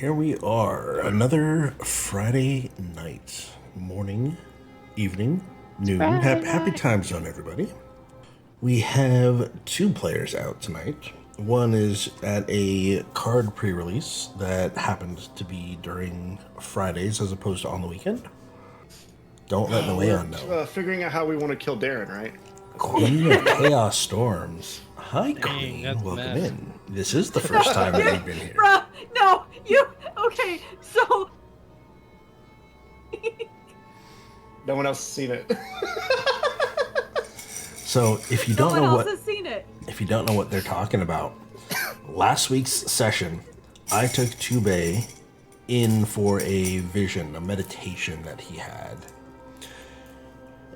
here we are. Another Friday night, morning, evening, noon. Happy time zone, everybody. We have two players out tonight. One is at a card pre-release that happened to be during Fridays as opposed to on the weekend. Don't let Noeon know. Figuring out how we want to kill Darren, right? Queen of Chaos Storms. Hi, Queen. Welcome in. This is the first time that you've been here. Bruh, no, you. Okay, so. No one else has seen it. So if you don't know what, has seen it. if you don't know what they're talking about, last week's session, I took Tube in for a vision, a meditation that he had.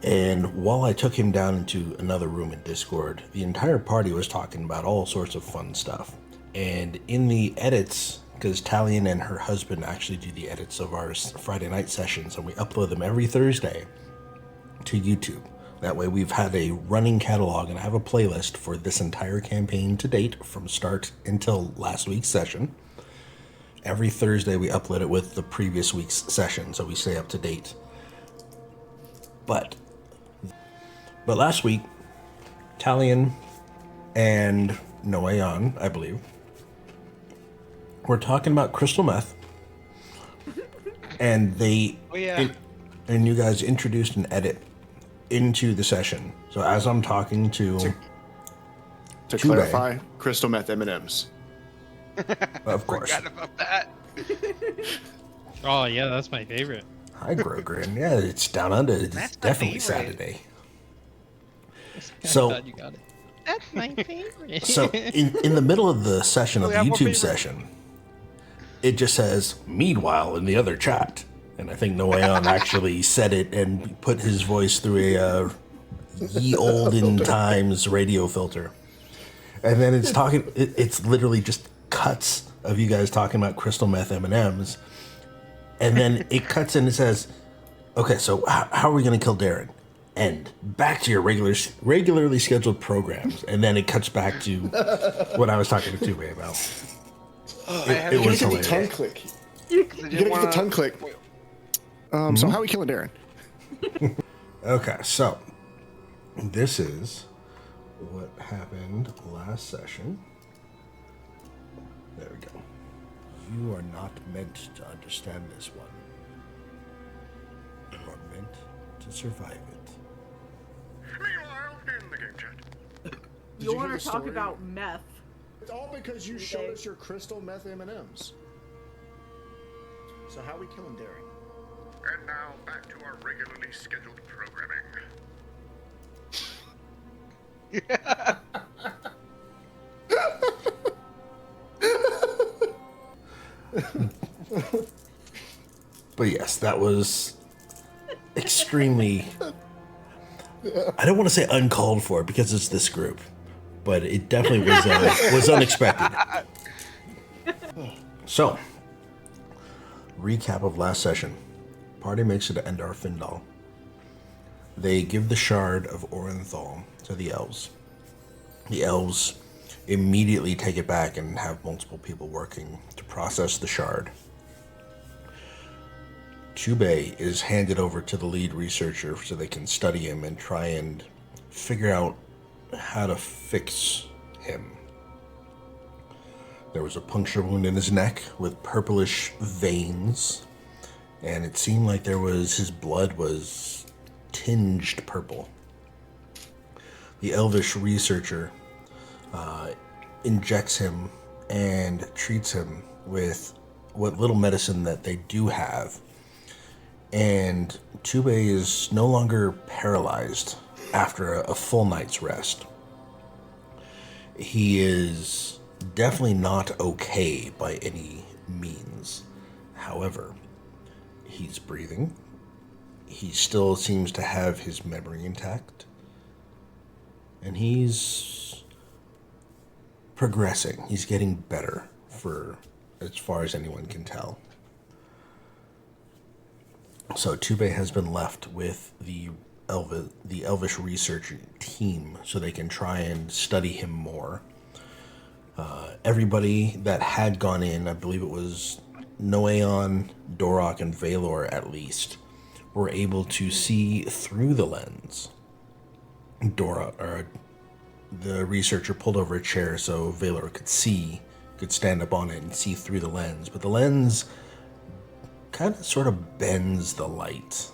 And while I took him down into another room in Discord, the entire party was talking about all sorts of fun stuff. And in the edits, because Talian and her husband actually do the edits of our Friday night sessions, and we upload them every Thursday to YouTube. That way we've had a running catalog, and I have a playlist for this entire campaign to date, from start until last week's session. Every Thursday we upload it with the previous week's session, so we stay up to date. But last week, Talian and Noeon, I believe, were talking about crystal meth, and they and you guys introduced an edit into the session. So as I'm talking to clarify, crystal meth M&Ms. Of course. Forgot about that. Oh yeah, that's my favorite. Hi, Grogrin. Yeah, it's down under. It's That's my definitely favorite. Saturday. I So- thought you got it. That's my favorite. So in the middle of the session of the have more YouTube favorite. session, it just says, "Meanwhile," in the other chat. And I think Noeon actually said it and put his voice through a ye olden times radio filter. And then it's talking, it's literally just cuts of you guys talking about crystal meth M&Ms. And then it cuts in and says, okay, so how are we going to kill Darren? And back to your regularly scheduled programs. And then it cuts back to what I was talking to Tube about. It was Get the hilarious. tongue click. I You gotta get the tongue click. So how are we killing Darren? Okay, so this is what happened last session. There we go. You are not meant to understand this one. You are meant to survive it. Meanwhile, in the game chat. You you want hear to the talk story? about meth. It's all because you showed us your crystal meth M&Ms. So how are we killing Darren? And now back to our regularly scheduled programming. But yes, that was extremely, I don't want to say uncalled for because it's this group, but it definitely was unexpected. So, recap of last session. Party makes it to Endar Findal. They give the shard of Orenthal to the elves. The elves immediately take it back and have multiple people working to process the shard. Tube is handed over to the lead researcher so they can study him and try and figure out how to fix him. There was a puncture wound in his neck with purplish veins, and it seemed like his blood was tinged purple. The elvish researcher injects him and treats him with what little medicine that they do have. And Tube is no longer paralyzed after a full night's rest. He is definitely not okay by any means. However, he's breathing. He still seems to have his memory intact. And he's progressing. He's getting better for as far as anyone can tell. So Tube has been left with the elvish research team so they can try and study him more. Everybody that had gone in, I believe it was Noeon, Dorok, and Valor, at least, were able to see through the lens. The researcher pulled over a chair so Valor could stand up on it and see through the lens. But the lens kind of sort of bends the light.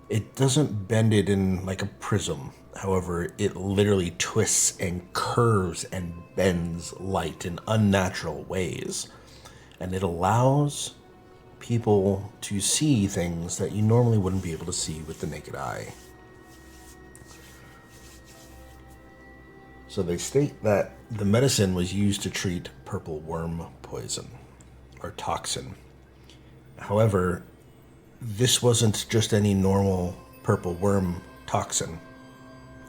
It doesn't bend it in like a prism. However, it literally twists and curves and bends light in unnatural ways. And it allows people to see things that you normally wouldn't be able to see with the naked eye. So they state that the medicine was used to treat purple worm poison, or toxin. However, this wasn't just any normal purple worm toxin.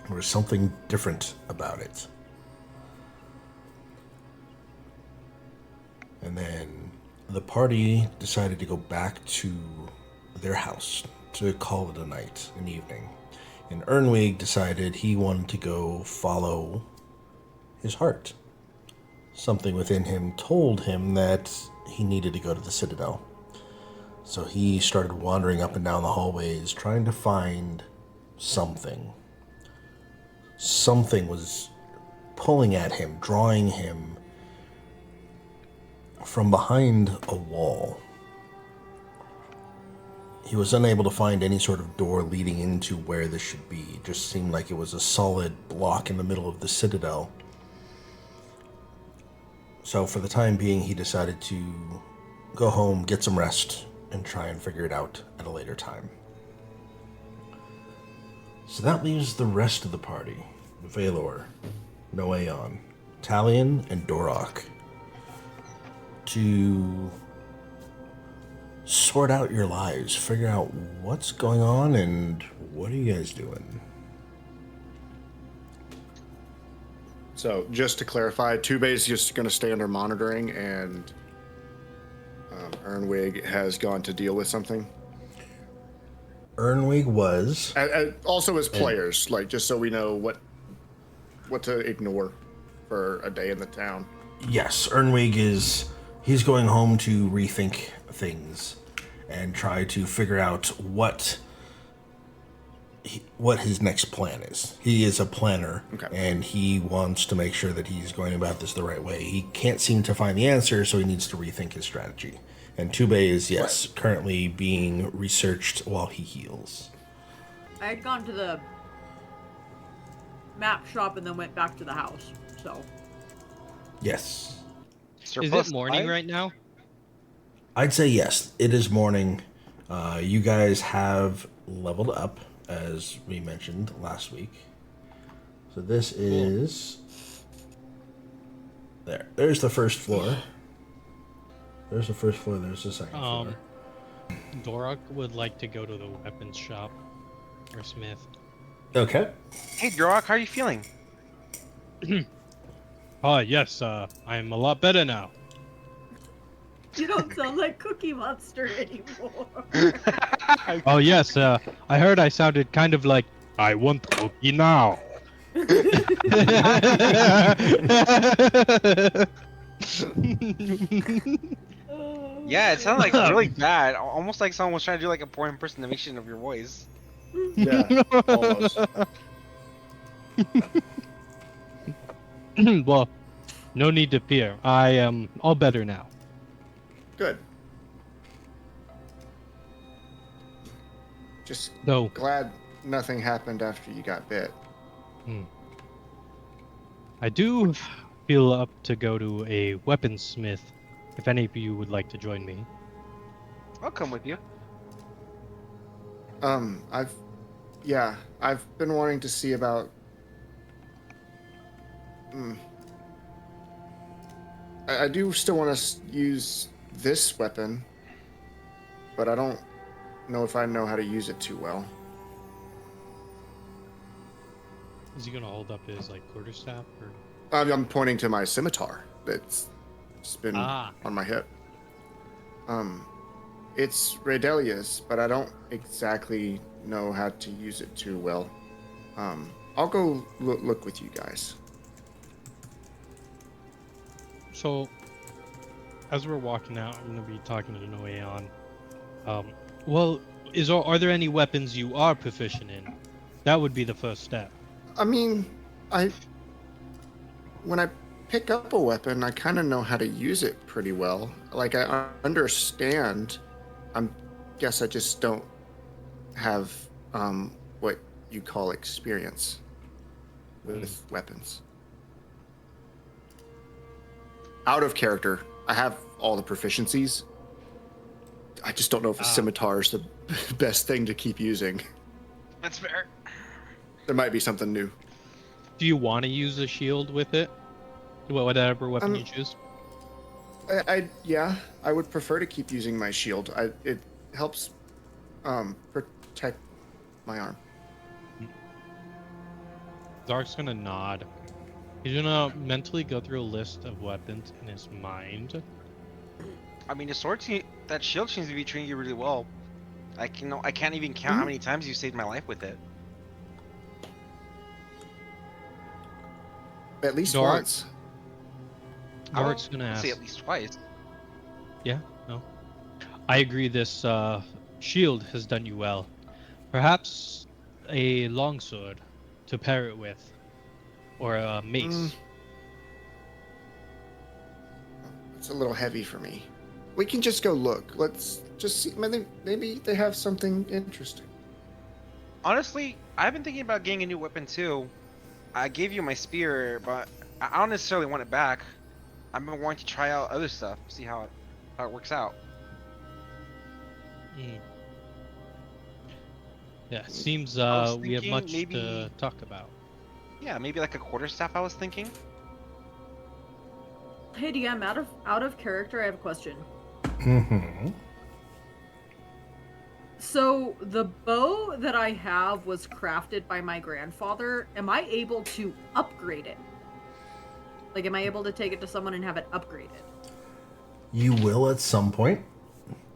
There was something different about it. And then the party decided to go back to their house to call it a night, an evening. And Ernwig decided he wanted to go follow his heart. Something within him told him that he needed to go to the Citadel. So he started wandering up and down the hallways, trying to find something. Something was pulling at him, drawing him from behind a wall. He was unable to find any sort of door leading into where this should be. It just seemed like it was a solid block in the middle of the Citadel. So for the time being, he decided to go home, get some rest, and try and figure it out at a later time. So that leaves the rest of the party. Valor, Noeon, Talian, and Dorok to sort out your lives, figure out what's going on, and what are you guys doing? So, just to clarify, Tube is just going to stay under monitoring, and Ernwig has gone to deal with something. Ernwig was... Also as players, like, just so we know what to ignore for a day in the town. Yes, Ernwig is... He's going home to rethink things and try to figure out what his next plan is. He is a planner, okay, and he wants to make sure that he's going about this the right way. He can't seem to find the answer, so he needs to rethink his strategy. And Tube is, yes, currently being researched while he heals. I had gone to the map shop and then went back to the house, so. Yes. Is it morning right now? I'd say yes. It is morning. You guys have leveled up, as we mentioned last week. So this is... There. There's the first floor. There's the first floor. There's the second floor. Dorok would like to go to the weapons shop. Or smith. Okay. Hey, Dorok, how are you feeling? Yes, I'm a lot better now. You don't sound like Cookie Monster anymore. Oh, yes, I heard I sounded kind of like, I want cookie now. Yeah, it sounded like really bad. Almost like someone was trying to do like a poor impersonation of your voice. Yeah, almost. Well, no need to fear. I am all better now. Good. Just Though, glad nothing happened after you got bit. I do feel up to go to a weaponsmith if any of you would like to join me. I'll come with you. I've been wanting to see about. I do still want to use this weapon, but I don't know if I know how to use it too well. Is he gonna hold up his like quarterstaff or? I'm pointing to my scimitar that's just been on my hip. It's Redelia's, but I don't exactly know how to use it too well. I'll go look with you guys. So, as we're walking out, I'm gonna be talking to Noeon. Well, are there any weapons you are proficient in? That would be the first step. I mean, when I pick up a weapon, I kind of know how to use it pretty well. Like I understand. Guess I just don't have what you call experience with weapons. Out of character, I have all the proficiencies. I just don't know if a scimitar is the best thing to keep using. That's fair. There might be something new. Do you want to use a shield with it? Whatever weapon you choose. Yeah, I would prefer to keep using my shield. It helps protect my arm. Dark's gonna nod. He's gonna mentally go through a list of weapons in his mind. I mean, that shield seems to be treating you really well. I can't even count how many times you saved my life with it. At least Dark. once. Dark's gonna I'll ask. say at least twice. Yeah, no. I agree this shield has done you well. Perhaps a longsword to pair it with. Or a mace. It's a little heavy for me. We can just go look. Let's just see. Maybe they have something interesting. Honestly, I've been thinking about getting a new weapon too. I gave you my spear, but I don't necessarily want it back. I've been wanting to try out other stuff, see how it works out. Yeah, it seems was we have thinking much maybe- to talk about. Yeah, maybe like a quarterstaff. I was thinking. Hey, DM, out of character, I have a question. Mm-hmm. So the bow that I have was crafted by my grandfather. Am I able to upgrade it? Like, am I able to take it to someone and have it upgraded? You will at some point.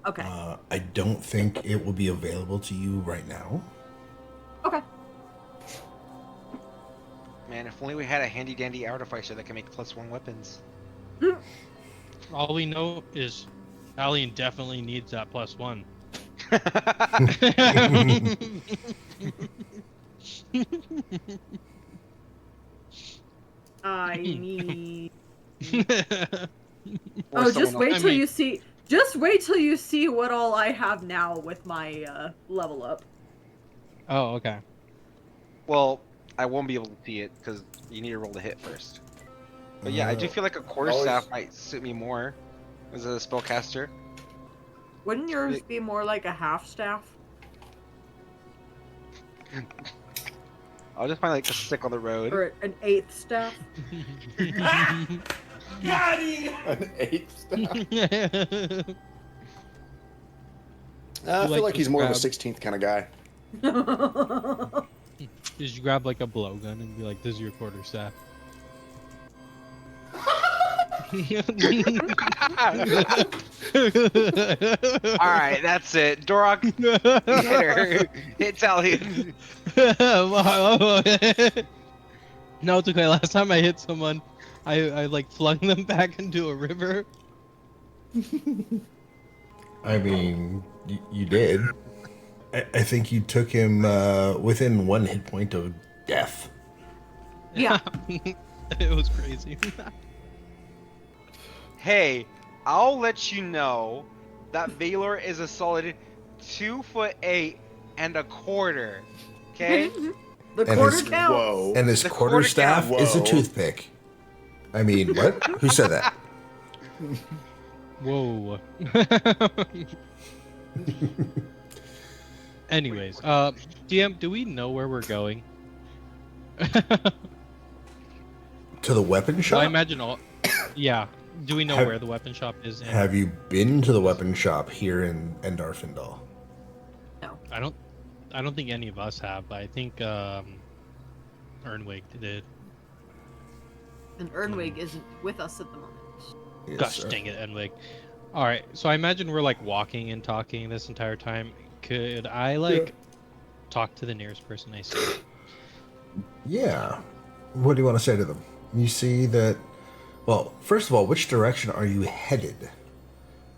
Okay. I don't think it will be available to you right now. Okay. Man, if only we had a handy dandy artificer that can make +1 weapons. All we know is Talian definitely needs that +1. I need. Or Oh, someone just wait else. till you see. Just wait till you see what all I have now with my level up. Oh, okay. Well, I won't be able to see it because you need to roll the hit first. But yeah, I do feel like a quarterstaff might suit me more as a spellcaster. Wouldn't yours be more like a half staff? I'll just find like a stick on the road. Or an eighth staff? An eighth staff. I feel like he's more of a 16th kind of guy. Just grab like a blowgun and be like, "This is your quarterstaff." Alright, that's it. Dorok, hit her. Hit Talian. No, it's okay. Last time I hit someone, I like flung them back into a river. I mean, you did. I think you took him within 1 hit point of death. Yeah. It was crazy. Hey, I'll let you know that Valor is a solid 2'8" and a quarter. Okay? The And quarter his- counts. Whoa. And his The quarterstaff quarter is a count. toothpick. I mean, what? Who said that? Whoa. Anyways, DM, do we know where we're going? To the weapon Well, shop? I imagine all. Yeah. Do we know Have- where the weapon shop is? And Have you been to the weapon shop here in Endarfindal? No. I don't think any of us have, but I think Ernwig did. And Ernwig isn't with us at the moment. Yes, Gosh sir. dang it, Ernwig. All right, so I imagine we're like walking and talking this entire time. Could I like talk to the nearest person I see? Yeah. What do you want to say to them? You see that... Well, first of all, which direction are you headed?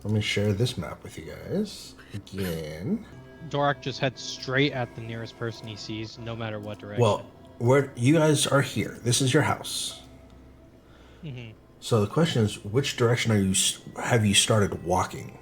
Let me share this map with you guys again. Dorak just heads straight at the nearest person he sees, no matter what direction. Well, where you guys are here. This is your house. Mhm. So the question is, which direction have you started walking?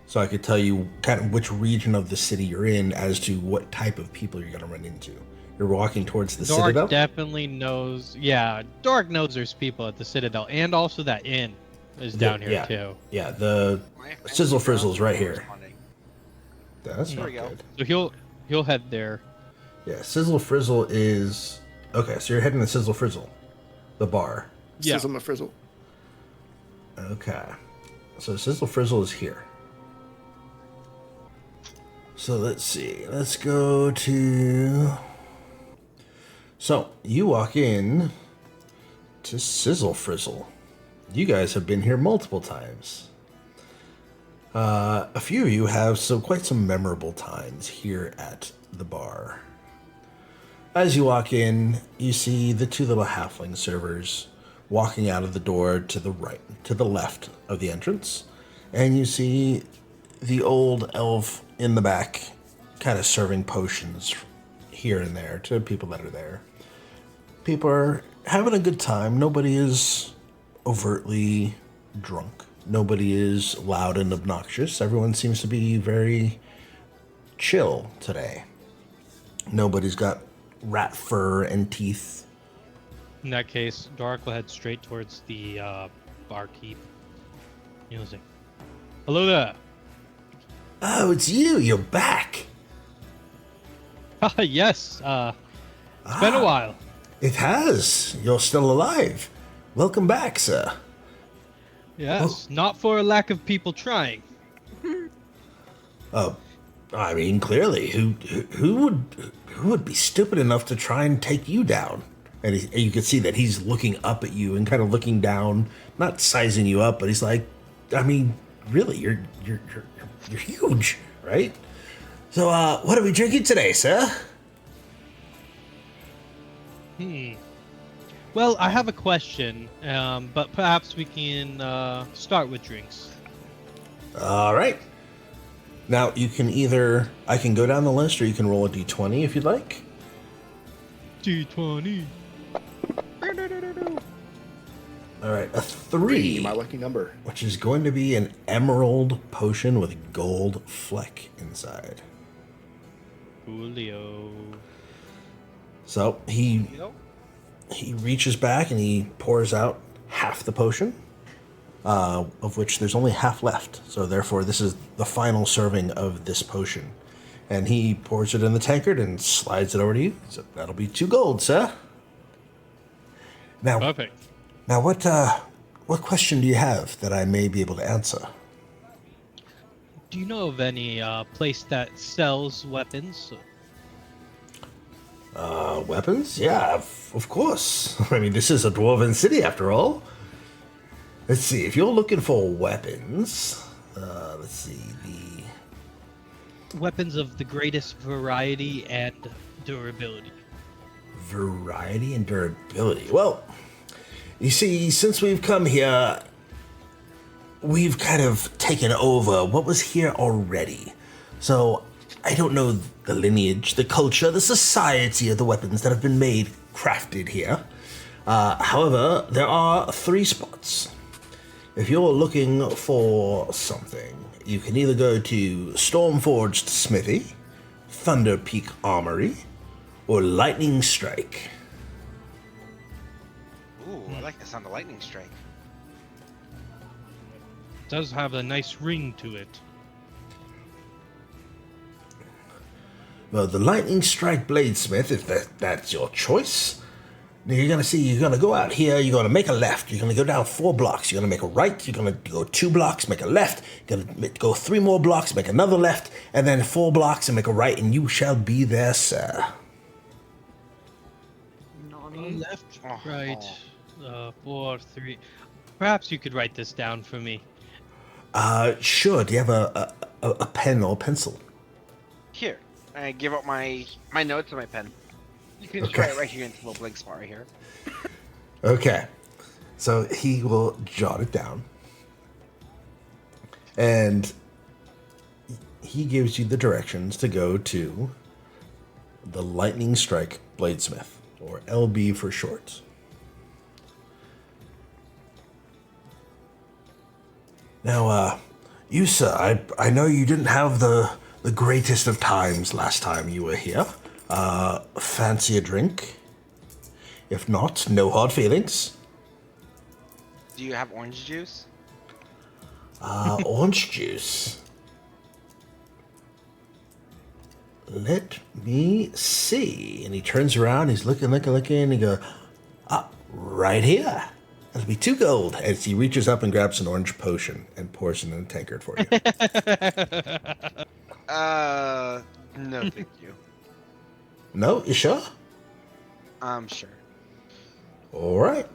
So I could tell you kind of which region of the city you're in as to what type of people you're going to run into. You're walking towards the Dorak Citadel? definitely knows. Yeah, Dorak knows there's people at the Citadel, and also that inn is down here yeah. too. Yeah, the My Sizzle fancy Frizzle's right brown here. responding. That's There not we go. good. So he'll head there. Yeah, Sizzle Frizzle is... Okay, so you're heading to Sizzle Frizzle, the bar. Yeah. Sizzle my frizzle. Okay. So Sizzle Frizzle is here. So let's see. Let's go to... So, you walk in to Sizzle Frizzle. You guys have been here multiple times. A few of you have quite some memorable times here at the bar. As you walk in, you see the two little halfling servers walking out of the door to the left of the entrance, and you see the old elf in the back, kind of serving potions here and there to people that are there. People are having a good time. Nobody is overtly drunk. Nobody is loud and obnoxious. Everyone seems to be very chill today. Nobody's got rat fur and teeth. In that case, Dorak will head straight towards the barkeep. He'll say, "Hello there." Oh, it's you. You're back. Yes. It's been a while. It has. You're still alive. Welcome back, sir. Yes. Not for a lack of people trying. I mean, clearly, who would be stupid enough to try and take you down? And you can see that he's looking up at you and kind of looking down, not sizing you up, but he's like, I mean, really, you're huge, right? So, what are we drinking today, sir? Well, I have a question, but perhaps we can start with drinks. All right. Now, you can I can go down the list, or you can roll a d20 if you'd like. D20. All right, a 3, My lucky number. which is going to be an emerald potion with a gold fleck inside. Julio. So he Yep. reaches back and he pours out half the potion, of which there's only half left. So therefore, this is the final serving of this potion. And he pours it in the tankard and slides it over to you. So that'll be 2 gold, sir. Now, Perfect. what question do you have that I may be able to answer? Do you know of any place that sells weapons? Weapons? Yeah, of course. I mean, this is a dwarven city after all. Let's see, if you're looking for weapons, let's see, Weapons of the greatest variety and durability. variety and durability. Well, you see, since we've come here, we've kind of taken over what was here already. So, I don't know the lineage, the culture, the society of the weapons that have been made, crafted here. However, there are 3 spots. If you're looking for something, you can either go to Stormforged Smithy, Thunder Peak Armory, or Lightning Strike. Ooh, I like the sound of lightning strike. Does have a nice ring to it. Well, the Lightning Strike Bladesmith, if that's your choice. Now you're gonna go out here, you're gonna make a left, you're gonna go down 4 blocks, you're gonna make a right, you're gonna go 2 blocks, make a left, you're gonna go 3 more blocks, make another left, and then 4 blocks and make a right, and you shall be there, sir. Nani? Left, Oh. right, 4, 3. Perhaps you could write this down for me. Sure, do you have a pen or pencil? Here, I give up my notes and my pen. You can just Okay. write it right here into the little blank spot right here. Okay, so he will jot it down. And he gives you the directions to go to the Lightning Strike Bladesmith, or LB for short. Now, you, sir, I know you didn't have the greatest of times last time you were here. Fancy a drink? If not, no hard feelings. Do you have orange juice? Orange juice. Let me see. And he turns around, he's looking, and he goes, right here. That'll be 2 gold. As he reaches up and grabs an orange potion and pours it in a tankard for you. No, thank you. No, you sure? I'm sure. All right.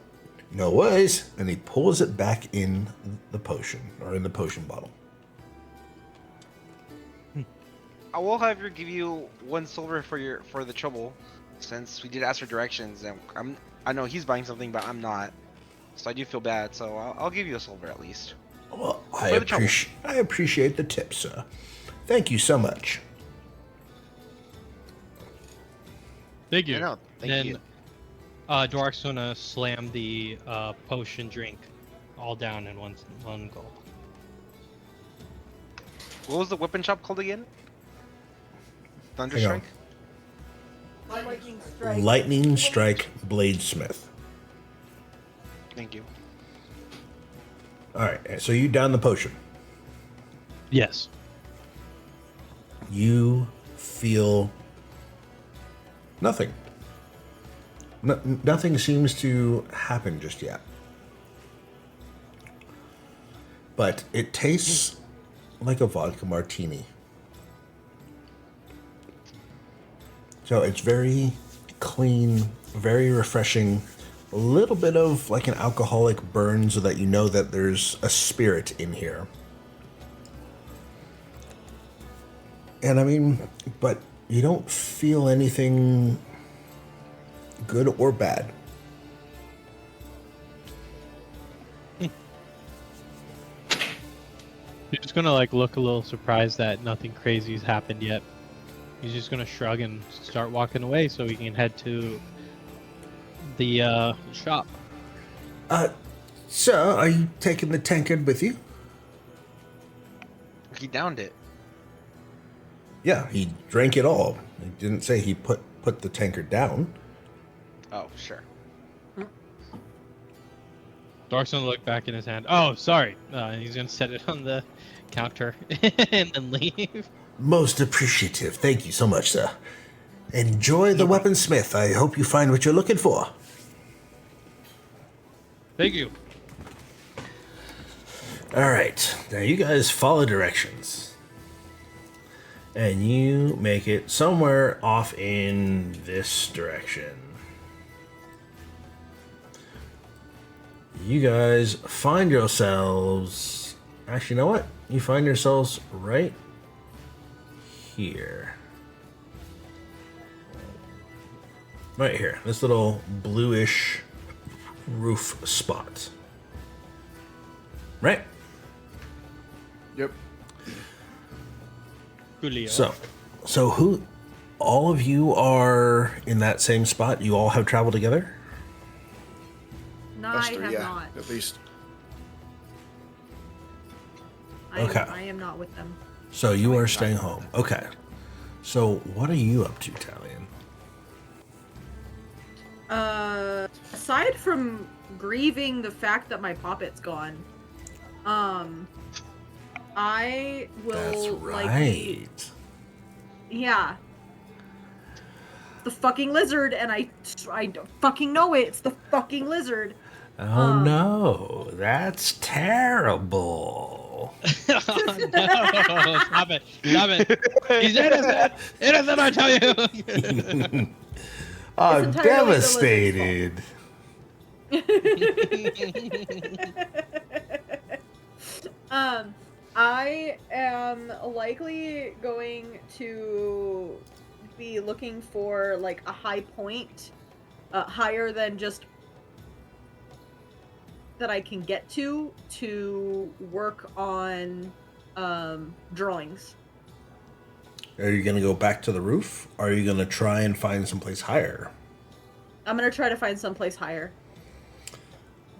No worries. And he pours it back in the potion, or in the potion bottle. I will, however, give you 1 silver for the trouble, since we did ask for directions, and I know he's buying something, but I'm not, so I do feel bad. So I'll give you a silver at least. Well, I appreciate the tip, sir. Thank you so much. Thank you. No, thank you. Dwark's gonna slam the potion drink all down in one gulp. What was the weapon shop called again? Thunder Hang on. Strike? Lightning strike. Lightning Strike Bladesmith. Thank you. All right, so you down the potion. Yes. You feel nothing. Nothing seems to happen just yet. But it tastes like a vodka martini. So it's very clean, very refreshing. A little bit of like an alcoholic burn so that you know that there's a spirit in here. And I mean, but you don't feel anything good or bad. You're just gonna like look a little surprised that nothing crazy's happened yet. He's just gonna shrug and start walking away so we can head to the shop. Sir, are you taking the tankard with you? He downed it. Yeah, he drank it all. He didn't say he put the tankard down. Oh, sure. Dark's gonna look back in his hand. Oh, sorry. He's gonna set it on the counter and then leave. Most appreciative. Thank you so much, sir. Enjoy the weaponsmith. I hope you find what you're looking for. Thank you. All right. Now you guys follow directions. And you make it somewhere off in this direction. You guys find yourselves... Actually, you know what? You find yourselves right here. Right here. This little bluish roof spot. Right? Yep. Coolio. So who... All of you are in that same spot? You all have traveled together? No, Us I three, have yeah, not. at least. Okay. I am not with them. So you are staying home. Okay. So what are you up to, Talian? Aside from grieving the fact that my poppet's gone, I will That's likely, right. yeah. The fucking lizard, and I don't fucking know it. It's the fucking lizard. Oh no, that's terrible. No, stop it. Stop it. He's innocent. Innocent, I tell you. I'm entirely the devastated. I am likely going to be looking for like a high point, higher than just that I can get to work on drawings. Are you going to go back to the roof? Or are you going to try and find someplace higher? I'm gonna try to find someplace higher.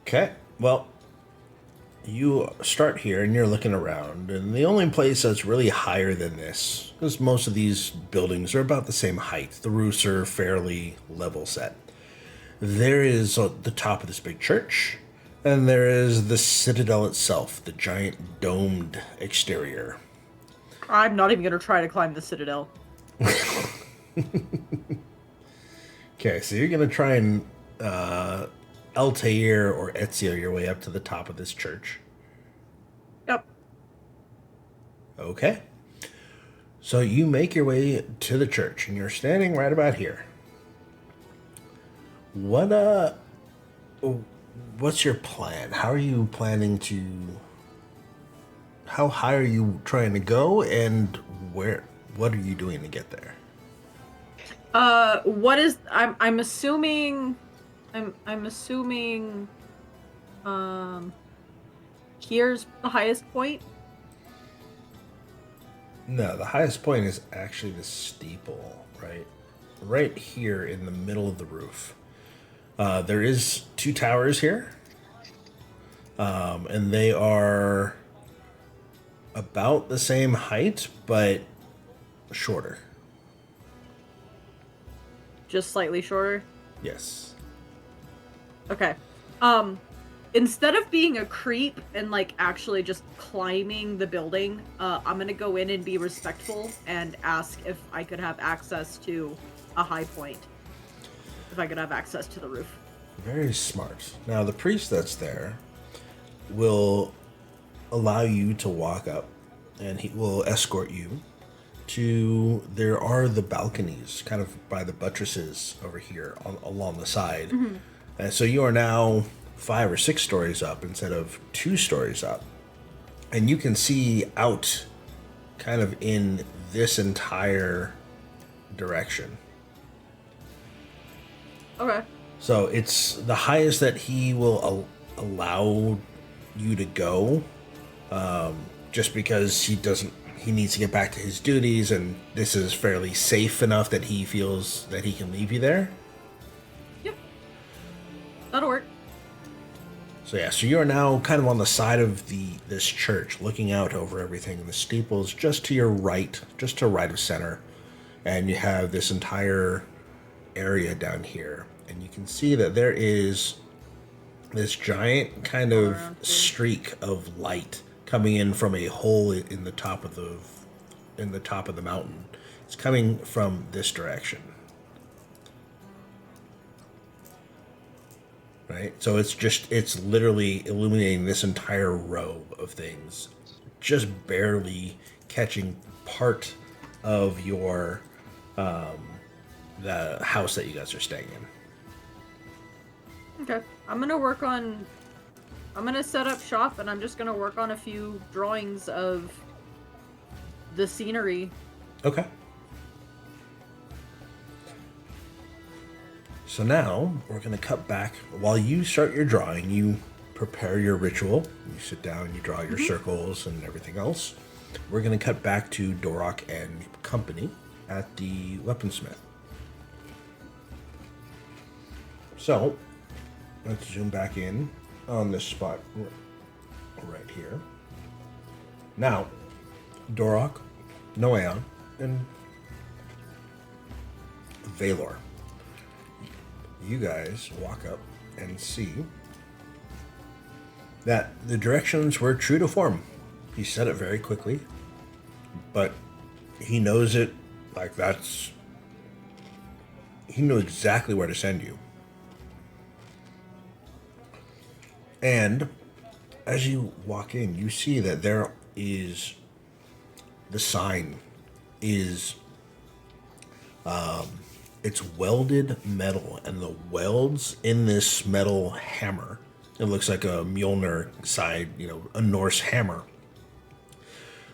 Okay. Well, you start here and you're looking around, and the only place that's really higher than this, because most of these buildings are about the same height, the roofs are fairly level set. There is the top of this big church, and there is the citadel itself, the giant domed exterior. I'm not even gonna try to climb the citadel. Okay, so you're going to try and Altair or Ezio your way up to the top of this church. Yep. Okay. So you make your way to the church, and you're standing right about here. What's your plan? How are you planning to... How high are you trying to go, and what are you doing to get there? What is... I'm assuming... I'm assuming... Here's the highest point? No, the highest point is actually the steeple, right? Right here in the middle of the roof. There is 2 towers here. And they are about the same height, but shorter. Just slightly shorter? Yes. Okay. Instead of being a creep and, like, actually just climbing the building, I'm gonna go in and be respectful and ask if I could have access to a high point. If I could have access to the roof. Very smart. Now, the priest that's there will allow you to walk up, and he will escort you to... There are the balconies kind of by the buttresses over here along the side. Mm-hmm. And so you are now 5 or 6 stories up instead of 2 stories up. And you can see out kind of in this entire direction. Okay. So it's the highest that he will allow you to go, just because he needs to get back to his duties, and this is fairly safe enough that he feels that he can leave you there. Yep. That'll work. So yeah, so you are now kind of on the side of this church, looking out over everything, and the steeple is just to your right, just to right of center, and you have this entire area down here, and you can see that there is this giant kind of streak of light coming in from a hole in the top of the mountain. It's coming from this direction. Right? So it's literally illuminating this entire row of things, just barely catching part of your the house that you guys are staying in. Okay. I'm gonna set up shop, and I'm just gonna work on a few drawings of the scenery. Okay. So now we're going to cut back. While you start your drawing, you prepare your ritual. You sit down, you draw your circles and everything else. We're going to cut back to Dorok and company at the weaponsmith. So let's zoom back in on this spot right here. Now, Dorok, Noeon, and Valor. You guys walk up and see that the directions were true to form. He said it very quickly, but he knows it like that's... He knew exactly where to send you. And as you walk in, you see that there is... The sign is... It's welded metal, and the welds in this metal hammer, it looks like a Mjolnir side, a Norse hammer.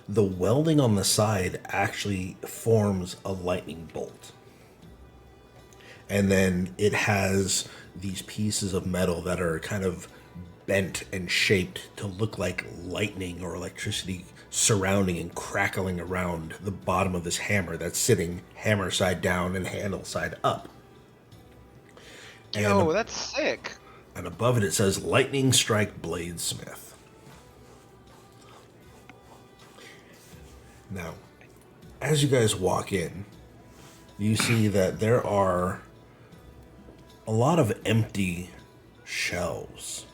The welding on the side actually forms a lightning bolt. And then it has these pieces of metal that are kind of bent and shaped to look like lightning or electricity surrounding and crackling around the bottom of this hammer that's sitting hammer side down and handle side up. Yo, that's sick. And above it, it says Lightning Strike Bladesmith. Now, as you guys walk in, you see that there are a lot of empty shelves,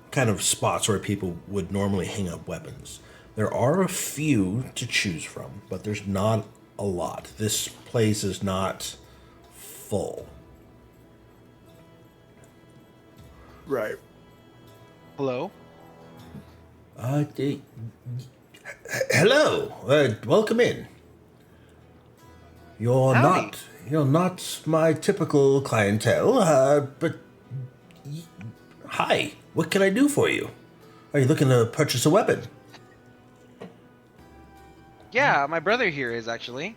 kind of spots where people would normally hang up weapons. There are a few to choose from, but there's not a lot. This place is not full. Right. Hello? Hello. Welcome in. Howdy. You're not my typical clientele, but hi. What can I do for you? Are you looking to purchase a weapon? Yeah, my brother here is actually.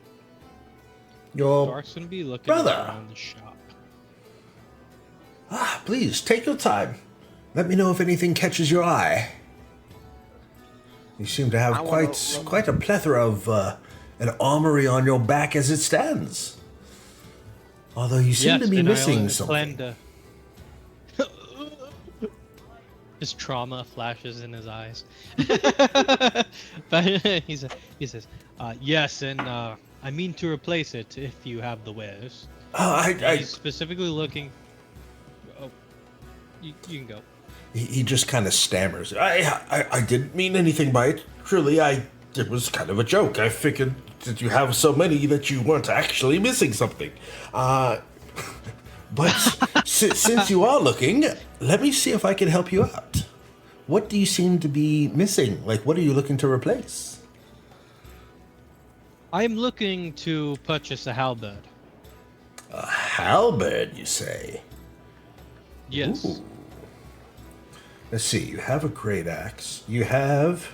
Your Dark's gonna be looking brother. around the shop. Please take your time. Let me know if anything catches your eye. You seem to have I wanna- quite a plethora of an armory on your back as it stands. Although you seem to be and I missing only something. planned His trauma flashes in his eyes. But he says, yes, and I mean to replace it if you have the wares. He's specifically looking. Oh, you can go. He just kind of stammers. I didn't mean anything by it. Truly, it was kind of a joke. I figured that you have so many that you weren't actually missing something. But since you are looking, let me see if I can help you out. What do you seem to be missing? Like, what are you looking to replace? I'm looking to purchase a halberd. A halberd, you say? Yes. Ooh. Let's see, you have a great axe. You have...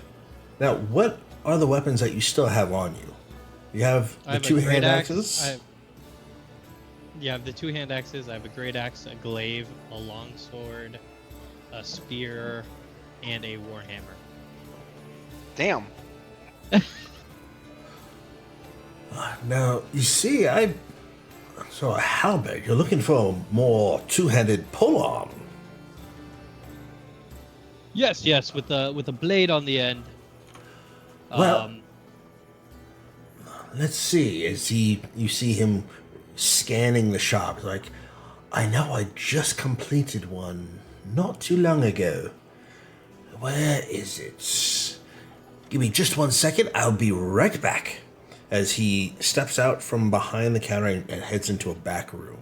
Now, what are the weapons that you still have on you? You have I the have a two-hand great axe. axes? Yeah, I have the two-hand axes. I have a great axe, a glaive, a longsword, a spear, and a warhammer. Damn. Now, you see, So a halberd, you're looking for a more two-handed polearm. Yes, with a blade on the end. Well, let's see. You see him scanning the shop. He's like, I know I just completed one not too long ago. Where is it? Give me just 1 second. I'll be right back. As he steps out from behind the counter and heads into a back room.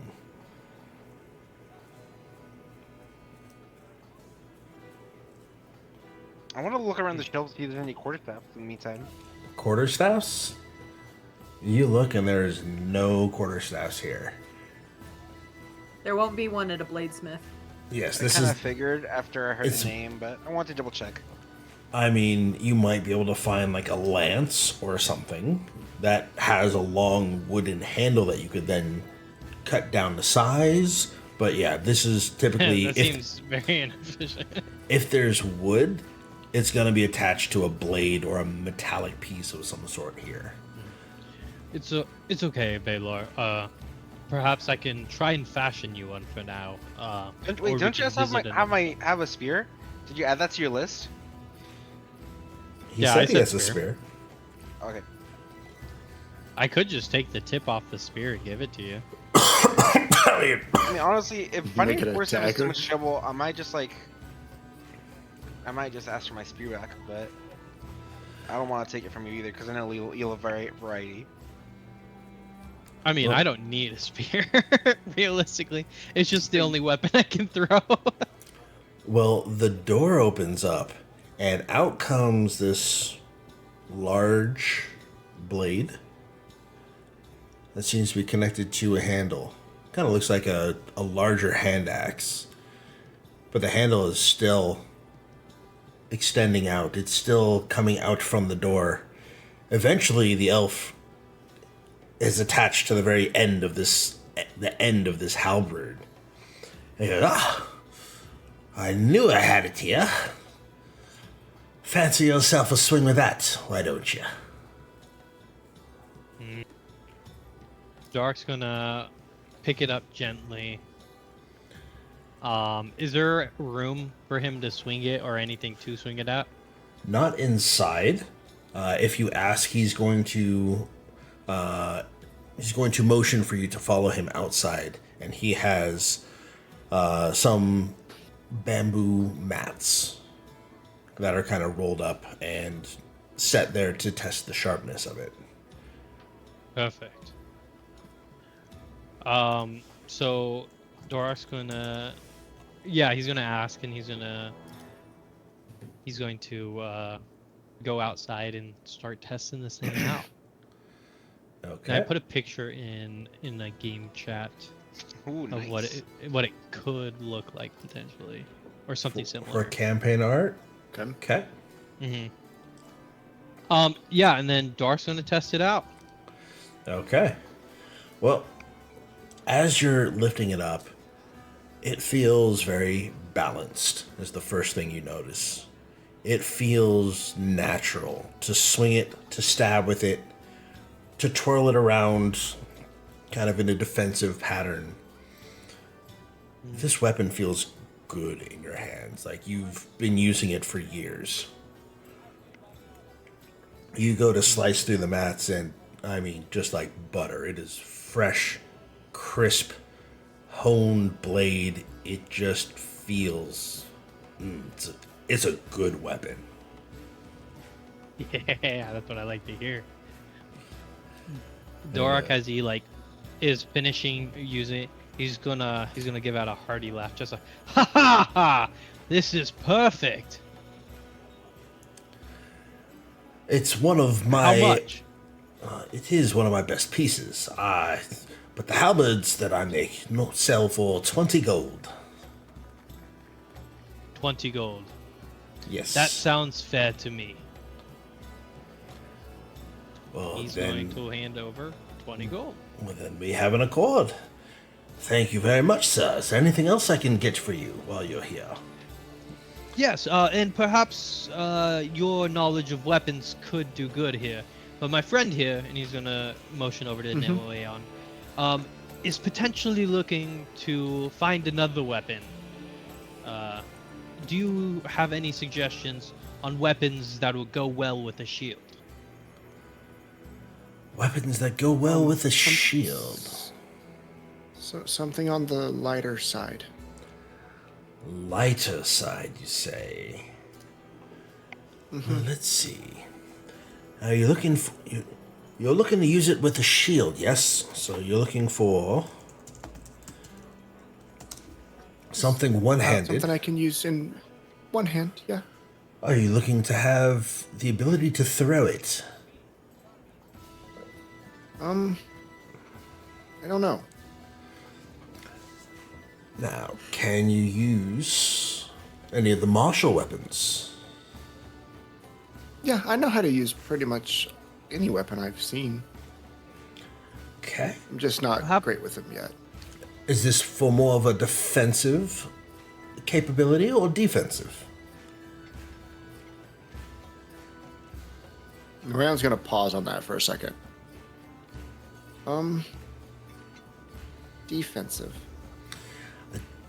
I want to look around the shelves to see if there's any quarterstaffs in the meantime. Quarterstaffs? You look and there's no quarterstaffs here. There won't be one at a bladesmith. Yes, I this kind is... of figured after I heard it's- the name, but I want to double check. I mean, you might be able to find like a lance or something that has a long wooden handle that you could then cut down to size. But yeah, this is typically... That seems very inefficient. If there's wood, it's going to be attached to a blade or a metallic piece of some sort here. It's okay, Baylor. Perhaps I can try and fashion you one for now. Don't or we you can guys visit another- have a spear? Did you add that to your list? He Yeah, said I he said has a spear. spear. Okay. I could just take the tip off the spear and give it to you. I mean, honestly, if finding Make it a quarterstaff is so dagger? much trouble, I might just ask for my spear back, but I don't want to take it from you either because I know you'll have variety. I mean, Well- I don't need a spear, realistically. It's just the only weapon I can throw. Well, the door opens up, and out comes this large blade that seems to be connected to a handle. Kind of looks like a larger hand axe, but the handle is still extending out. It's still coming out from the door. Eventually, the elf is attached to the very end of this halberd. And he goes, I knew I had it here. Fancy yourself a swing with that, why don't you? Dark's gonna pick it up gently. Is there room for him to swing it or anything to swing it at? Not inside. If you ask, he's going to motion for you to follow him outside, and he has some bamboo mats that are kind of rolled up and set there to test the sharpness of it. Perfect. So Dorak's gonna, he's gonna ask, and he's going to go outside and start testing this thing out. Okay. Can I put a picture in a game chat Ooh, of nice. what it could look like potentially, or something For similar? campaign art? Okay. Okay. Yeah, and then Dark's gonna test it out. Okay. Well, as you're lifting it up, it feels very balanced, is the first thing you notice. It feels natural to swing it, to stab with it, to twirl it around kind of in a defensive pattern. This weapon feels good in your hands, like you've been using it for years. You go to slice through the mats, and I mean, just like butter. It is fresh, crisp, honed blade. It just feels. It's a good weapon. Yeah, that's what I like to hear. Dorak, as he is finishing using it, he's gonna give out a hearty laugh, just like, ha ha ha! This is perfect. It's one of my. How much? It is one of my best pieces. But the halberds that I make not sell for 20 gold. 20 gold. Yes. That sounds fair to me. Well, He's then, going to hand over 20 gold. well, then we have an accord. Thank you very much, sir. Is there anything else I can get for you while you're here? Yes, and perhaps your knowledge of weapons could do good here. But my friend here, and he's gonna motion over to Noeon, is potentially looking to find another weapon. Do you have any suggestions on weapons that will go well with a shield? Weapons that go well with a shield. So something on the lighter side. Lighter side, you say? Well, let's see. Are you looking for? You're looking to use it with a shield, yes? So you're looking for something one-handed. Something I can use in one hand, yeah. Are you looking to have the ability to throw it? I don't know. Now, can you use any of the martial weapons? Yeah, I know how to use pretty much any weapon I've seen. Okay. I'm just not great with them yet. Is this for more of a defensive capability or defensive? Noeon's gonna pause on that for a second. Defensive.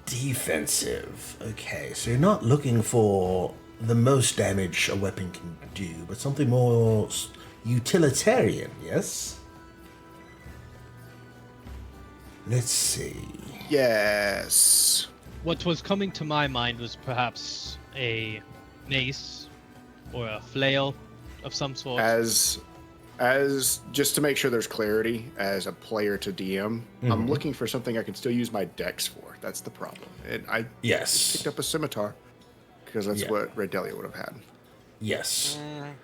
Defensive. Okay, so you're not looking for the most damage a weapon can do, but something more utilitarian, yes? Let's see. Yes. What was coming to my mind was perhaps a mace or a flail of some sort. As just to make sure there's clarity, as a player to DM, I'm looking for something I can still use my dex for. That's the problem. And I Yes. picked up a scimitar because that's what Red Delia would have had. Yes.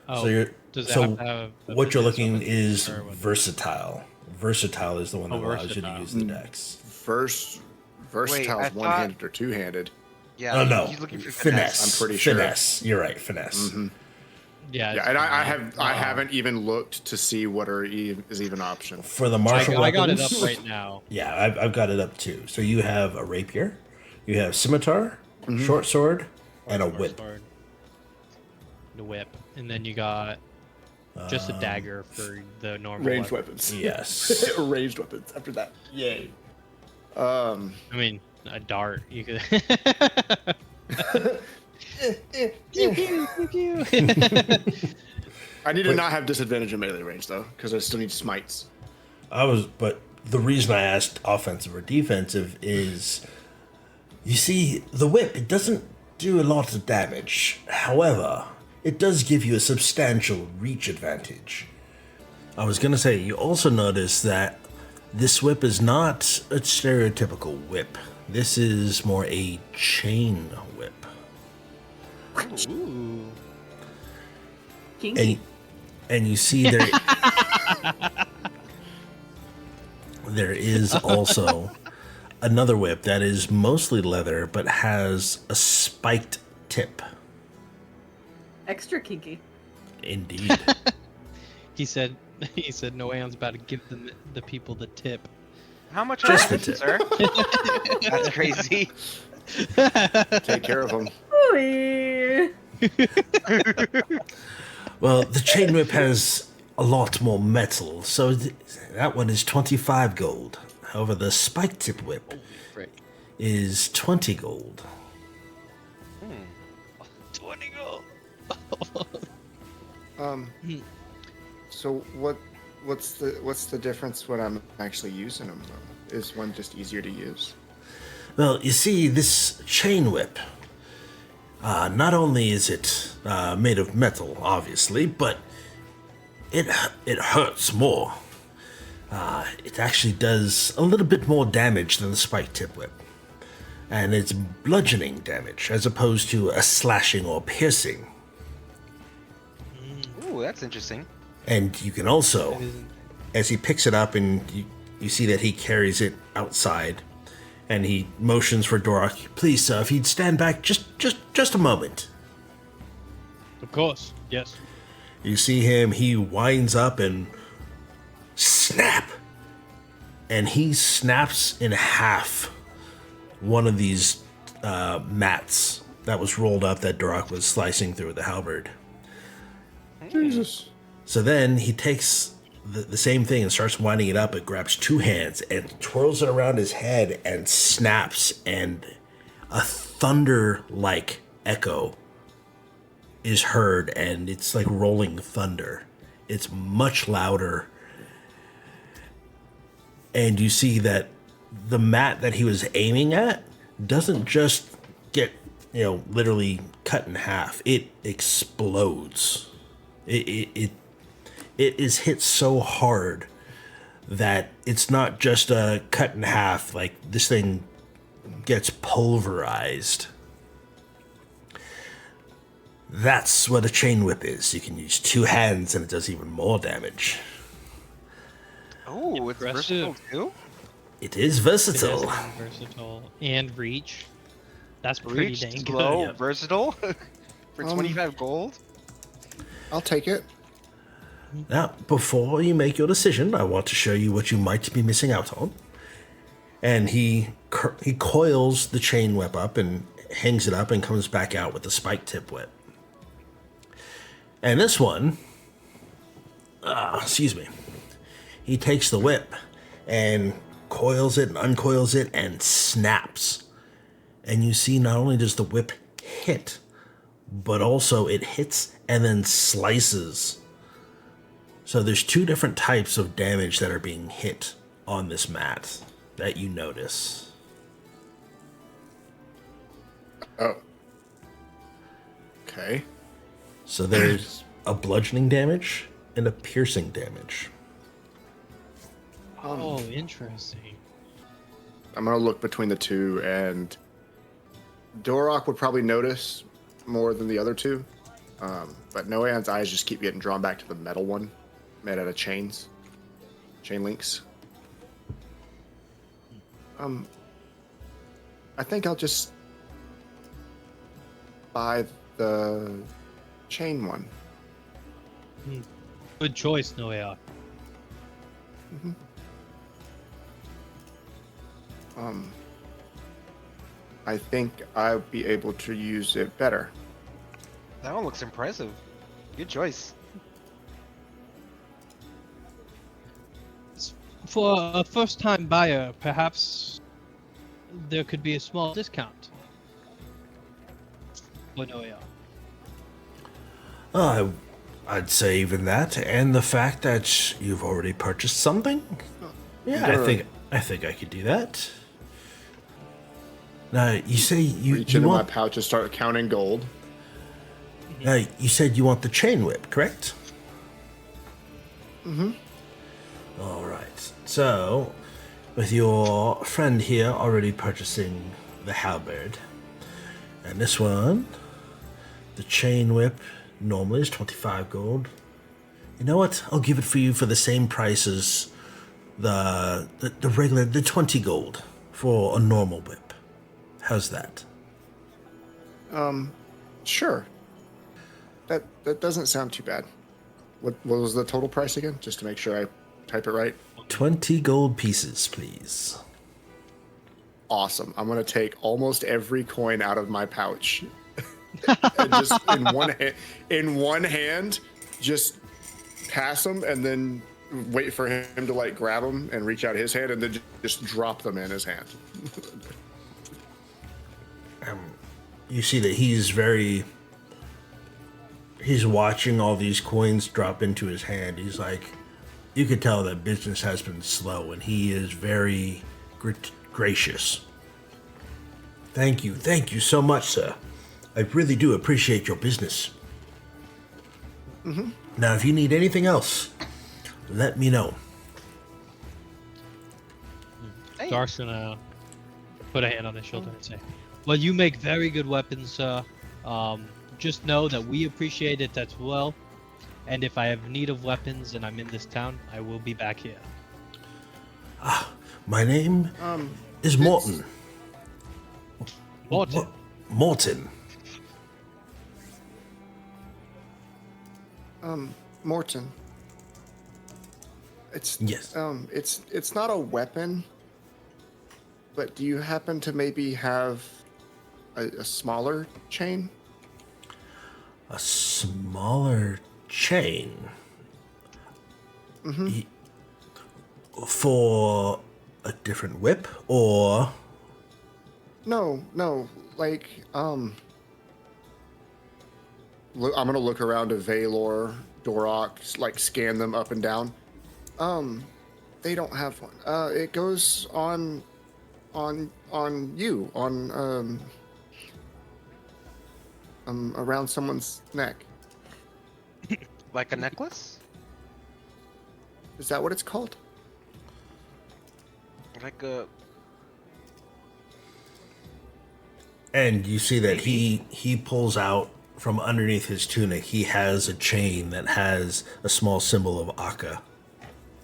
Oh, So you're does that so have to have a what you're business looking on it, is or what? versatile. Versatile is the one that allows you to versatile. use the dex. Versatile's I thought- one-handed or two-handed. Yeah. Oh no, He's looking for finesse. I'm pretty sure. Finesse. You're right, finesse. Yeah, Yeah, and I haven't even looked to see what is even an option. For the martial I got weapons, it up right now. Yeah, I've got it up too. So you have a rapier, you have scimitar, short sword, and a Short whip. sword, the whip, and then you got just a dagger for the normal Ranged weapon. weapons. Yes. Ranged weapons. After that, yay. I mean, a dart. You could. Pew, pew, pew, pew. I need to not have disadvantage in melee range though, because I still need smites. But the reason I asked offensive or defensive is, you see, the whip, it doesn't do a lot of damage. However, it does give you a substantial reach advantage. I was gonna say, you also notice that this whip is not a stereotypical whip. This is more a chain whip. Ooh. Kinky. And you see there is also another whip that is mostly leather but has a spiked tip. Extra kinky. Indeed. He said Noeon's about to give the people the tip. How much Just are the you, sir? That's crazy. Take care of them. Ooh. Well, the chain whip has a lot more metal, so that one is 25 gold. However, the spike tip whip Right. is 20 gold. 20 gold. So what's the difference when I'm actually using them though? Is one just easier to use? Well, you see, this chain whip, not only is it made of metal, obviously, but it hurts more. It actually does a little bit more damage than the spike tip whip. And it's bludgeoning damage as opposed to a slashing or piercing. Ooh, that's interesting. And you can also, It isn't. as he picks it up and you see that he carries it outside, and he motions for Dorak, please, sir, if you'd stand back just a moment. Of course. Yes. You see him, he winds up and snap! And he snaps in half one of these mats that was rolled up that Dorak was slicing through with the halberd. Jesus. So then he takes the same thing and starts winding it up. It grabs two hands and twirls it around his head and snaps, and a thunder-like echo is heard, and it's like rolling thunder. It's much louder. And you see that the mat that he was aiming at doesn't just get, literally cut in half. It explodes. It is hit so hard that it's not just a cut in half, like this thing gets pulverized. That's what a chain whip is. You can use two hands and it does even more damage. Oh, it's versatile too? It is It versatile. is versatile and reach. That's pretty Reach, dang slow, good. versatile? For 25 gold? I'll take it. Now, before you make your decision, I want to show you what you might be missing out on. And he coils the chain whip up and hangs it up and comes back out with the spike tip whip. And this one, he takes the whip and coils it and uncoils it and snaps. And you see not only does the whip hit, but also it hits and then slices. So there's two different types of damage that are being hit on this mat that you notice. Oh. Okay. So there's a bludgeoning damage and a piercing damage. Oh, interesting. I'm gonna look between the two, and Dorak would probably notice more than the other two. But Noeon's eyes just keep getting drawn back to the metal one, made out of chain links. I think I'll just buy the chain one. Good choice, Noeon. I think I'll be able to use it better. That one looks impressive. Good choice. For a first-time buyer, perhaps there could be a small discount. For Noeon. I'd say even that, and the fact that you've already purchased something. Yeah, Sure. I think I could do that. Now you say you Reach into my want. pouch and start counting gold. You said you want the chain whip, correct? Mm-hmm. All right. So, with your friend here already purchasing the halberd, and this one, the chain whip, normally is 25 gold. You know what? I'll give it for you for the same price as the regular, the 20 gold for a normal whip. How's that? Sure. That doesn't sound too bad. What was the total price again? Just to make sure I type it right. 20 gold pieces, please. Awesome. I'm gonna take almost every coin out of my pouch, and just in one hand, just pass them, and then wait for him to like grab them and reach out his hand, and then just drop them in his hand. You see that he's watching all these coins drop into his hand. He's like, you could tell that business has been slow, and he is very gracious. Thank you so much, sir. I really do appreciate your business. Mm-hmm. Now, if you need anything else, let me know. Hey. Dark's gonna put a hand on his shoulder and say, well, you make very good weapons, sir. Just know that we appreciate it as well. And if I have need of weapons and I'm in this town, I will be back here. My name is Morton. Morton. Morton. Morton. It's Yes. it's not a weapon, but do you happen to maybe have a smaller chain? A smaller chain. Mm-hmm. For a different whip, or No, like look, I'm gonna look around to Valor, Dorok, like scan them up and down. They don't have one. It goes on you, around someone's neck. Like a necklace? Is that what it's called? Like a... and you see that he pulls out from underneath his tunic. He has a chain that has a small symbol of Akka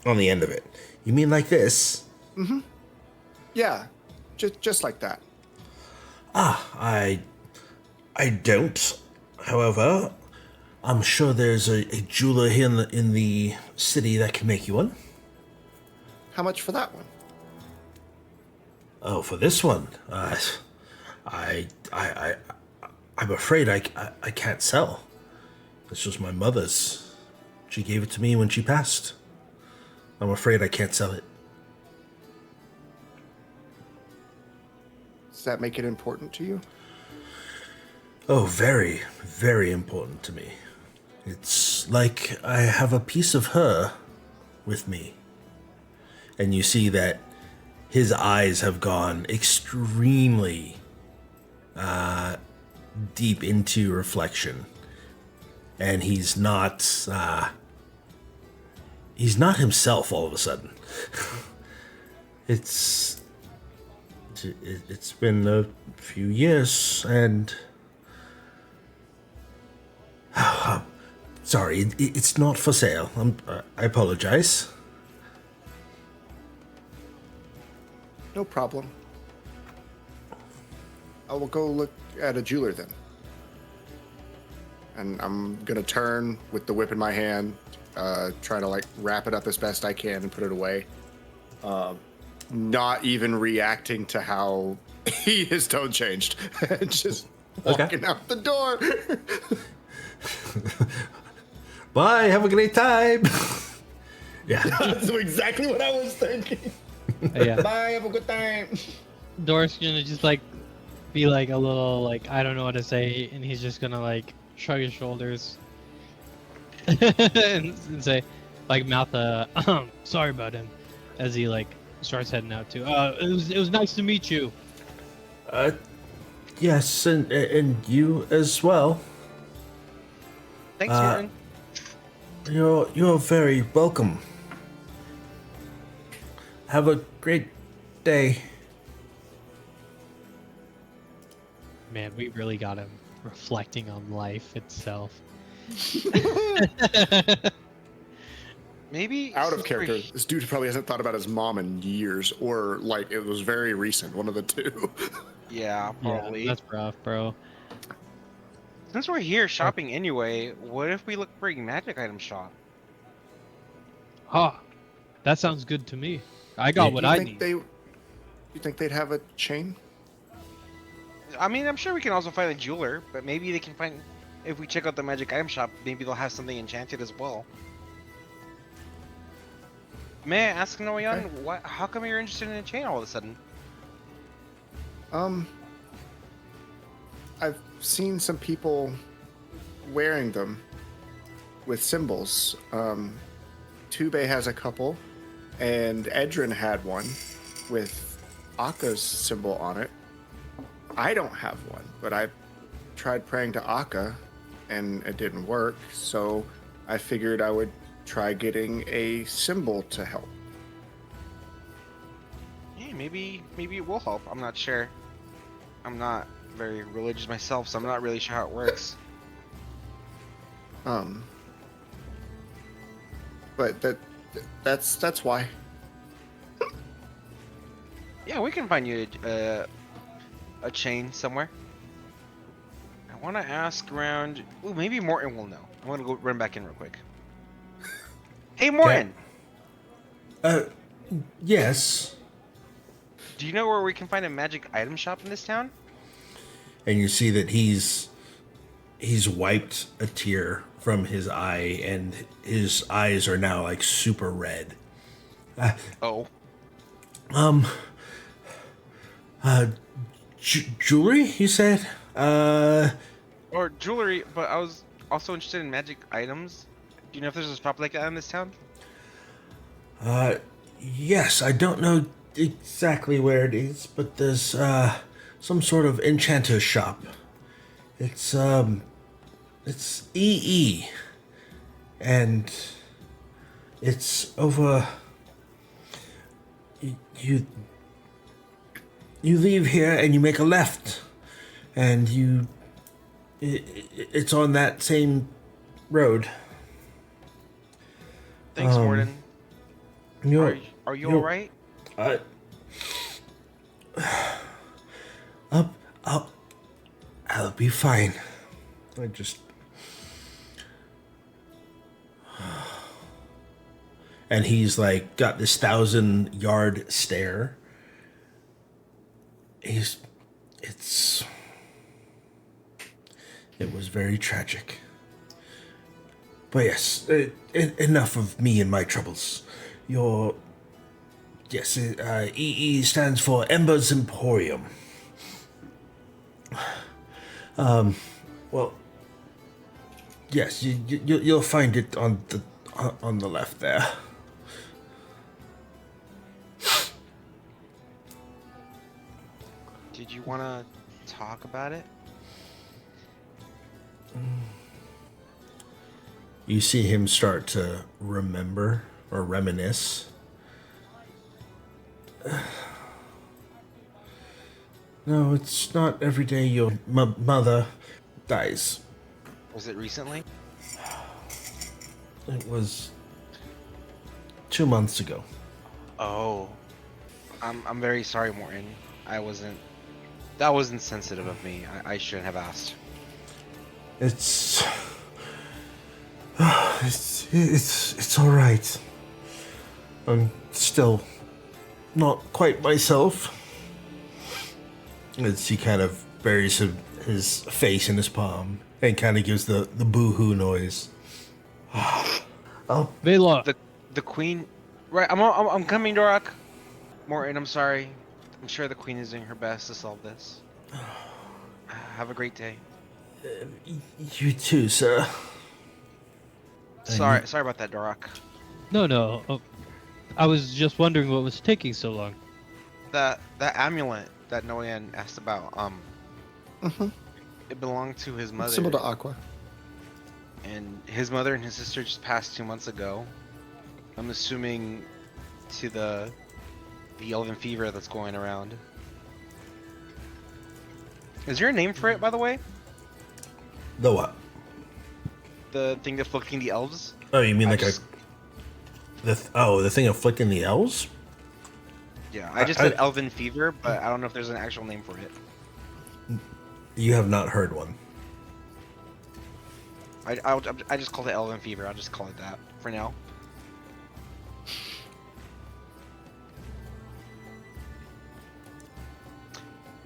on the end of it. You mean like this? Mm-hmm. Yeah, just like that. I don't. However, I'm sure there's a jeweler here in the city that can make you one. How much for that one? Oh, for this one, I'm afraid I can't sell. This was my mother's. She gave it to me when she passed. I'm afraid I can't sell it. Does that make it important to you? Oh, very, very important to me. It's like I have a piece of her with me. And you see that his eyes have gone extremely deep into reflection. And he's not himself all of a sudden. It's been a few years, and sorry, it's not for sale. I apologize. No problem. I will go look at a jeweler then. And I'm gonna turn with the whip in my hand, try to like wrap it up as best I can and put it away. Not even reacting to how His tone changed. Just Okay. walking out the door. Bye. Have a great time. Yeah. That's exactly what I was thinking. Yeah. Bye, have a good time. Dork's gonna just like be like a little like I don't know what to say, and he's just gonna like shrug his shoulders and say, like mouth sorry about him, as he like starts heading out too. It was nice to meet you. Yes, and you as well. Thanks, Martin. You're very welcome. Have a great day. Man, we really got him reflecting on life itself. Maybe Out of since we're character. he- This dude probably hasn't thought about his mom in years, or like it was very recent, one of the two. Yeah, probably. Yeah, that's rough, bro. Since we're here shopping anyway, what if we look for a magic item shop? Ah, that sounds good to me. I got what I need. You think they'd have a chain? I mean, I'm sure we can also find a jeweler, but maybe they can find. If we check out the magic item shop, maybe they'll have something enchanted as well. May I ask Noeon, Okay. how come you're interested in a chain all of a sudden? I've seen some people wearing them with symbols. Tube has a couple, and Edrin had one with Akka's symbol on it. I don't have one, but I tried praying to Akka, and it didn't work, so I figured I would try getting a symbol to help. Yeah, maybe it will help. I'm not sure. I'm not very religious myself, so I'm not really sure how it works. But that's why. Yeah, we can find you a chain somewhere. I want to ask around. Ooh, maybe Morton will know. I'm gonna go run back in real quick. Hey, Morton. Yes. Do you know where we can find a magic item shop in this town? And you see that he's wiped a tear from his eye, and his eyes are now like super red. Oh. Jewelry, you said? Or jewelry, but I was also interested in magic items. Do you know if there's a shop like that in this town? Yes, I don't know exactly where it is, but there's some sort of enchanter shop. It's EE, and it's over. You leave here and you make a left, and it's on that same road. Thanks, Morton. Are you all right? I'll be fine. I just. And he's like got this 1,000-yard stare. It was very tragic. But yes, enough of me and my troubles. Yes, EE stands for Ember's Emporium. Well, yes, you'll find it on the left there. Did you want to talk about it? You see him start to remember or reminisce. No, it's not every day your mother dies. Was it recently? It was 2 months ago. Oh. I'm very sorry, Morton. That was insensitive of me. I shouldn't have asked. It's all right. I'm still not quite myself. As he kind of buries his face in his palm and kind of gives the boo-hoo noise. Oh, Vela, The queen. Right, I'm coming, Dorak. Morton, I'm sorry. I'm sure the queen is doing her best to solve this. Have a great day. you too, sir. Sorry about that, Dorak. no. I was just wondering what was taking so long. That amulet that Noeon asked about, Mm-hmm. it belonged to his mother. Symbol to Aqua. And his mother and his sister just passed 2 months ago. I'm assuming to the elven fever that's going around. Is there a name for it, by the way? The what? The thing afflicting the elves? Oh, you mean I like just- the thing afflicting the elves? Yeah, I just said elven fever, but I don't know if there's an actual name for it. You have not heard one. I just called it elven fever. I'll just call it that for now.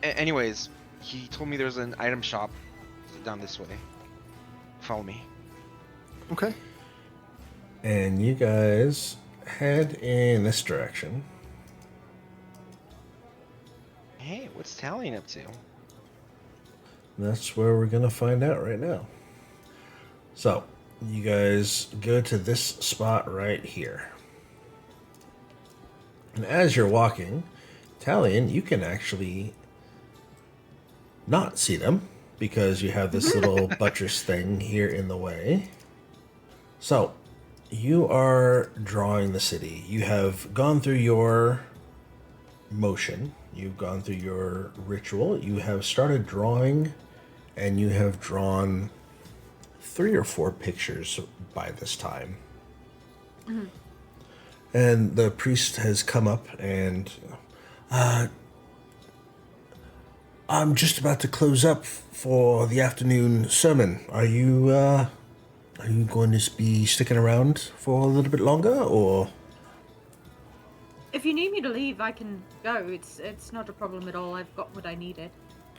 Anyways, he told me there's an item shop down this way. Follow me. Okay. And you guys head in this direction. Hey, what's Talian up to? That's where we're gonna find out right now. So, you guys go to this spot right here. And as you're walking, Talion, you can actually not see them because you have this little buttress thing here in the way. So, you are drawing the city. You have gone through your motion. You've gone through your ritual. You have started drawing, and you have drawn 3 or 4 pictures by this time. Mm-hmm. And the priest has come up and, I'm just about to close up for the afternoon sermon. Are you going to be sticking around for a little bit longer, or? If you need me to leave, I can go. It's not a problem at all. I've got what I needed.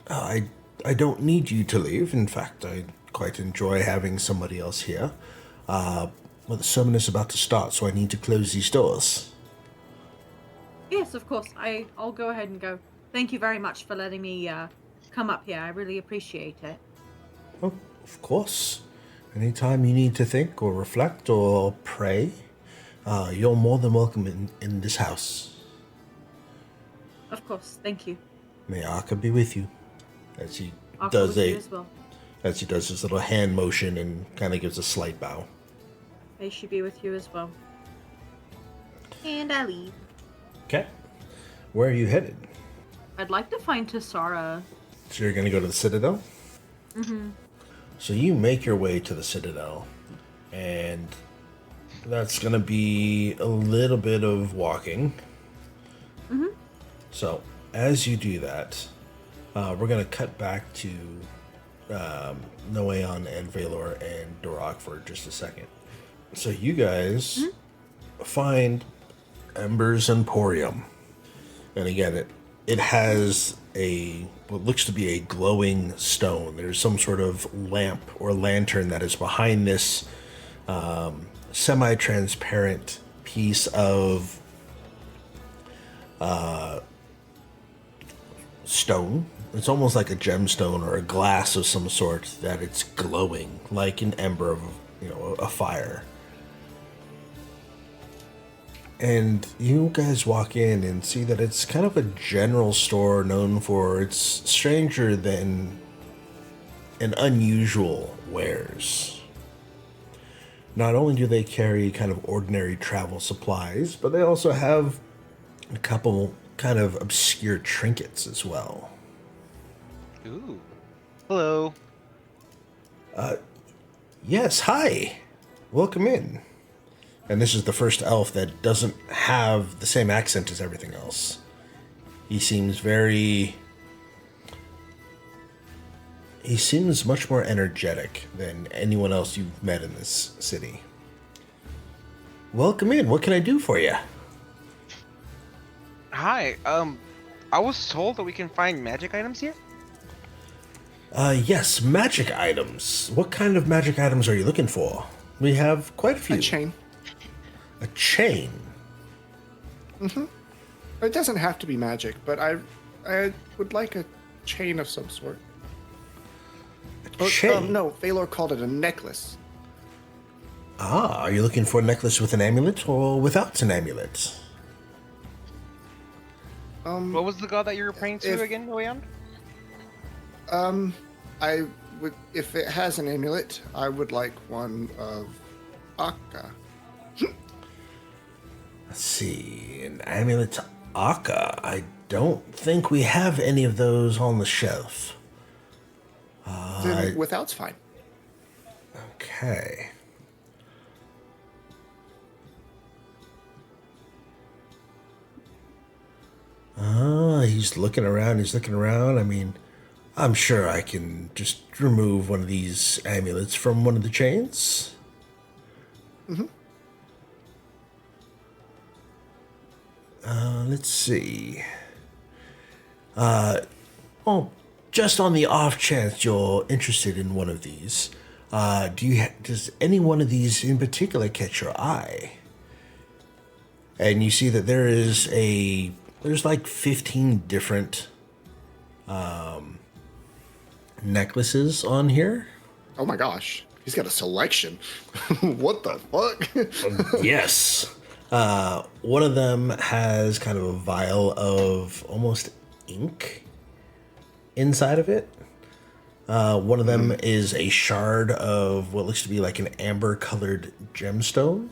I don't need you to leave. In fact, I quite enjoy having somebody else here. Well, the sermon is about to start, so I need to close these doors. Yes, of course. I'll go ahead and go. Thank you very much for letting me come up here. I really appreciate it. Oh, of course. Anytime you need to think or reflect or pray, you're more than welcome in this house. Of course. Thank you. May Aka be with you. As he I'll go does with you as well. as he does his little hand motion and kind of gives a slight bow. May she be with you as well. And I leave. Okay. Where are you headed? I'd like to find Tassara. So you're going to go to the Citadel? Mm-hmm. So you make your way to the Citadel, and that's going to be a little bit of walking. Mm-hmm. So as you do that, we're going to cut back to Noeon and Valor and Dorak for just a second. So you guys find Ember's Emporium. And again, it has what looks to be a glowing stone. There's some sort of lamp or lantern that is behind this semi-transparent piece of stone. It's almost like a gemstone or a glass of some sort that it's glowing like an ember of, a fire. And you guys walk in and see that it's kind of a general store known for its stranger than and unusual wares. Not only do they carry kind of ordinary travel supplies, but they also have a couple kind of obscure trinkets as well. Ooh. Hello. Yes, hi. Welcome in. And this is the first elf that doesn't have the same accent as everything else. He seems much more energetic than anyone else you've met in this city. Welcome in. What can I do for you? Hi. I was told that we can find magic items here. Yes, magic items. What kind of magic items are you looking for? We have quite a few. A chain. A chain. It doesn't have to be magic, but I would like a chain of some sort. A chain? No, Valor called it a necklace. Ah, are you looking for a necklace with an amulet or without an amulet? What was the god that you were praying to again, Noeon? I would, if it has an amulet, I would like one of Akka. Let's see, an amulet to Akka. I don't think we have any of those on the shelf. Then without's fine. Okay. He's looking around. I mean, I'm sure I can just remove one of these amulets from one of the chains. Let's see. Just on the off chance you're interested in one of these, does any one of these in particular catch your eye? And you see that there's like 15 different necklaces on here. Oh my gosh, he's got a selection. What the fuck? Yes. One of them has kind of a vial of almost ink inside of it. One of them is a shard of what looks to be like an amber-colored gemstone.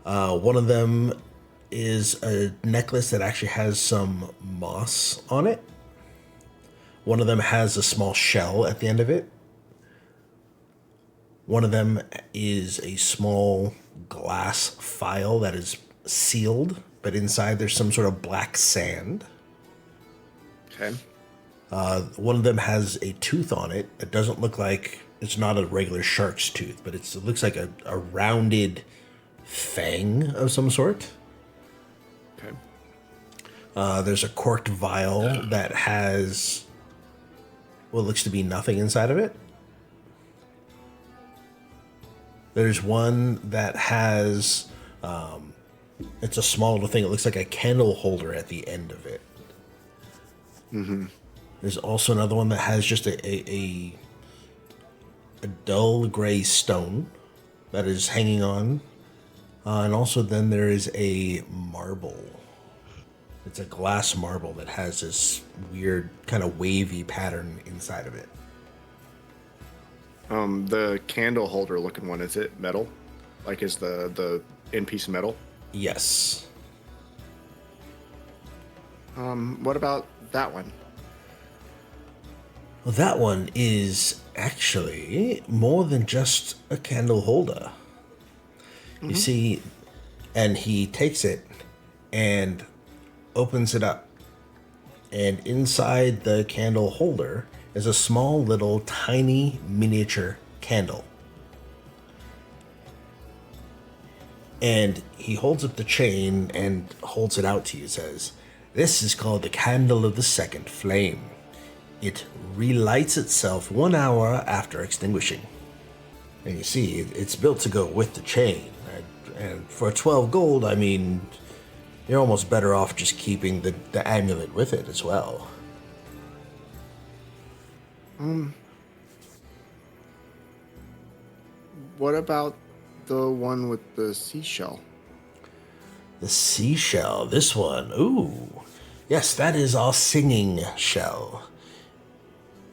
One of them is a necklace that actually has some moss on it. One of them has a small shell at the end of it. One of them is a small glass phial that is sealed, but inside there's some sort of black sand. Okay. One of them has a tooth on it. It doesn't look like, it's not a regular shark's tooth, but it looks like a rounded fang of some sort. Okay. There's a corked vial that has what looks to be nothing inside of it. There's one that has, it's a small little thing. It looks like a candle holder at the end of it. There's also another one that has just a dull gray stone that is hanging on. And also then there is a marble. It's a glass marble that has this weird kind of wavy pattern inside of it. The candle holder looking one, is it metal? Like, is the end piece metal? Yes. What about that one? Well, that one is actually more than just a candle holder. You see, and he takes it and opens it up. And inside the candle holder is a small little tiny miniature candle. And he holds up the chain and holds it out to you, says, "This is called the Candle of the Second Flame. It relights itself 1 hour after extinguishing." And you see, it's built to go with the chain. And for 12 gold, I mean, you're almost better off just keeping the amulet with it as well. What about the one with the seashell? The seashell, this one, ooh. Yes, that is our singing shell.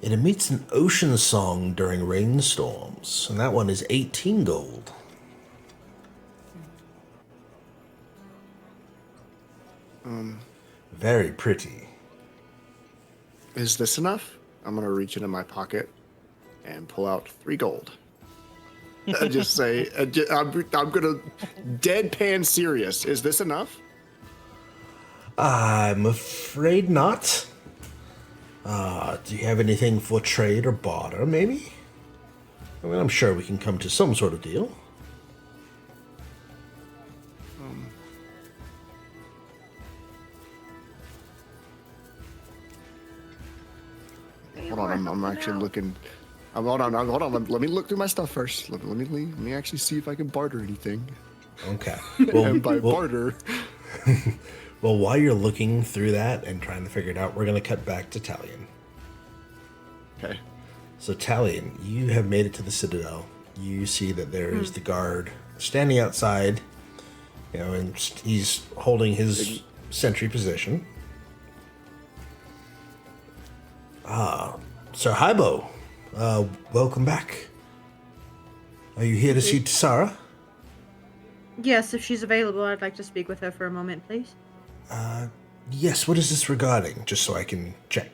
It emits an ocean song during rainstorms, and that one is 18 gold. Very pretty. Is this enough? I'm gonna reach into my pocket and pull out 3 gold. I just say, I'm gonna deadpan serious. Is this enough? I'm afraid not. Do you have anything for trade or barter, maybe? I mean, I'm sure we can come to some sort of deal. Hold on, I'm actually looking. Hold on. Let me look through my stuff first. Let me actually see if I can barter anything. Okay. Well, And by barter, well, while you're looking through that and trying to figure it out, we're going to cut back to Talian. okay. So, Talian, you have made it to the Citadel. You see that there is the guard standing outside, and he's holding his sentry position. Sir Hybo, welcome back. Are you here to see Tisara? Yes, if she's available, I'd like to speak with her for a moment, please. Yes, what is this regarding? Just so I can check.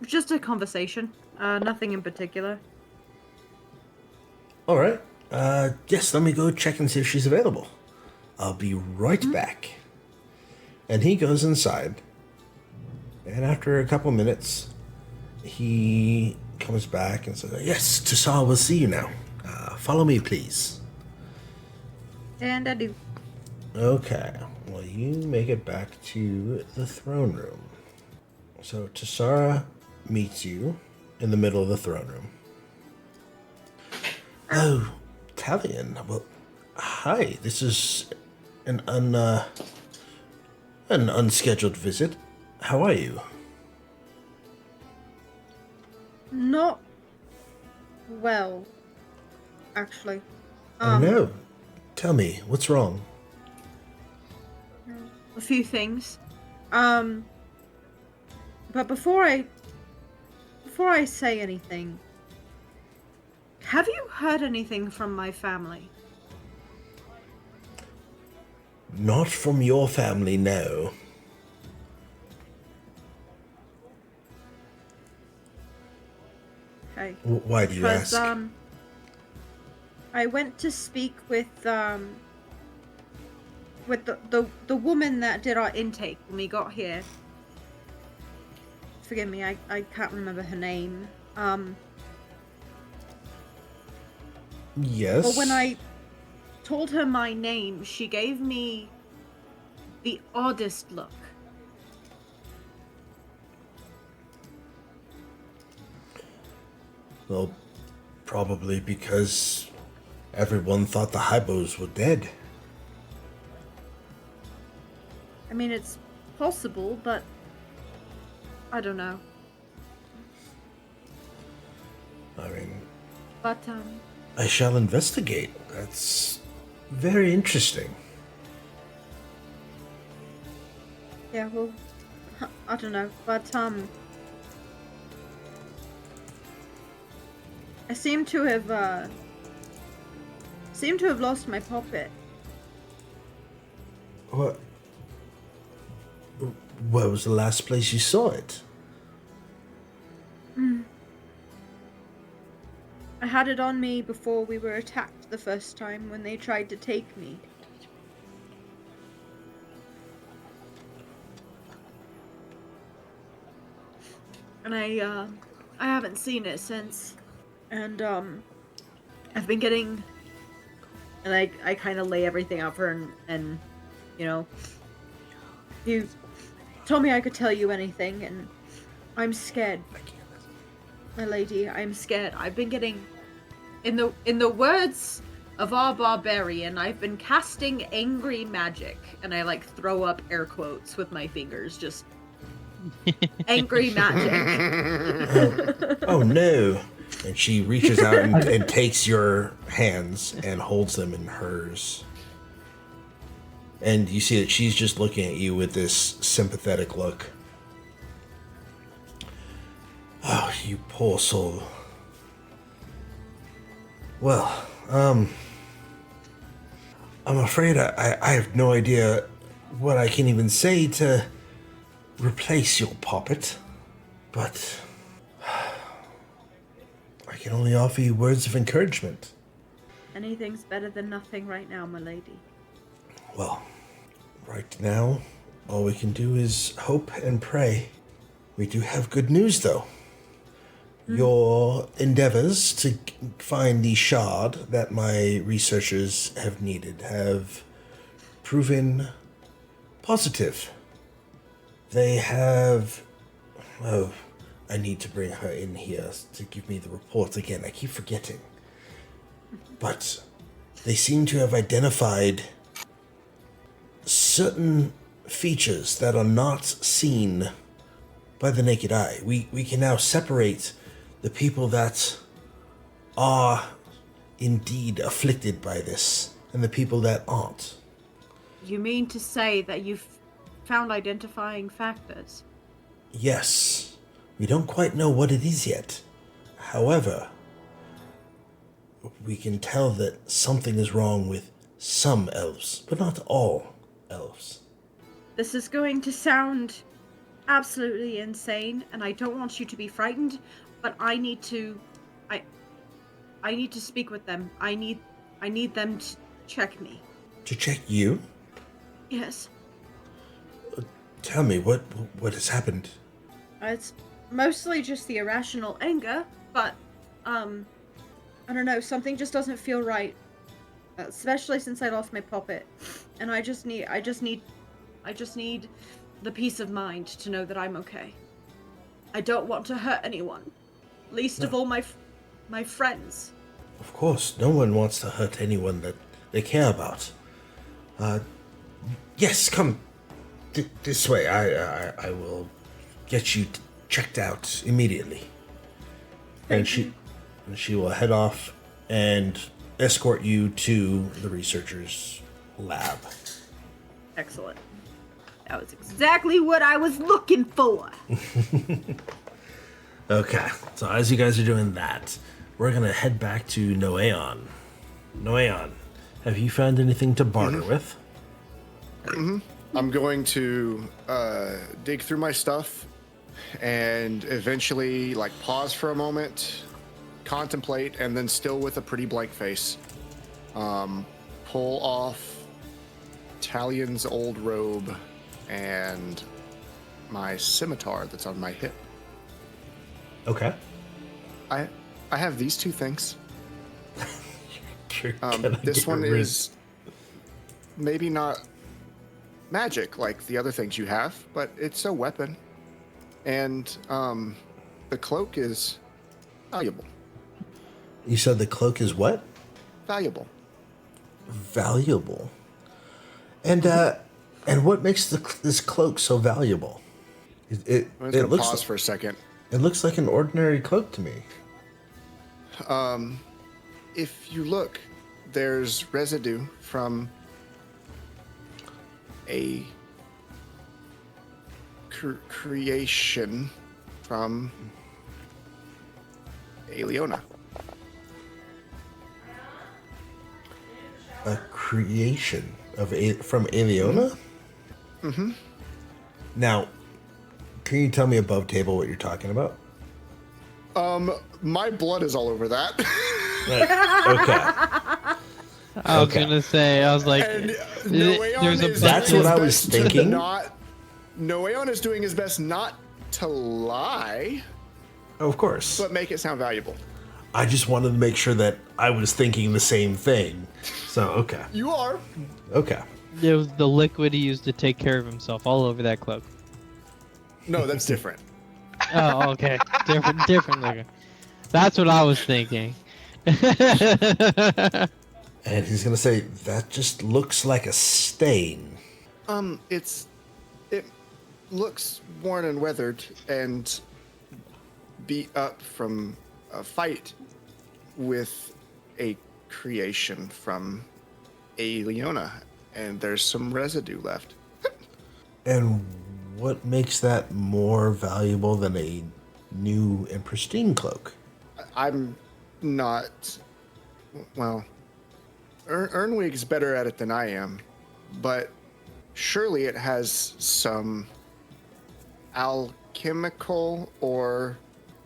Just a conversation. Nothing in particular. All right. Yes, let me go check and see if she's available. I'll be right back. And he goes inside. And after a couple minutes, he comes back and says, yes, Tisara will see you now. Follow me, please. And I do. Okay. Well, you make it back to the throne room. So Tisara meets you in the middle of the throne room. Oh, Talian. Well, hi. This is an unscheduled visit. How are you? Not well, actually. Oh no. Tell me, what's wrong? A few things. But before I say anything, have you heard anything from my family? Not from your family, no. Okay. Why do you Because ask? I went to speak with the woman that did our intake when we got here. Forgive me, I can't remember her name. Yes. But when I told her my name, she gave me the oddest look. Well, probably because everyone thought the Hybos were dead. I mean, it's possible, but I don't know. I mean, But I shall investigate. That's very interesting. yeah, well, I don't know, but I seem to have lost my puppet. What? Where was the last place you saw it? I had it on me before we were attacked the first time when they tried to take me. And I haven't seen it since. And I've been getting, and I kind of lay everything out for her, and you told me I could tell you anything, and I'm scared. My lady, I'm scared. I've been getting, in the words of our barbarian, I've been casting angry magic, and I throw up air quotes with my fingers, just angry magic. Oh no. And she reaches out and takes your hands and holds them in hers. And you see that she's just looking at you with this sympathetic look. Oh, you poor soul. Well, I'm afraid I have no idea what I can even say to replace your puppet. But I can only offer you words of encouragement. Anything's better than nothing right now, my lady. Well, right now, all we can do is hope and pray. We do have good news, though. Your endeavors to find the shard that my researchers have needed have proven positive. They have Oh, I need to bring her in here to give me the reports again. I keep forgetting. But they seem to have identified certain features that are not seen by the naked eye. We can now separate the people that are indeed afflicted by this and the people that aren't. You mean to say that you've found identifying factors? Yes, we don't quite know what it is yet. However, we can tell that something is wrong with some elves, but not all elves. This is going to sound absolutely insane, and I don't want you to be frightened, but I need to speak with them. I need them to check me. To check you? Yes. Tell me, what has happened? It's mostly just the irrational anger, but I don't know, something just doesn't feel right. Especially since I lost my puppet. And I just need the peace of mind to know that I'm okay. I don't want to hurt anyone. Least of all my friends. Of course, no one wants to hurt anyone that they care about. Yes, come this way. I will get you checked out immediately. And she will head off and escort you to the researcher's lab. Excellent. That was exactly what I was looking for. Okay, so as you guys are doing that, we're gonna head back to Noeon. Noeon, have you found anything to barter with? I'm going to dig through my stuff and eventually pause for a moment, contemplate, and then still with a pretty blank face, pull off Talian's old robe and my scimitar that's on my hip. Okay. I have these two things. You're gonna This get one rid- is maybe not magic like the other things you have, but it's a weapon. And the cloak is valuable. You said the cloak is what? Valuable. Valuable. And what makes this cloak so valuable? It I'm just gonna looks pause for a second. it looks like an ordinary cloak to me. If you look, there's residue from a creation from Aliona. A creation from Aliona? Mm-hmm. Now, can you tell me above table what you're talking about? My blood is all over that. Okay. I was Okay. gonna say, I was like, And there's Noeon a is That's doing what I his was best to thinking. Noeon is doing his best not to lie, Of course. but make it sound valuable. I just wanted to make sure that I was thinking the same thing. So, okay. You are. Okay. it was the liquid he used to take care of himself all over that cloak. No, that's different. Oh, okay. Different liquor. That's what I was thinking. And he's going to say, that just looks like a stain. It looks worn and weathered and beat up from a fight with a creation from Aliona, and there's some residue left. And what makes that more valuable than a new and pristine cloak? I'm not. Well, Ernwig's better at it than I am, but surely it has some alchemical or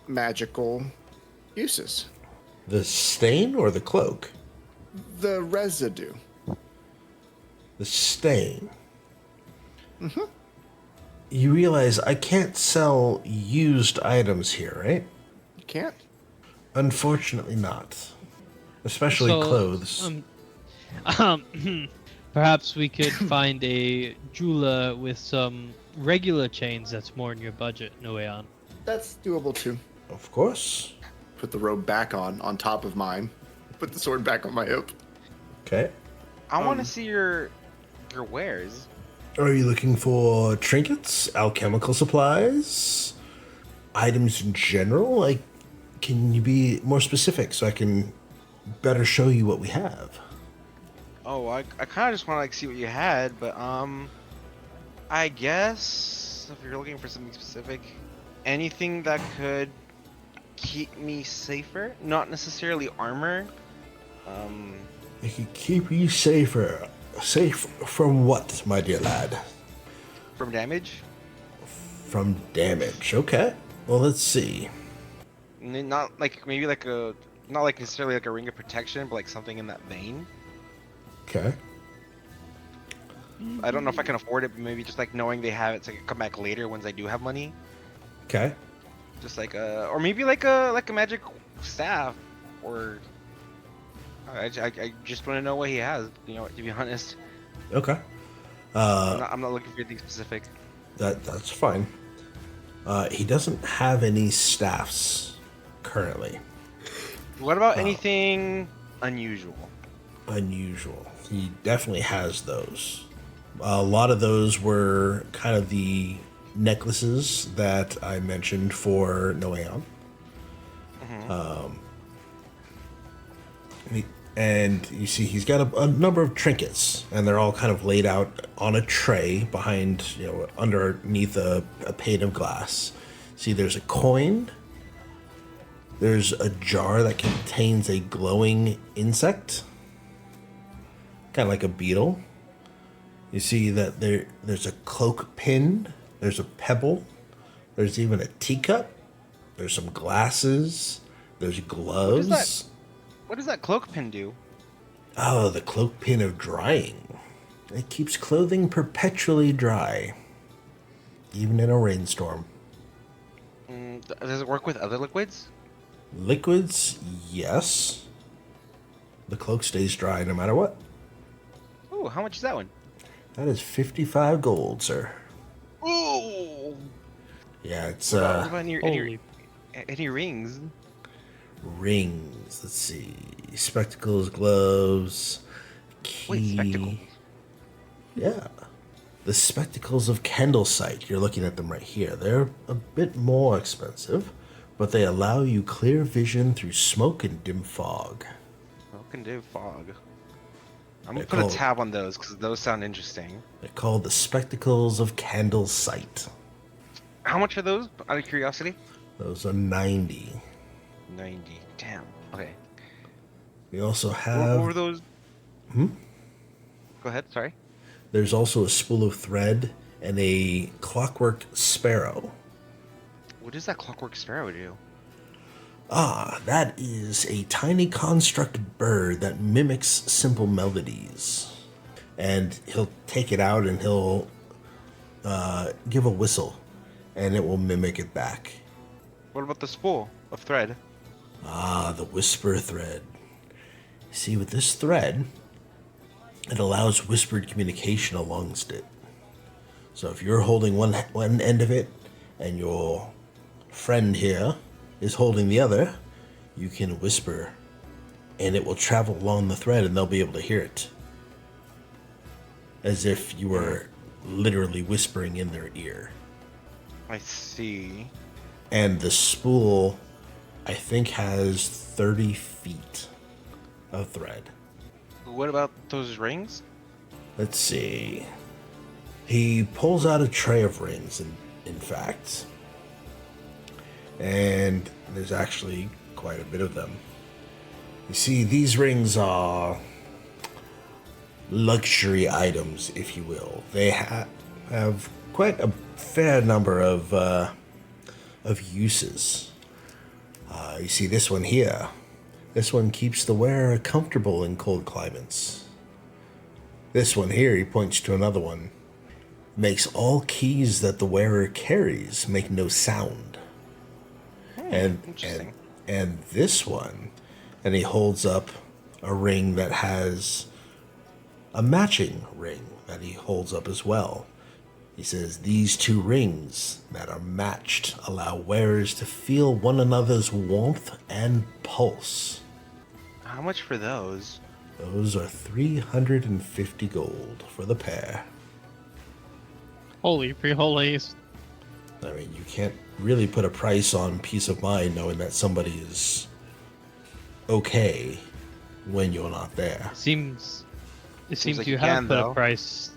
magical uses. The stain or the cloak? The residue. The stain. Mm-hmm. You realize I can't sell used items here, right? You can't. Unfortunately not. Especially So, clothes. Perhaps we could find a jeweler with some regular chains that's more in your budget, Noeon. That's doable too. Of course. Put the robe back on top of mine. Put the sword back on my hip. Okay. I want to see your wares. Are you looking for trinkets, alchemical supplies, items in general? Like, can you be more specific so I can better show you what we have? Oh, I kind of just want to like see what you had, but I guess if you're looking for something specific, anything that could keep me safer, not necessarily armor. It can keep you safer. Safe from what, my dear lad? From damage. From damage. Okay. Well, let's see. Not like maybe like a, not like necessarily like a ring of protection, but like something in that vein. Okay. I don't know if I can afford it, but maybe just like knowing they have it so I can come back later once I do have money. Okay. Just like or maybe like a magic staff, or I just want to know what he has. You know, to be honest. Okay. I'm not looking for anything specific. That's fine. He doesn't have any staffs currently. What about anything unusual? Unusual. He definitely has those. A lot of those were kind of the necklaces that I mentioned for Noeon. And you see he's got a number of trinkets, and they're all kind of laid out on a tray behind, underneath a pane of glass. See, there's a coin. There's a jar that contains a glowing insect, kind of like a beetle. You see that there's a cloak pin. There's a pebble. There's even a teacup. There's some glasses. There's gloves. What does that cloak pin do? Oh, the cloak pin of drying. It keeps clothing perpetually dry, even in a rainstorm. Does it work with other liquids? Liquids, yes. The cloak stays dry no matter what. Ooh, how much is that one? That is 55 gold, sir. Ooh. Yeah, it's What about Holy. any rings? rings. Let's see. Spectacles, gloves, key. Wait, spectacles. Yeah. The spectacles of Candlesight. You're looking at them right here. They're a bit more expensive, but they allow you clear vision through smoke and dim fog. Smoke and dim fog. I'm gonna They're put a tab on those because those sound interesting. They're called the Spectacles of Candlesight. How much are those, out of curiosity? Those are 90. 90. Damn. Okay. We also What have... were those? Hmm? Go ahead, sorry. There's also a spool of thread and a clockwork sparrow. What does that clockwork sparrow do? Ah, that is a tiny construct bird that mimics simple melodies. And he'll take it out and he'll give a whistle, and it will mimic it back. What about the spool of thread? Ah, the whisper thread. See, with this thread, it allows whispered communication amongst it. So if you're holding one end of it, and your friend here is holding the other, you can whisper, and it will travel along the thread, and they'll be able to hear it. As if you were literally whispering in their ear. I see. And the spool, I think, has 30 feet of thread. What about those rings? Let's see. He pulls out a tray of rings, in fact. And there's actually quite a bit of them. You see, these rings are luxury items, if you will. They have quite a fair number of uses. You see this one here. This one keeps the wearer comfortable in cold climates. This one here, he points to another one, makes all keys that the wearer carries make no sound. Interesting. And this one, and he holds up a ring that has a matching ring that he holds up as well. He says, these two rings that are matched allow wearers to feel one another's warmth and pulse. How much for those? Those are 350 gold for the pair. Holy pre-holies. I mean, you can't really put a price on peace of mind knowing that somebody is okay when you're not there. It seems like you you have can, put though. a price.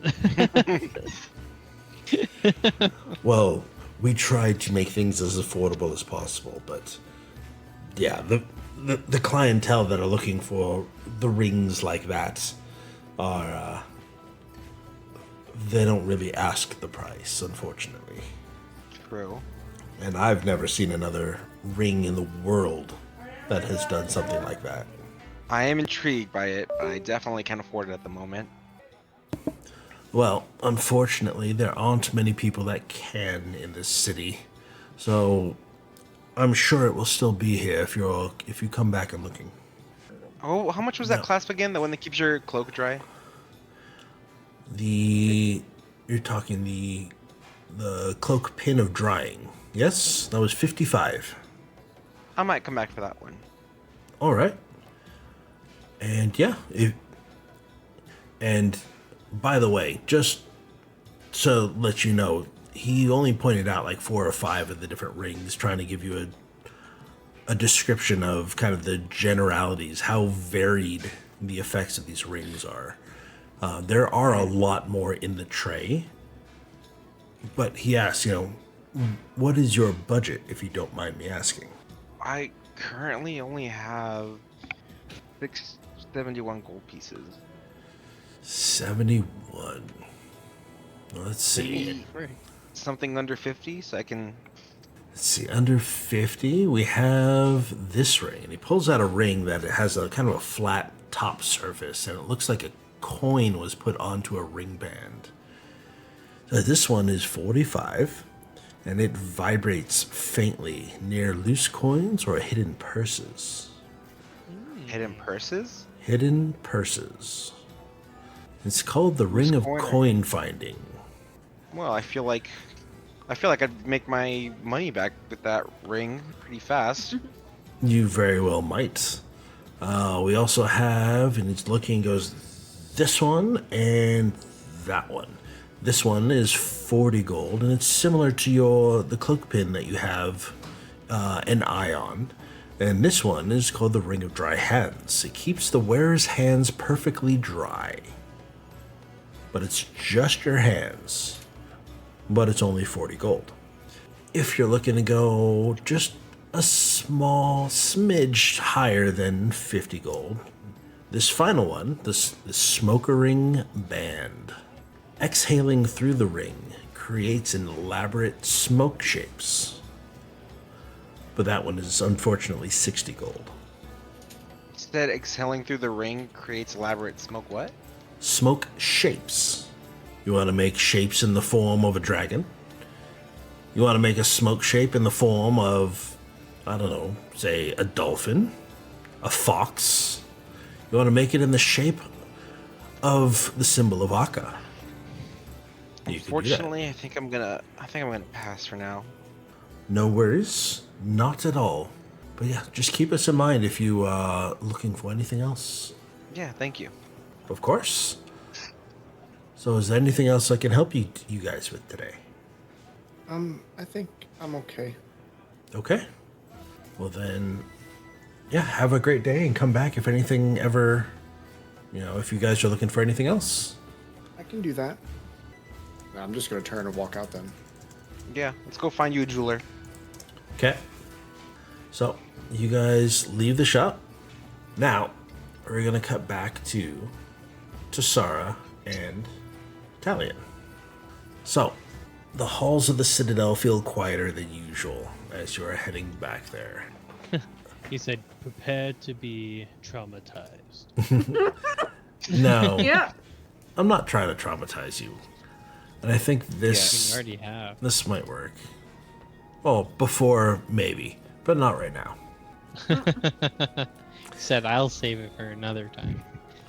Well, we tried to make things as affordable as possible, but yeah, the clientele that are looking for the rings like that are they don't really ask the price, unfortunately. True. And I've never seen another ring in the world that has done something like that. I am intrigued by it, but I definitely can't afford it at the moment. Well, unfortunately, there aren't many people that can in this city, so I'm sure it will still be here if you come back and looking. Oh, how much was that No. clasp again? The one that keeps your cloak dry? You're talking the cloak pin of drying. Yes, that was 55. I might come back for that one. All right. And yeah, and by the way, just to let you know, he only pointed out like 4 or 5 of the different rings, trying to give you a description of kind of the generalities, how varied the effects of these rings are. There are a lot more in the tray, but he asks, what is your budget, if you don't mind me asking? I currently only have 671 gold pieces. 71. Let's see. Maybe something under 50, so I can. Let's see. Under 50, we have this ring. And he pulls out a ring that has a kind of a flat top surface, and it looks like a coin was put onto a ring band. So this one is 45, and it vibrates faintly near loose coins or hidden purses. Hidden purses? Hidden purses. It's called the Ring of coin? Coin Finding. Well, I feel like I'd make my money back with that ring pretty fast. You very well might. We also have, and he's looking, goes this one and that one. This one is 40 gold, and it's similar to the cloak pin that you have an eye on. And this one is called the Ring of Dry Hands. It keeps the wearer's hands perfectly dry. But it's just your hands. But it's only 40 gold. If you're looking to go just a small smidge higher than 50 gold, this final one, the Smoker Ring Band. Exhaling through the ring creates an elaborate smoke shapes. But that one is unfortunately 60 gold. Instead, exhaling through the ring creates elaborate smoke. What? Smoke shapes. You want to make shapes in the form of a dragon? You want to make a smoke shape in the form of, I don't know, say a dolphin, a fox. You want to make it in the shape of the symbol of Akka. You can do that. Unfortunately, I think I'm gonna pass for now. No worries, not at all. But yeah, just keep us in mind if you are looking for anything else. Yeah, thank you. Of course. So is there anything else I can help you guys with today? I think I'm okay. Okay. Well then, yeah, have a great day and come back if anything ever, if you guys are looking for anything else. I can do that. I'm just gonna turn and walk out then. Yeah, let's go find you a jeweler. Okay. So you guys leave the shop. Now, we're gonna cut back to Sarah and Talian. So, the halls of the Citadel feel quieter than usual as you are heading back there. He said, prepare to be traumatized. No, Yeah. I'm not trying to traumatize you. And I think You this already have. this might work. Well, before maybe, but not right now. Said I'll save it for another time.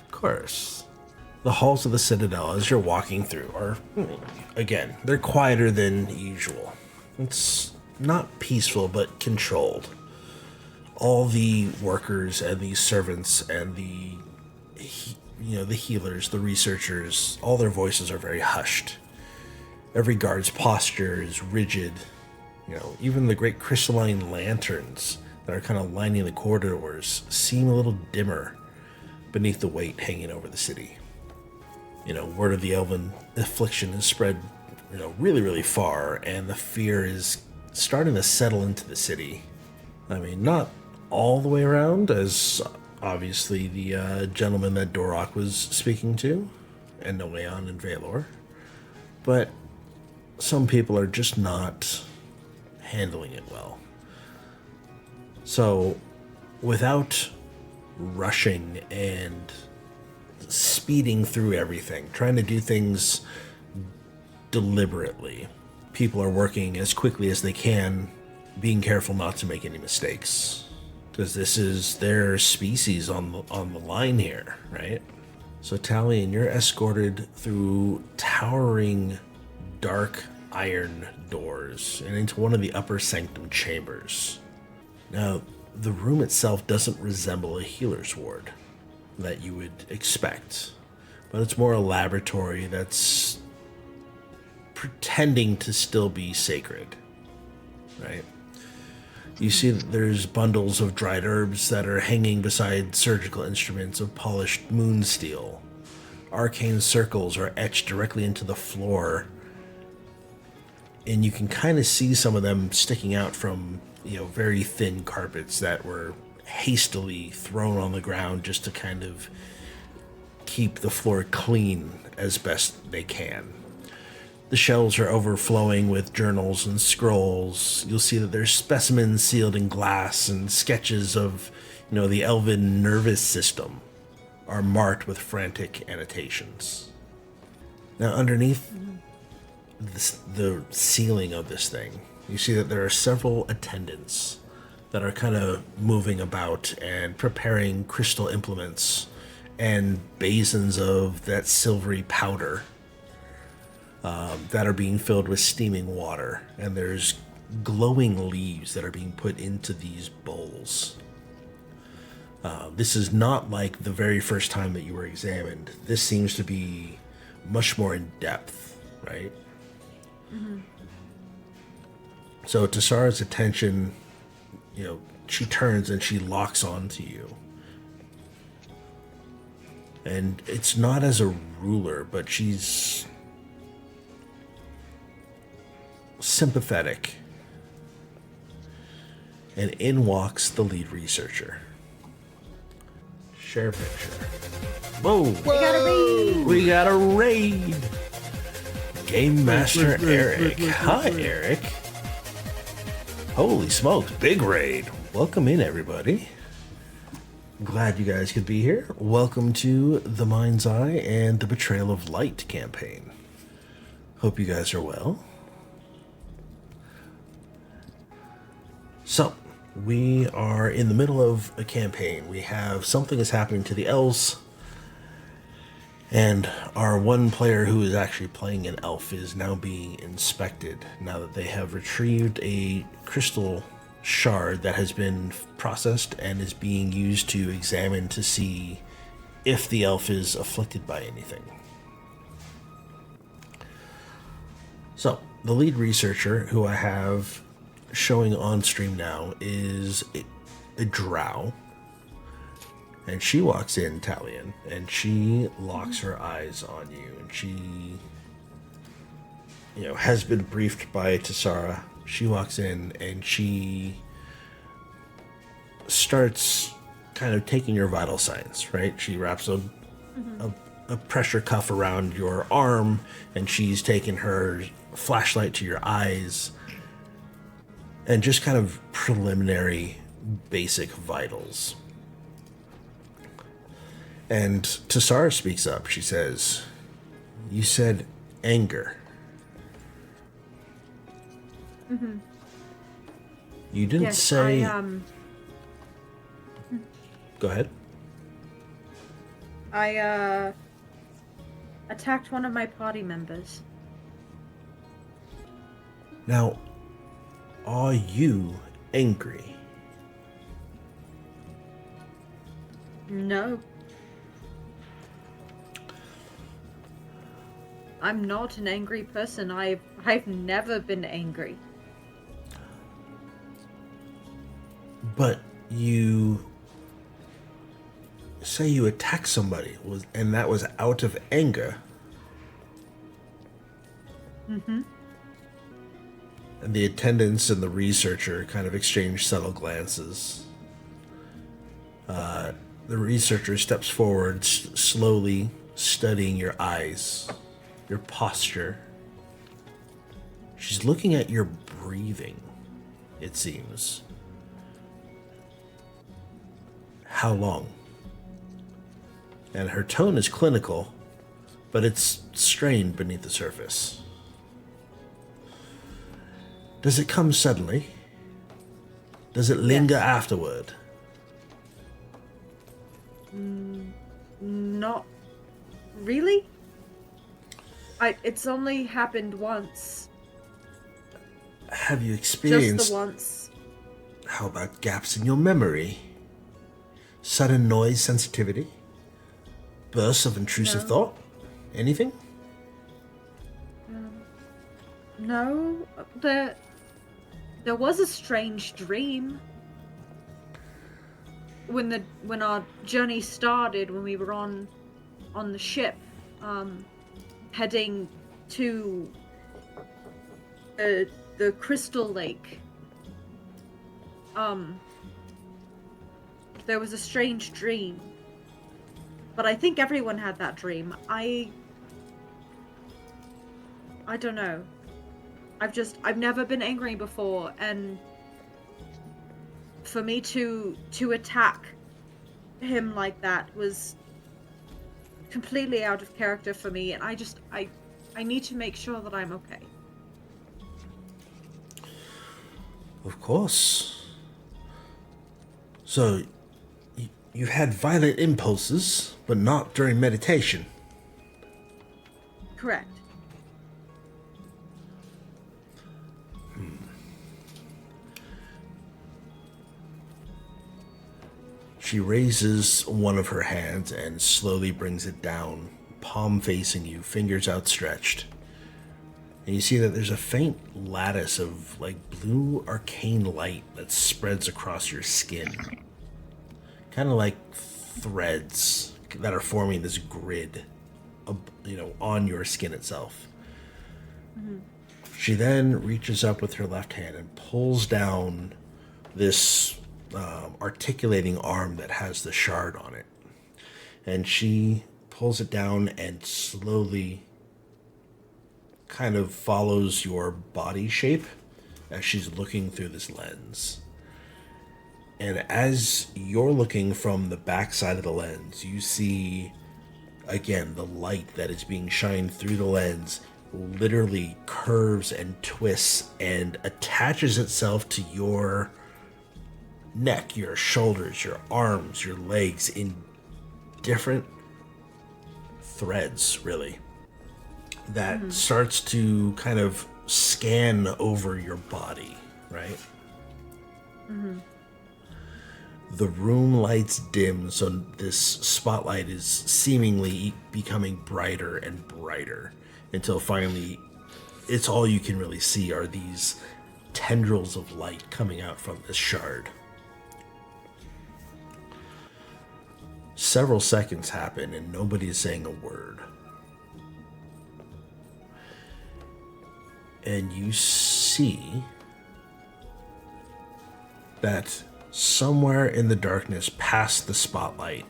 Of course. The halls of the Citadel, as you're walking through, are, again, they're quieter than usual. It's not peaceful, but controlled. All the workers and the servants and the healers, the researchers, all their voices are very hushed. Every guard's posture is rigid. Even the great crystalline lanterns that are kind of lining the corridors seem a little dimmer beneath the weight hanging over the city. Word of the elven affliction has spread, really, really far, and the fear is starting to settle into the city. I mean, not all the way around, as obviously the gentleman that Dorok was speaking to, and Noeon and Valor, but some people are just not handling it well. So, without rushing and speeding through everything, trying to do things deliberately, people are working as quickly as they can, being careful not to make any mistakes, because this is their species on the line here, right? So Talian, you're escorted through towering dark iron doors and into one of the upper sanctum chambers. Now, the room itself doesn't resemble a healer's ward that you would expect, but it's more a laboratory that's pretending to still be sacred, right? You see that there's bundles of dried herbs that are hanging beside surgical instruments of polished moon steel. Arcane circles are etched directly into the floor, and you can kind of see some of them sticking out from, very thin carpets that were hastily thrown on the ground just to kind of keep the floor clean as best they can. The shelves are overflowing with journals and scrolls. You'll see that there's specimens sealed in glass, and sketches of, the elven nervous system are marked with frantic annotations. Now, underneath the ceiling of this thing, you see that there are several attendants that are kind of moving about and preparing crystal implements and basins of that silvery powder that are being filled with steaming water. And there's glowing leaves that are being put into these bowls. This is not like the very first time that you were examined. This seems to be much more in depth, right? Mm-hmm. So Tessara's attention, she turns and she locks onto you. And it's not as a ruler, but she's sympathetic. And in walks the lead researcher. Share picture. Whoa! We got a raid! Game Master Eric. Hi, Eric. Holy smokes, big raid. Welcome in, everybody. Glad you guys could be here. Welcome to the Mind's Eye and the Betrayal of Light campaign. Hope you guys are well. So, we are in the middle of a campaign. We have something is happening to the elves, and our one player who is actually playing an elf is now being inspected now that they have retrieved a crystal shard that has been processed and is being used to examine to see if the elf is afflicted by anything. So, the lead researcher who I have showing on stream now is a drow. And she walks in, Talian, and she locks her eyes on you. And she, has been briefed by Tessara. She walks in and she starts kind of taking your vital signs, right? She wraps a pressure cuff around your arm, and she's taking her flashlight to your eyes and just kind of preliminary basic vitals. And Tessara speaks up. She says, "You said anger. Mm-hmm. You didn't say..." I Go ahead. I attacked one of my party members. Now, are you angry? No. I'm not an angry person. I've never been angry. But you say you attacked somebody, and that was out of anger. Mm-hmm. And the attendants and the researcher kind of exchange subtle glances. The researcher steps forward, slowly studying your eyes, your posture. She's looking at your breathing, it seems. How long? And her tone is clinical, but it's strained beneath the surface. Does it come suddenly? Does it linger afterward? Not really. It's only happened once. Have you Just experienced... the once. How about gaps in your memory? Sudden noise sensitivity? Bursts of intrusive No. thought? Anything? No, there was a strange dream when our journey started, when we were on the ship, heading to the Crystal Lake. There was a strange dream, but I think everyone had that dream. I don't know. I've never been angry before, and for me to attack him like that was completely out of character for me, and I need to make sure that I'm okay. Of course. So, you've had violent impulses, but not during meditation. Correct. She raises one of her hands and slowly brings it down, palm facing you, fingers outstretched. And you see that there's a faint lattice of like blue arcane light that spreads across your skin. Kind of like threads that are forming this grid, on your skin itself. Mm-hmm. She then reaches up with her left hand and pulls down this articulating arm that has the shard on it. And she pulls it down and slowly kind of follows your body shape as she's looking through this lens. And as you're looking from the back side of the lens, you see, again, the light that is being shined through the lens literally curves and twists and attaches itself to your neck, your shoulders, your arms, your legs in different threads, really, that starts to kind of scan over your body, right? Mm-hmm. The room lights dim, so this spotlight is seemingly becoming brighter and brighter until finally it's all you can really see are these tendrils of light coming out from this shard. Several seconds happen and nobody is saying a word. And you see that somewhere in the darkness past the spotlight,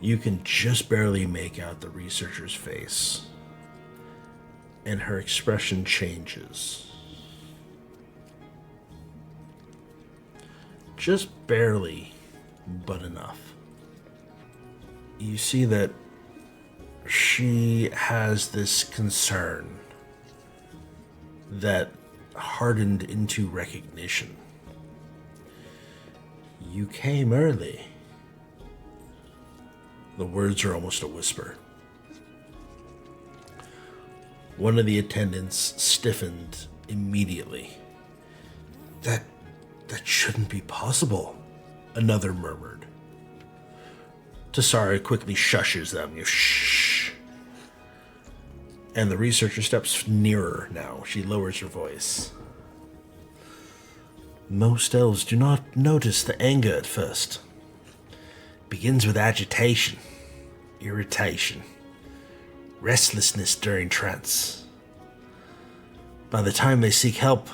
you can just barely make out the researcher's face. And her expression changes. Just barely, but enough. You see that she has this concern that hardened into recognition. You came early. The words are almost a whisper. One of the attendants stiffened immediately. That shouldn't be possible, another murmured. Tassara quickly shushes them. Shh. And the researcher steps nearer now. She lowers her voice. Most elves do not notice the anger at first. Begins with agitation, irritation, restlessness during trance. By the time they seek help,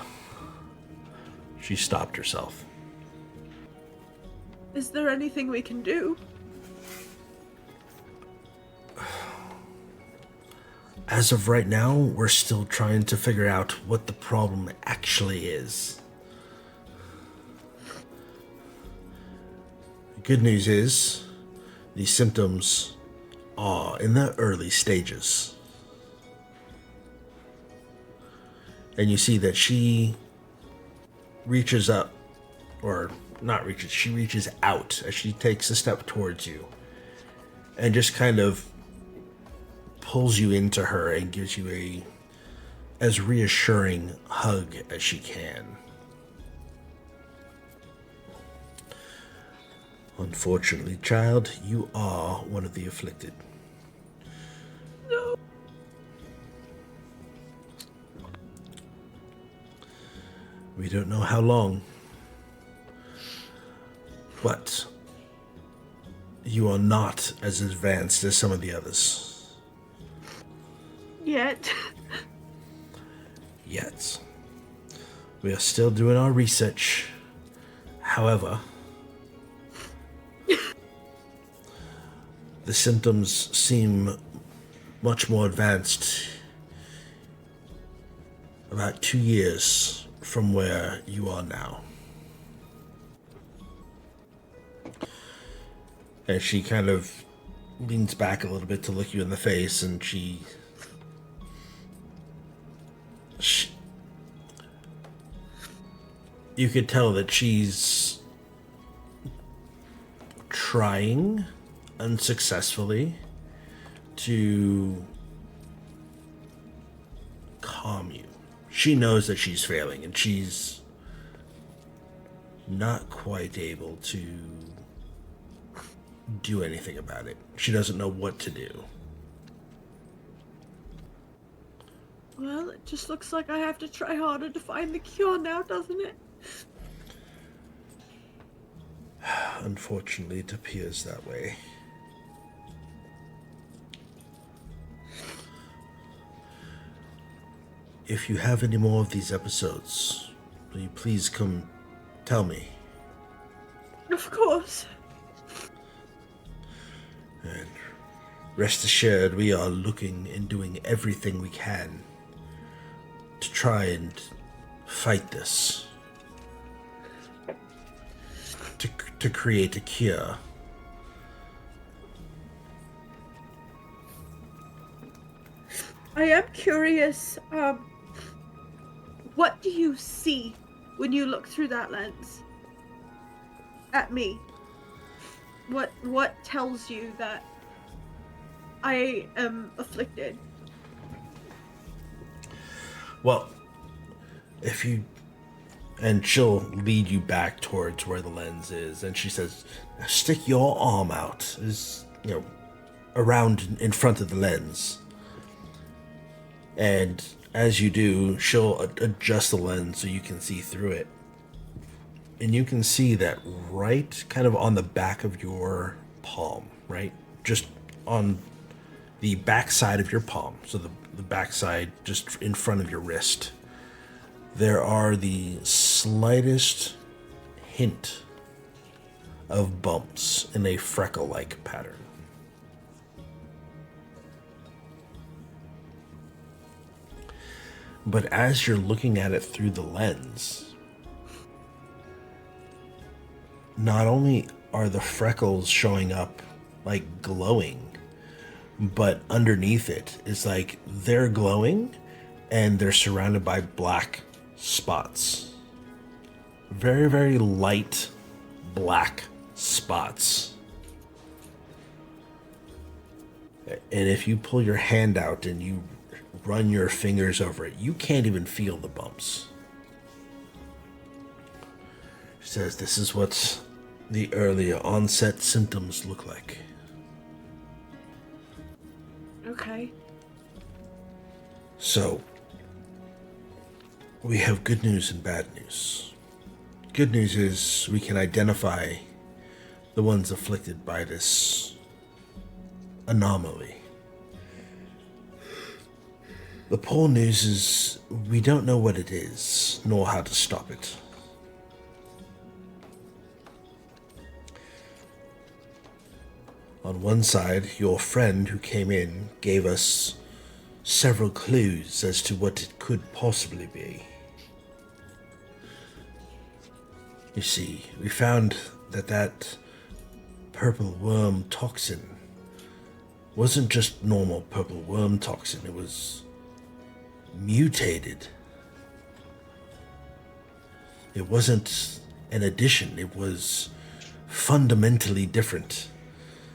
she stopped herself. Is there anything we can do? As of right now, we're still trying to figure out what the problem actually is. The good news is, these symptoms are in the early stages. And you see that she reaches up, or not reaches, she reaches out as she takes a step towards you and just kind of pulls you into her and gives you a as reassuring hug as she can. Unfortunately, child, you are one of the afflicted. No. We don't know how long, but you are not as advanced as some of the others. Yet. Yet. We are still doing our research. However, the symptoms seem much more advanced about 2 years from where you are now. And she kind of leans back a little bit to look you in the face, and she you could tell that she's trying unsuccessfully to calm you. She knows that she's failing, and she's not quite able to do anything about it. She doesn't know what to do. Well, it just looks like I have to try harder to find the cure now, doesn't it? Unfortunately, it appears that way. If you have any more of these episodes, will you please come tell me? Of course. And rest assured, we are looking and doing everything we can to try and fight this. To create a cure. I am curious, what do you see when you look through that lens? At me? What tells you that I am afflicted? Well, if you... And she'll lead you back towards where the lens is, and she says, stick your arm out, around in front of the lens. And as you do, she'll adjust the lens so you can see through it. And you can see that right kind of on the back of your palm, right? Just on the back side of your palm. So the back side just in front of your wrist. There are the slightest hint of bumps in a freckle-like pattern. But as you're looking at it through the lens, not only are the freckles showing up like glowing, but underneath it is like they're glowing and they're surrounded by black spots. Very, very light black spots. And if you pull your hand out and you run your fingers over it. You can't even feel the bumps. She says this is what the earlier onset symptoms look like. Okay. So, we have good news and bad news. Good news is we can identify the ones afflicted by this anomaly. The poor news is we don't know what it is, nor how to stop it. On one side, your friend who came in gave us several clues as to what it could possibly be. You see, we found that purple worm toxin wasn't just normal purple worm toxin, it was mutated. It wasn't an addition, it was fundamentally different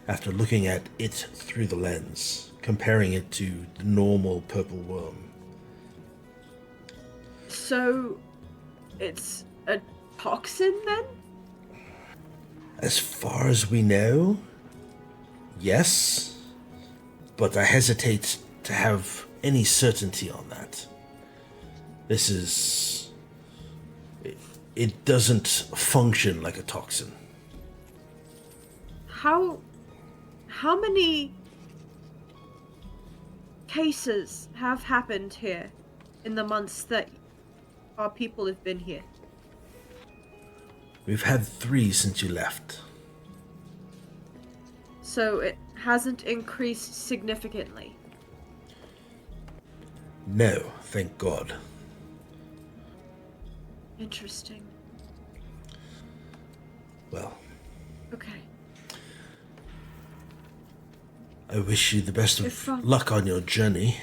after looking at it through the lens, comparing it to the normal purple worm. So, it's a toxin then? As far as we know, yes, but I hesitate to have any certainty on that. This is... It doesn't function like a toxin. How many cases have happened here in the months that our people have been here? We've had 3 since you left. So it hasn't increased significantly. No, thank God. Interesting. Well, Okay. I wish you the best of If, luck on your journey.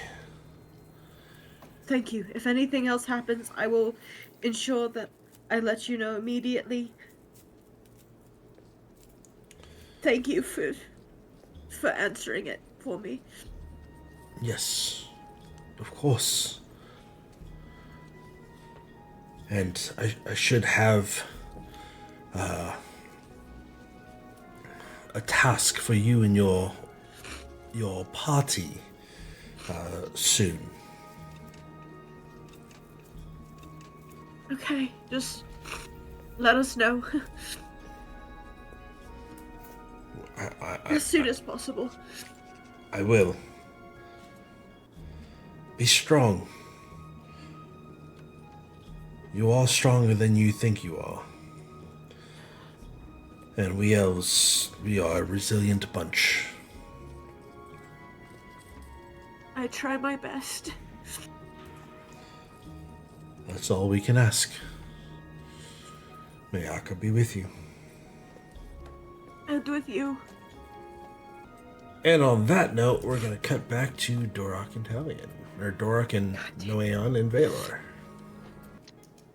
Thank you. If anything else happens, I will ensure that I let you know immediately. Thank you for answering it for me. Yes, of course. And I should have a task for you and your party soon. Okay, just let us know as soon as possible. I will. Be strong. You are stronger than you think you are. And we elves, we are a resilient bunch. I try my best. That's all we can ask. May Akka be with you. And with you. And on that note, we're going to cut back to Dorak and Talian. Or Dorak and Noeon and Valor.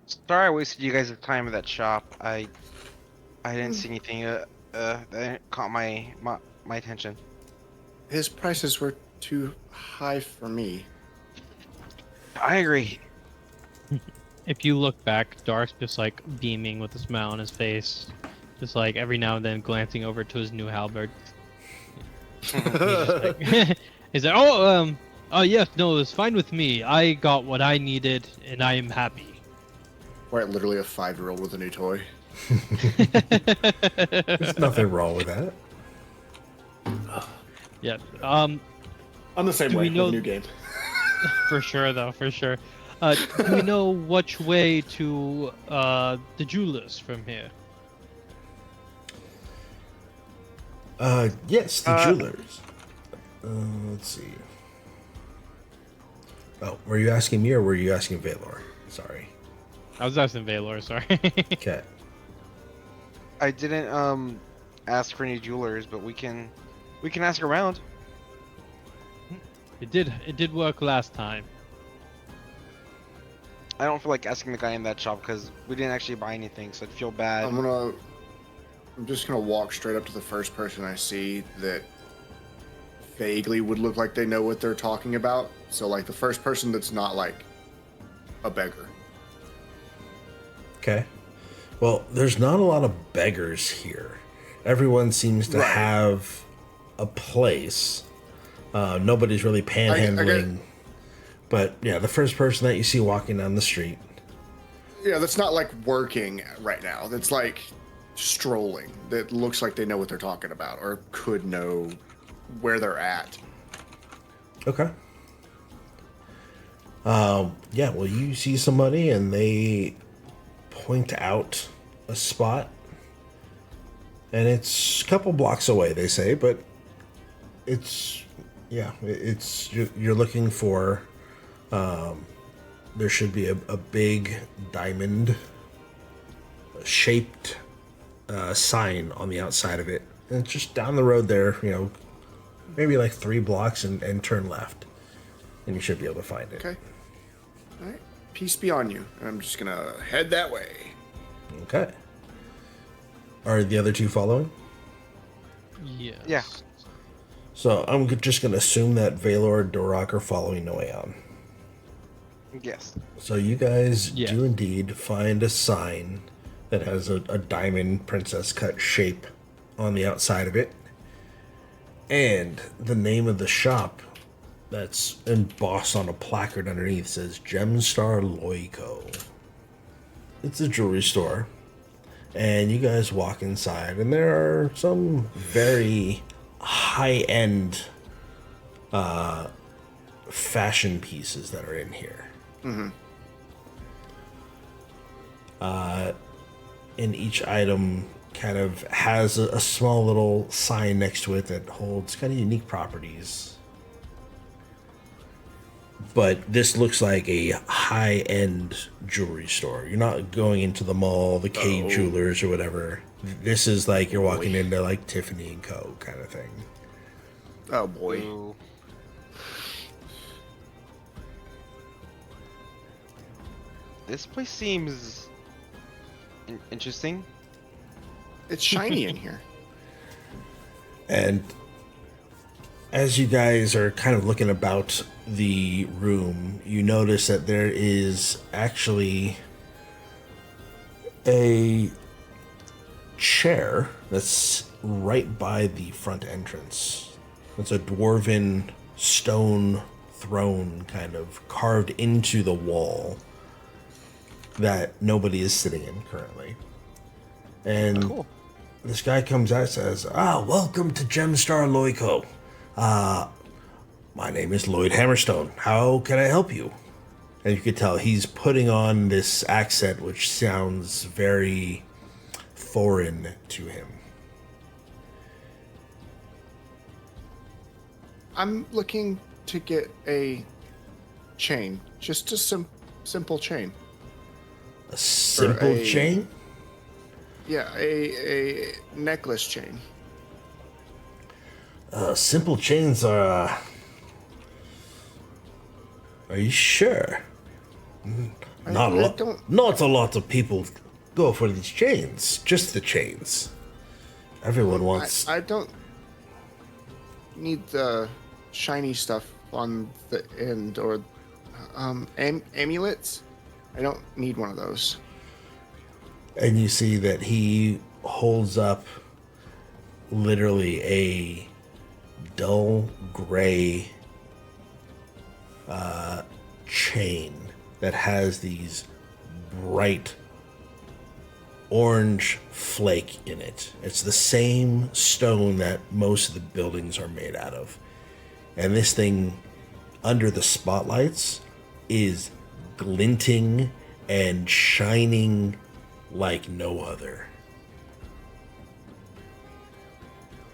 Sorry I wasted you guys' time at that shop. I didn't see anything that caught my attention. His prices were too high for me. I agree. If you look back, Dark's just like beaming with a smile on his face, just like every now and then glancing over to his new halberd. He's like, oh yes, no, it's fine with me. I got what I needed, and I am happy. Quite literally a 5-year-old with a new toy. There's nothing wrong with that. Yeah. I'm the same Do way we know- with a new game. For sure, though, for sure. Do we know which way to the jewelers from here? Yes, the jewelers. Let's see. Oh, were you asking me or were you asking Valor? Sorry. I was asking Valor, sorry. Okay. I didn't ask for any jewelers, but we can ask around. It did work last time. I don't feel like asking the guy in that shop because we didn't actually buy anything, so I'd feel bad. I'm just gonna walk straight up to the first person I see that vaguely would look like they know what they're talking about. So like the first person that's not like a beggar. Okay. Well, there's not a lot of beggars here. Everyone seems to Right. have a place. Nobody's really panhandling. But yeah, the first person that you see walking down the street. Yeah, that's not like working right now. That's like strolling. That looks like they know what they're talking about or could know where they're at. Okay. Yeah, well, you see somebody and they point out a spot. And it's a couple blocks away, they say, but it's, yeah, it's, you're looking for, there should be a big diamond shaped sign on the outside of it. And it's just down the road there, you know, maybe like 3 blocks and turn left. And you should be able to find it. Okay. All right. Peace be on you. I'm just going to head that way. Okay. Are the other two following? Yes. Yeah. So I'm just going to assume that Valor and Dorak are following Noeon. Yes. So you guys Yes. do indeed find a sign that has a diamond princess cut shape on the outside of it. And the name of the shop that's embossed on a placard underneath says Gemstar Loico. It's a jewelry store. And you guys walk inside, and there are some very high-end fashion pieces that are in here. Mm-hmm. And each item kind of has a small little sign next to it that holds kind of unique properties. But this looks like a high-end jewelry store. You're not going into the mall, the Cave Jewelers or whatever. This is like you're walking into like Tiffany & Co. kind of thing. Oh, boy. Ooh. This place seems interesting. It's shiny in here. And as you guys are kind of looking about the room, you notice that there is actually a chair that's right by the front entrance. It's a dwarven stone throne kind of carved into the wall that nobody is sitting in currently. And Cool. this guy comes out and says, welcome to Gemstar Loico. My name is Lloyd Hammerstone. How can I help you? And you could tell he's putting on this accent which sounds very foreign to him. I'm looking to get a chain. Just a simple chain. A simple chain? Yeah, a necklace chain. Simple chains are... Are you sure? Not a lot of people go for these chains. Just the chains. Everyone wants... I don't need the shiny stuff on the end or amulets. I don't need one of those. And you see that he holds up literally a dull gray chain that has these bright orange flake in it. It's the same stone that most of the buildings are made out of. And this thing, under the spotlights, is glinting and shining like no other.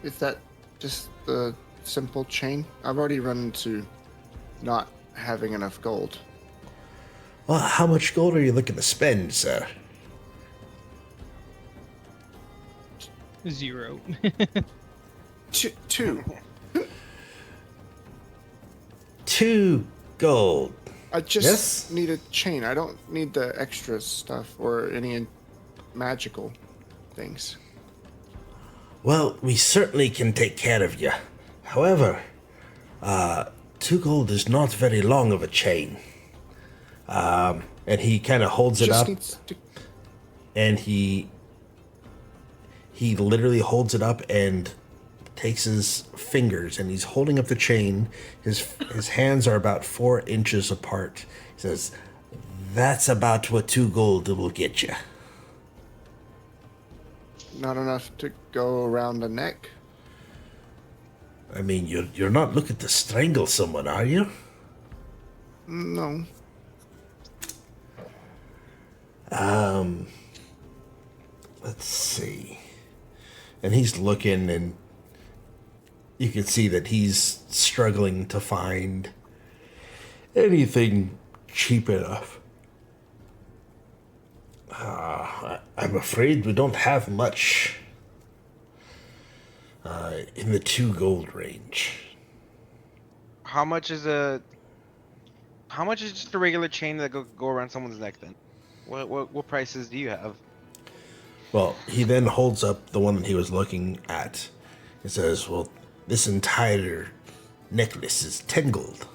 Is that just the simple chain? I've already run into not having enough gold. Well, how much gold are you looking to spend, sir? 0. Two. 2 gold. I just Yes? need a chain. I don't need the extra stuff or any magical things. Well, we certainly can take care of you. However, 2 gold is not very long of a chain. And he kind of holds it Just up, needs to. and he literally holds it up and takes his fingers, and he's holding up the chain. His hands are about 4 inches apart. He says, "That's about what 2 gold will get you." Not enough to go around the neck. I mean, you're not looking to strangle someone, are you? No. Let's see. And he's looking, and you can see that he's struggling to find anything cheap enough. I'm afraid we don't have much in the 2 gold range. How much is just a regular chain that go around someone's neck then? What prices do you have? Well, he then holds up the one that he was looking at. He says, "Well, this entire necklace is 10 gold."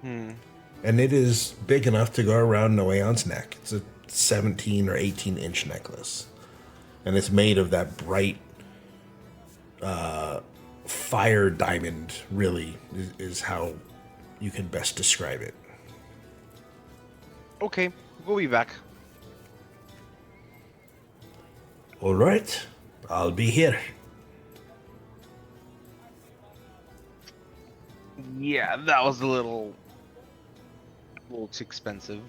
And it is big enough to go around Noeon's neck. It's a 17 or 18 inch necklace. And it's made of that bright fire diamond, really, is how you can best describe it. Okay, we'll be back. All right, I'll be here. Yeah, that was a little too expensive.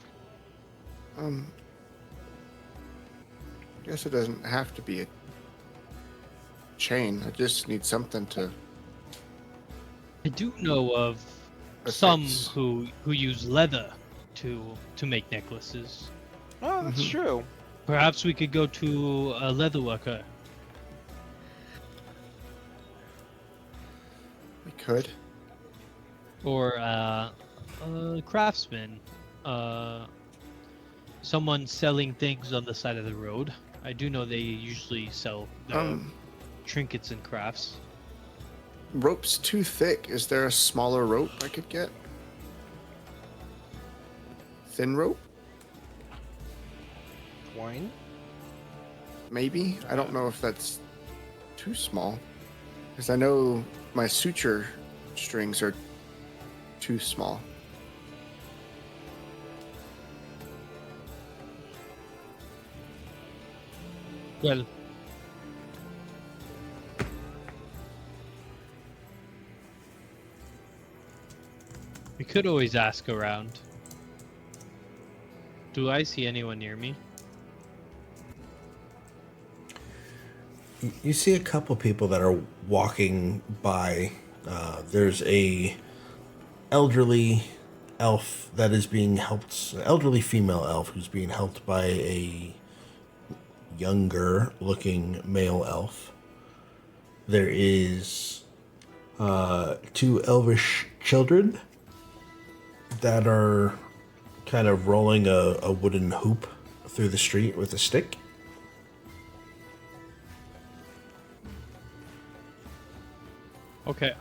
Guess it doesn't have to be a chain. I just need something to. I do know of some Affects. who use leather to make necklaces. Oh, that's true. Perhaps we could go to a leather worker. We could. Or a craftsman, someone selling things on the side of the road. I do know they usually sell trinkets and crafts. Rope's too thick. Is there a smaller rope I could get? Thin rope? Twine? Maybe? I don't know if that's too small. Because I know my suture strings are too small. Well, we could always ask around. Do I see anyone near me? You see a couple people that are walking by. There's a elderly elf that is being helped, an elderly female elf who's being helped by a younger looking male elf. There is 2 elvish children that are kind of rolling a wooden hoop through the street with a stick. Okay,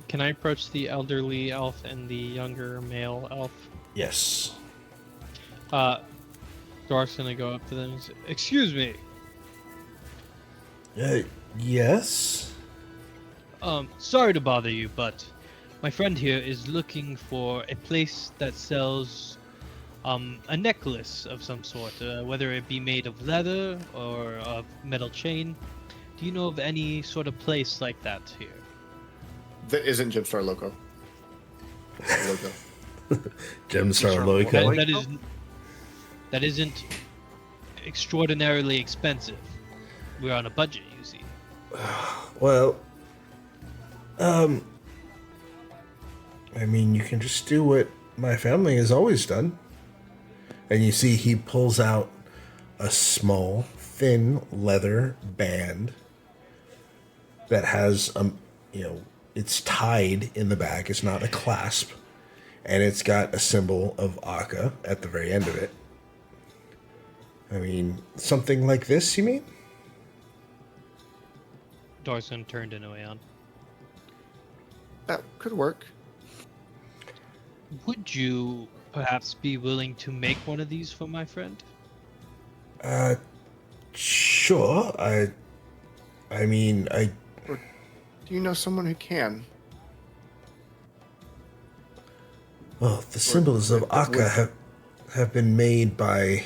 can I approach the elderly elf and the younger male elf? Yes. Dork's gonna go up to them and say, "Excuse me, Yes. sorry to bother you, but my friend here is looking for a place that sells a necklace of some sort, whether it be made of leather or of metal chain. Do you know of any sort of place like that here?" That isn't Gemstar Loco. Loco. Gemstar Gemstar Loico. Loico? That isn't extraordinarily expensive. We're on a budget, you see. Well, I mean, you can just do what my family has always done. And you see he pulls out a small, thin leather band that has, it's tied in the back. It's not a clasp. And it's got a symbol of Akka at the very end of it. I mean, something like this, you mean? Dork's gonna turn to Noeon. that could work. Would you perhaps be willing to make one of these for my friend? Sure. I mean, Do you know someone who can? well, the symbols of Akka have been made by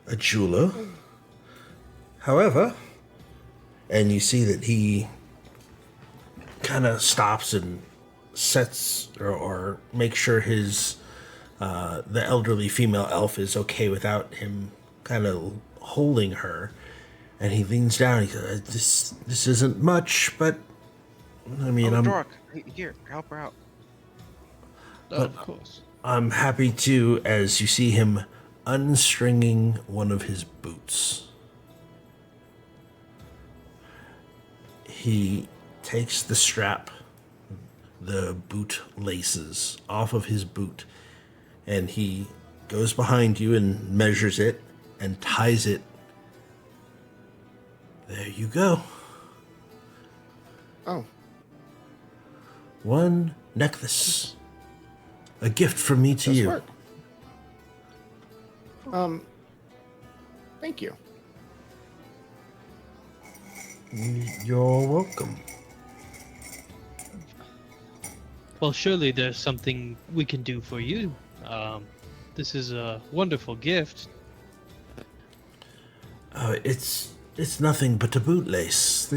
a jeweler. However, and you see that he kind of stops and sets or makes sure his the elderly female elf is okay without him kind of holding her, and he leans down. He says, "This isn't much, but I mean, Dork, here, help her out. Of course. I'm happy to." As you see him unstringing one of his boots, he takes the strap, the boot laces off of his boot, and he goes behind you and measures it and ties it. There you go. Oh, One necklace. A gift from me to does you. work. Thank you. You're welcome. Well, surely there's something we can do for you. This is a wonderful gift. It's nothing but a bootlace.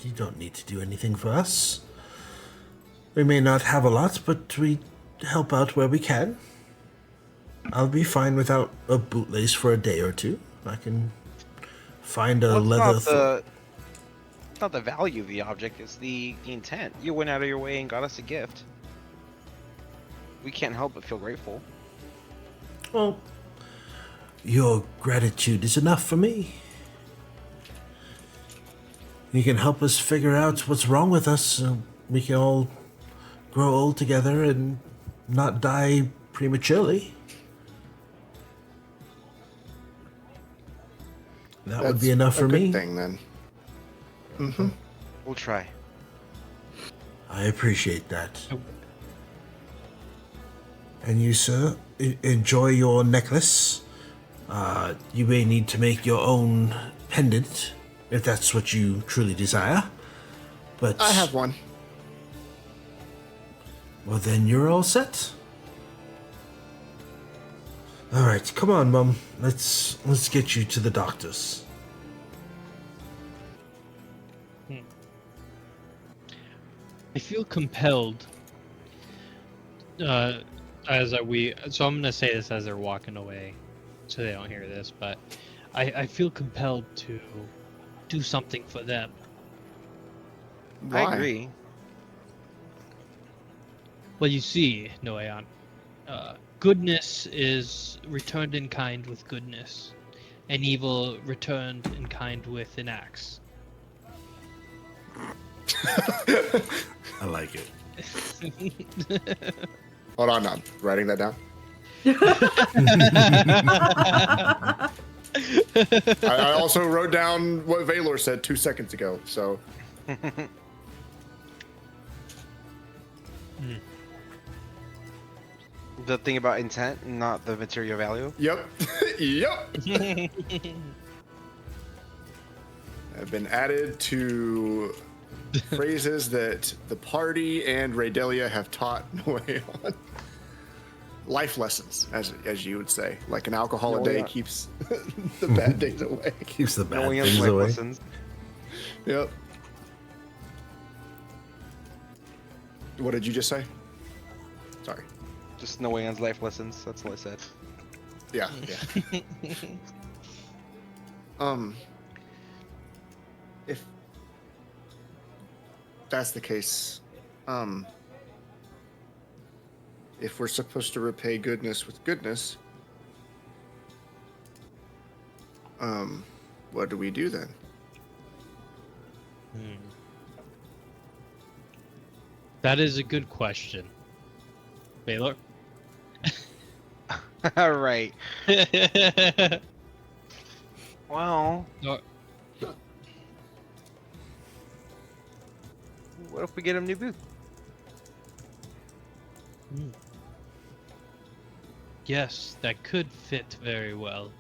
You don't need to do anything for us. We may not have a lot, but we help out where we can. I'll be fine without a bootlace for a day or two. I can find a leather. It's not the value of the object, it's the intent. You went out of your way and got us a gift. We can't help but feel grateful. Well, your gratitude is enough for me. You can help us figure out what's wrong with us so we can all grow old together and not die prematurely. That would be enough for a good me. thing then. Mm-hmm. We'll try. I appreciate that. And you, sir, enjoy your necklace. You may need to make your own pendant, if that's what you truly desire. But I have one. well, then you're all set. All right, come on, Mum. Let's get you to the doctors. I feel compelled. So I'm gonna say this as they're walking away, so they don't hear this. But I feel compelled to do something for them. Why? I agree. Well, you see, Noeon, goodness is returned in kind with goodness, and evil returned in kind with an axe. I like it. Hold on, I'm writing that down. I also wrote down what Valor said 2 seconds ago, so. The thing about intent, not the material value. Yep. Yep. Have been added to phrases that the party and Raydelia have taught Noeon. Life lessons, as you would say. Like an alcohol a day keeps the bad days away. Keeps the bad Knowing things life away. lessons. Yep. What did you just say? Sorry. Just Noeon's life lessons. That's what I said. Yeah, yeah. If that's the case, if we're supposed to repay goodness with goodness, what do we do then? That is a good question. Baylor? All right. Well, No, what if we get him new boots? Hmm. Yes, that could fit very well.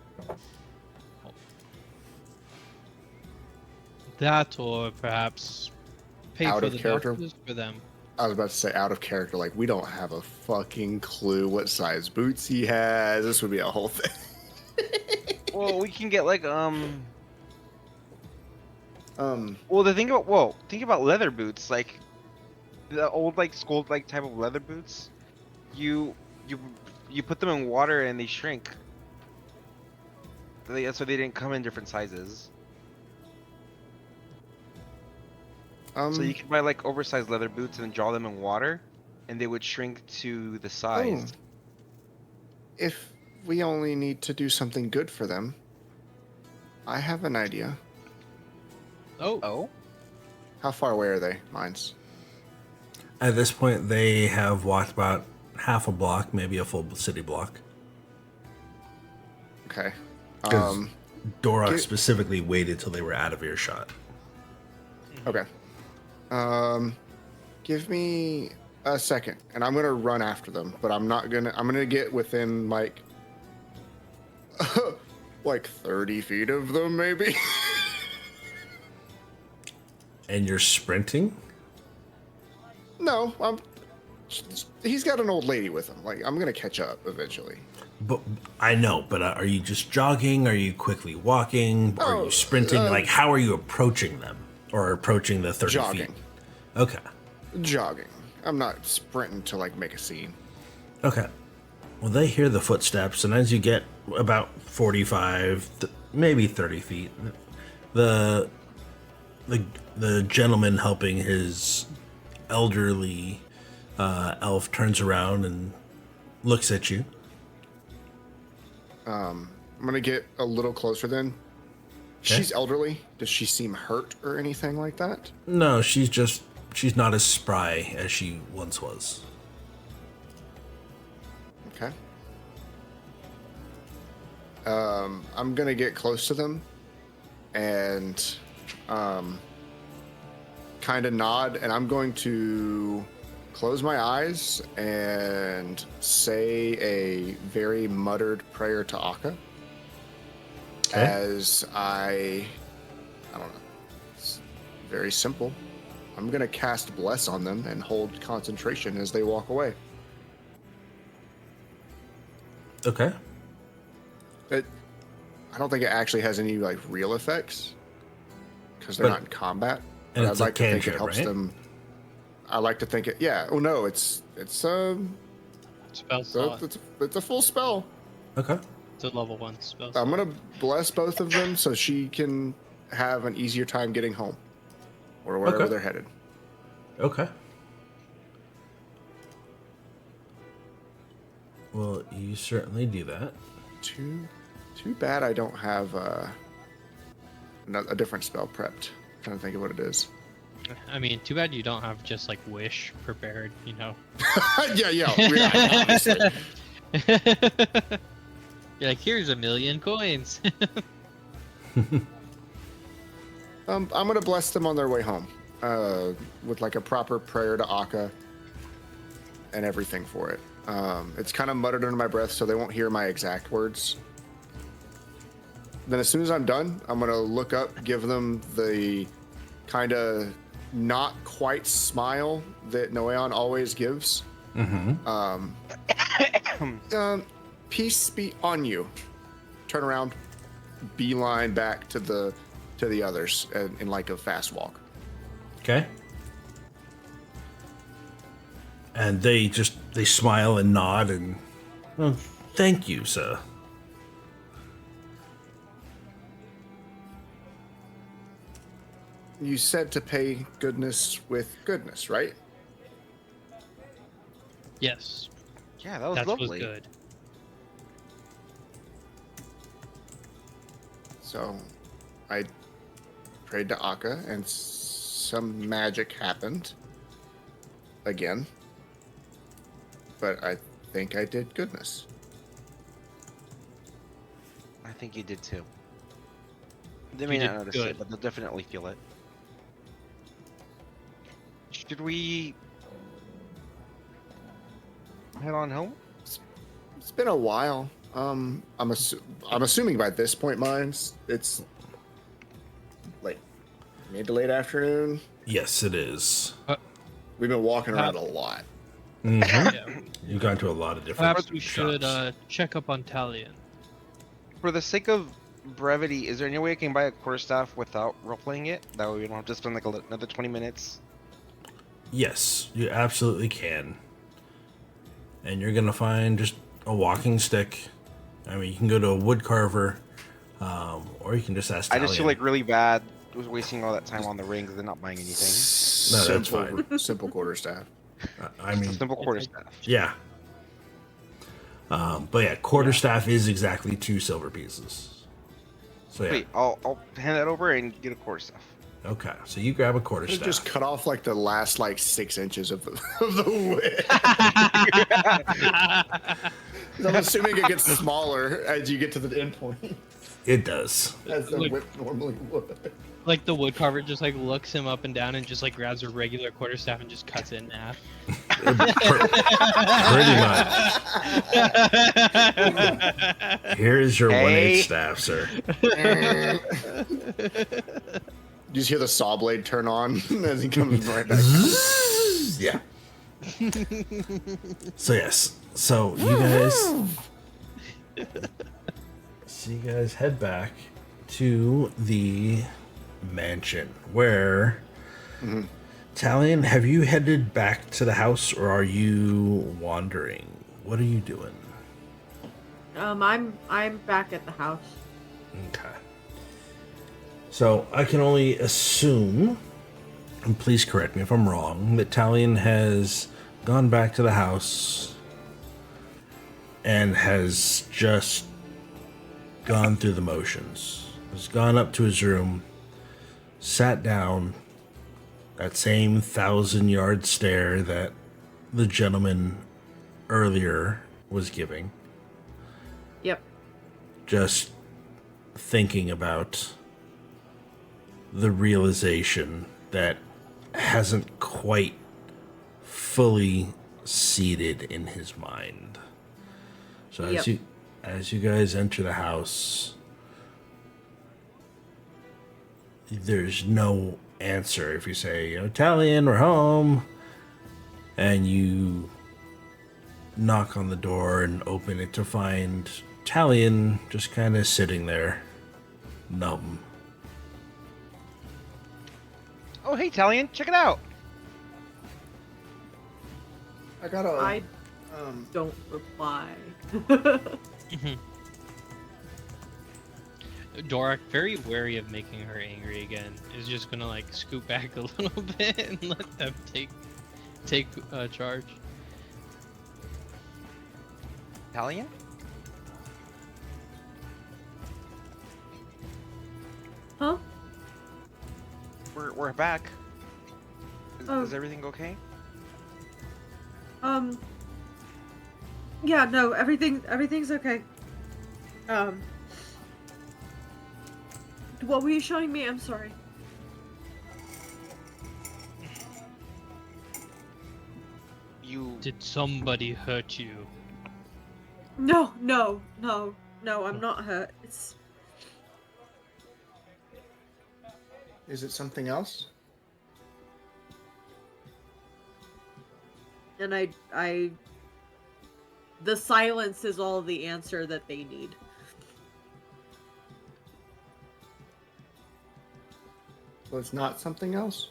That, or perhaps pay Out for of the character? doctors for them. I was about to say out of character. Like, we don't have a fucking clue what size boots he has. This would be a whole thing. Well, we can get like Um, Well, think about leather boots, like the old like school like type of leather boots. You you you put them in water and they shrink. That's why they didn't come in different sizes. So you can buy like oversized leather boots and draw them in water, and they would shrink to the size. if we only need to do something good for them, I have an idea. Oh, Oh, How far away are they, Mindz? At this point, they have walked about half a block, maybe a full city block. Okay. Because Dorok get- specifically waited till they were out of earshot. Okay. Give me a second, and I'm gonna run after them. But I'm gonna get within like, like 30 feet of them, maybe. And you're sprinting? No, he's got an old lady with him. Like, I'm gonna catch up eventually. But I know, but are you just jogging? Are you quickly walking? Are Oh, you sprinting? Like, how are you approaching them? Or approaching the 30 Jogging. feet? Okay. Jogging. I'm not sprinting to like make a scene. Okay. Well, they hear the footsteps, and as you get about 45, maybe 30 feet, the gentleman helping his elderly elf turns around and looks at you. I'm gonna get a little closer then. Okay. She's elderly. Does she seem hurt or anything like that? No, she's not as spry as she once was. Okay. I'm gonna get close to them and kind of nod, and I'm going to close my eyes and say a very muttered prayer to Akka. Okay. As I don't know. It's very simple. I'm gonna cast Bless on them and hold concentration as they walk away. Okay. I don't think it actually has any like real effects because they're But- not in combat. and But it's I'd a like to think it cantrip, helps right? them. I like to think it. Yeah. Oh no, it's spell slot. it's a full spell. Okay. It's a level 1 spell. I'm gonna bless both of them so she can have an easier time getting home or wherever Okay. they're headed. Okay. Well, you certainly do that. Too bad I don't have a different spell prepped. Trying to think of what it is. I mean, too bad you don't have just like wish prepared, you know. yeah, honestly. You're like, here's 1,000,000 coins. I'm gonna bless them on their way home, with like a proper prayer to Akka and everything for it. It's kind of muttered under my breath, so they won't hear my exact words. Then as soon as I'm done, I'm gonna look up, give them the kind of not quite smile that Noeon always gives. Peace be on you. Turn around, beeline back to the others in like a fast walk. Okay. And they smile and nod and, well, thank you, sir. You said to pay goodness with goodness, right? Yes, yeah, that was that lovely. was good. So I prayed to Akka, and some magic happened again. But I think I did goodness. I think you did too. They You may did not notice good. it, but they'll definitely feel it. Should we? head on home? It's been a while. I'm assuming by this point, Mindz, it's like mid to late afternoon. Yes, it is. We've been walking around a lot. Mhm. Yeah. You've gone to a lot of different Perhaps we should shops. check up on Talian. For the sake of brevity, is there any way I can buy a quarterstaff without role-playing it? That way we don't have to spend like another 20 minutes. Yes, you absolutely can. And you're gonna find just a walking stick. I mean, you can go to a wood carver, or you can just ask. I just feel Talian. like really bad was wasting all that time on the rings and not buying anything. No, that's fine. Simple quarterstaff. I It's a mean, simple quarterstaff. yeah. But yeah, quarterstaff is exactly 2 silver pieces. So yeah. Wait, I'll hand that over and get a quarterstaff. Okay, so you grab a They quarterstaff. just cut off like the last 6 inches of the whip. I'm assuming it gets smaller as you get to the end point, It does. as the Look. whip normally would. Like the woodcarver just like looks him up and down and just like grabs a regular quarterstaff and just cuts it in half. Pretty much. Here's your Hey. 1/8 staff, sir. You just hear the saw blade turn on as he comes right back. Yeah. So yes. So you guys head back to the mansion where Talian, have you headed back to the house or are you wandering? What are you doing? I'm back at the house. Okay. So I can only assume, and please correct me if I'm wrong, that Talian has gone back to the house and has just gone through the motions. Has gone up to his room, sat down, that same 1,000-yard stare that the gentleman earlier was giving. Yep. Just thinking about the realization that hasn't quite fully seated in his mind. So Yep. as you guys enter the house, there's no answer if you say, Talian, we're home, and you knock on the door and open it to find Talian just kind of sitting there, numb. Oh, hey, Talian, check it out. I got a. I don't reply. Dorak, very wary of making her angry again, is just gonna like scoot back a little bit and let them take charge. Talian? Huh? We're back. Oh. Is everything okay? Yeah, no, everything's okay. What were you showing me? I'm sorry. You Did somebody hurt you? No, I'm not hurt. It's Is it something else? and the silence is all the answer that they need. So it's not something else?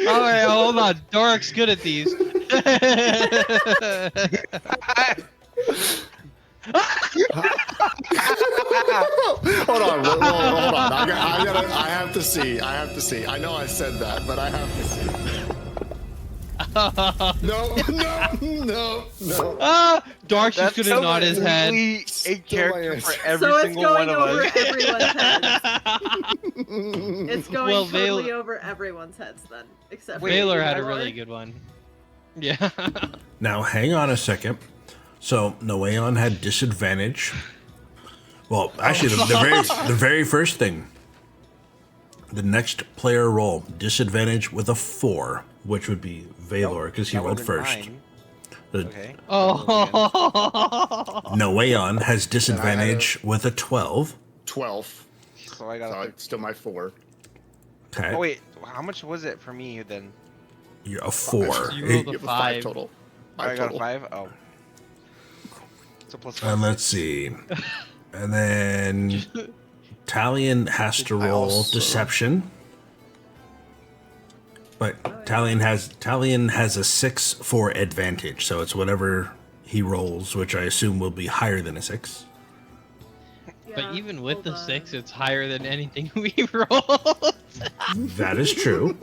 Alright, hold on. Dorak's good at these. Hold on, hold on. I have to see. I know I said that, but I have to see. No. Dorak's just gonna nod his head. A Still character my for answer. every So it's single going one of over us. everyone's heads. It's going Well, totally over everyone's heads then, except for Baylor you, had a Baylor. really good one. Yeah. Now, hang on a second. So, Noeon had disadvantage. Well, actually, the very first thing The next player roll disadvantage with a 4, which would be Valor because he That rolled would've been first. mine. The- Okay. Oh. Noeon has disadvantage with a 12. 12. So I got So a it's still my 4. Okay, Oh wait, how much was it for me then? you're a 4. You rolled You a have a 5 5. total. I got total. a 5? Oh. So plus And 5. let's see. And then Talian has to I roll also- deception. But Talian has a 6 for advantage, so it's whatever he rolls, which I assume will be higher than a 6. But Yeah, even with hold the on. 6, it's higher than anything we rolled. That is true.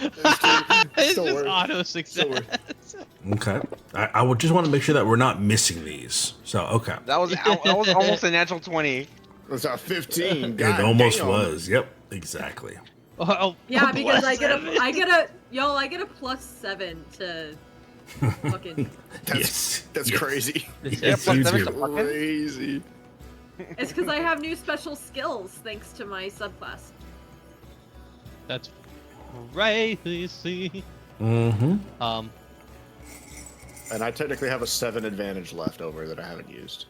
It's Still just worth- auto still success. worth- Okay. I would just want to make sure that we're not missing these. So, okay. That was almost a natural 20. It's a 15. It God almost damn. was. Yep, exactly. Oh, Yeah, oh, because I get bless a I get a +7 to fucking. That's Yes. crazy. Yes, plus you 7 do. to fucking? Crazy. It's because I have new special skills thanks to my subclass. That's crazy. Mm-hmm. And I technically have a 7 advantage left over that I haven't used.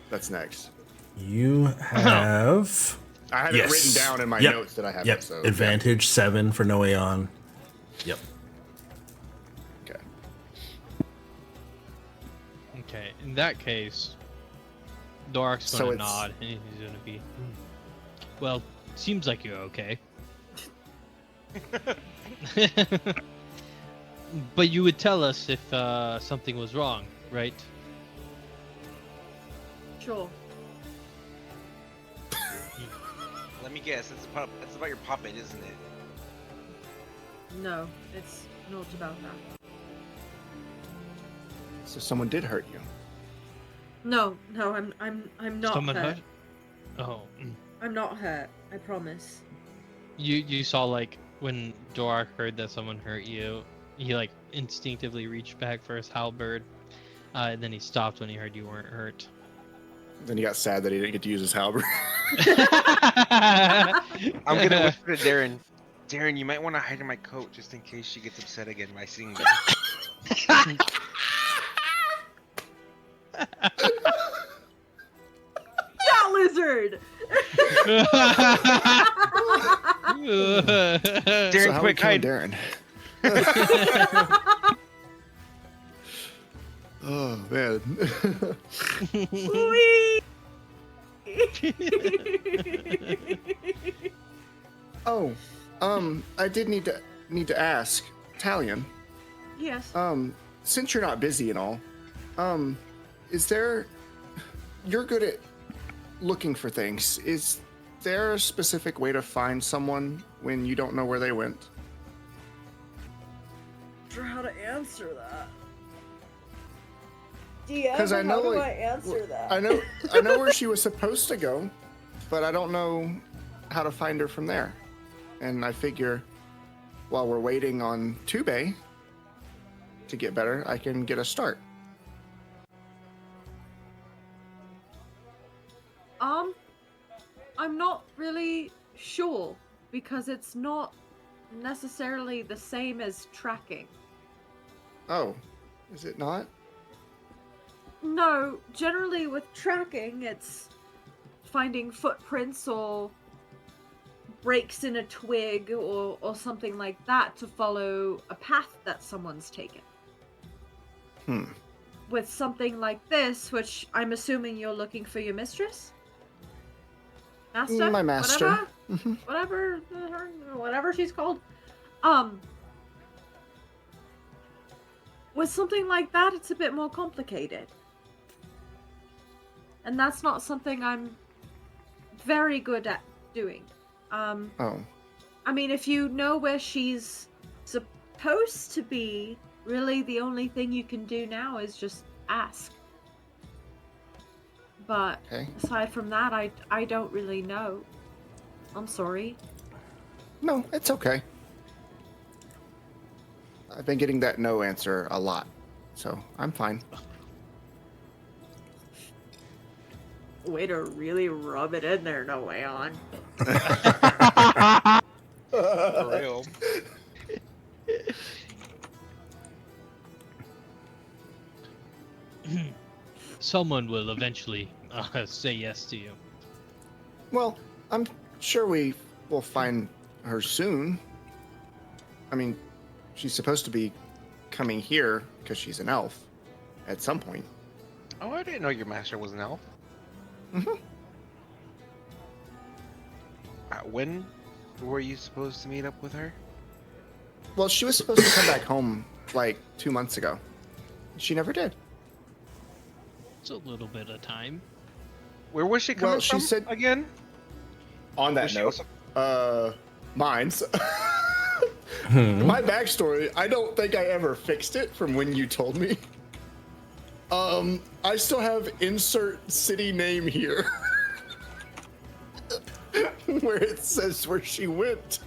That's next. You have... I have it written down in my Yep. notes that I have Yep. it. So Advantage 7 for Noeon. Yep. Okay. Okay, in that case, Dork's So gonna it's- nod and he's gonna be. Well, seems like you're okay. But you would tell us if something was wrong, right? Sure. Let me guess, it's about your puppet, isn't it? No, it's not about that. So someone did hurt you. No, I'm not Someone hurt. hurt? Oh, I'm not hurt. I promise. you saw like when Dorak heard that someone hurt you, he like instinctively reached back for his halberd, and then he stopped when he heard you weren't hurt. Then he got sad that he didn't get to use his halberd. I'm gonna whisper to Darren. Darren, you might want to hide in my coat just in case she gets upset again by seeing me. Yeah, lizard. Darren, So how quick, we killing hide. Darren? Oh man. Whee! Oh, I did need to ask, Talian. Yes. Since you're not busy and all, is there? You're good at looking for things. Is there a specific way to find someone when you don't know where they went? Sure how to answer that. DM, 'Cause I know, how do like, I answer that? I know where she was supposed to go, but I don't know how to find her from there. And I figure while we're waiting on Tube to get better, I can get a start. I'm not really sure because it's not necessarily the same as tracking. Oh, is it not? No, generally with tracking, it's finding footprints or breaks in a twig or something like that to follow a path that someone's taken. With something like this, which I'm assuming you're looking for your mistress? Master? My master. Whatever she's called. With something like that, it's a bit more complicated. And that's not something I'm very good at doing. Oh, I mean, if you know where she's supposed to be, really the only thing you can do now is just ask. But okay. aside from that, I don't really know. I'm sorry. No, it's okay. I've been getting that no answer a lot, so I'm fine. Way to really rub it in there, Noeon. For real. Someone will eventually say yes to you. Well, I'm sure we will find her soon. I mean, she's supposed to be coming here because she's an elf at some point. Oh, I didn't know your master was an elf. Mm-hmm. When were you supposed to meet up with her? Well, she was supposed to come back home like 2 months ago. She never did. It's a little bit of time. Where was she coming Well, she from said- again? On that Was she note, also- Mindz. My backstory, I don't think I ever fixed it from when you told me. I still have insert city name here. Where it says where she went.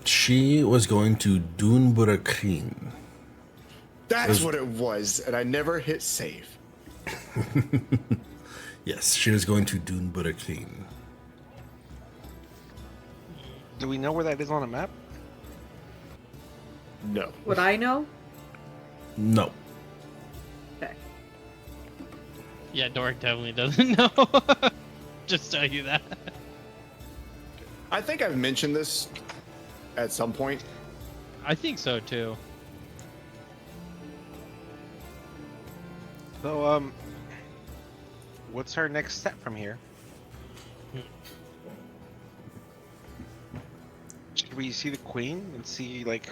She was going to Dunburakrin. That's what it was, and I never hit save. Yes, she was going to Dunburakrin. Do we know where that is on a map? No. Would I know? No. Okay. Yeah, Doric definitely doesn't know. Just tell you that. I think I've mentioned this at some point. I think so too. So, what's our next step from here? Should we see the queen and see, like,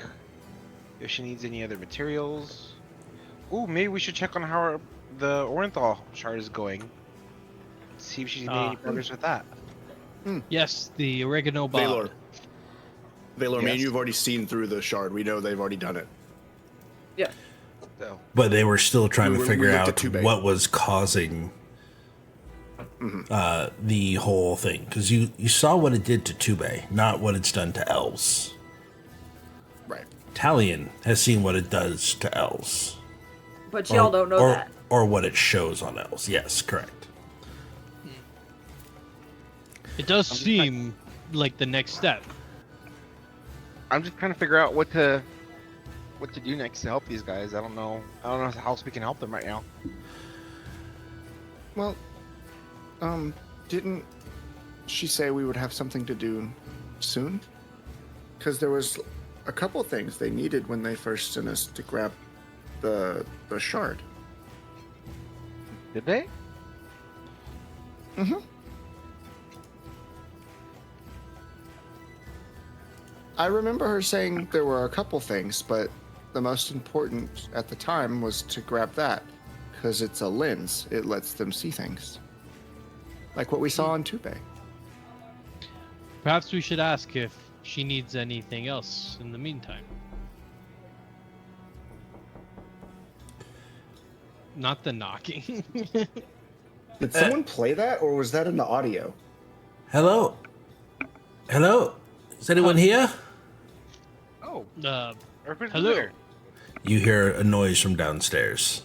if she needs any other materials? Ooh, maybe we should check on how the Orenthal shard is going. See if she's made any progress with that. Yes, the oregano bomb. Valor, me and Yes. you've already seen through the shard. We know they've already done it. Yeah. So, But they were still trying to We figure looked at out Tube. what was causing the whole thing. Because you saw what it did to Tube, not what it's done to elves. Right. Talian has seen what it does to elves. But y'all don't know that. Or what it shows on elves. Yes, correct. It does seem like the next step. I'm just trying to figure out what to do next to help these guys. I don't know how else we can help them right now. Well, didn't she say we would have something to do soon? Because there was a couple things they needed when they first sent us to grab the shard. Did they? Mm-hmm. I remember her saying there were a couple things, but the most important at the time was to grab that, because it's a lens. It lets them see things. Like what we saw on Tupe. Perhaps we should ask if she needs anything else in the meantime. Not the knocking. Did someone play that, or was that in the audio? Hello? Hello? Is anyone here? Oh, everybody's hello. there. You hear a noise from downstairs.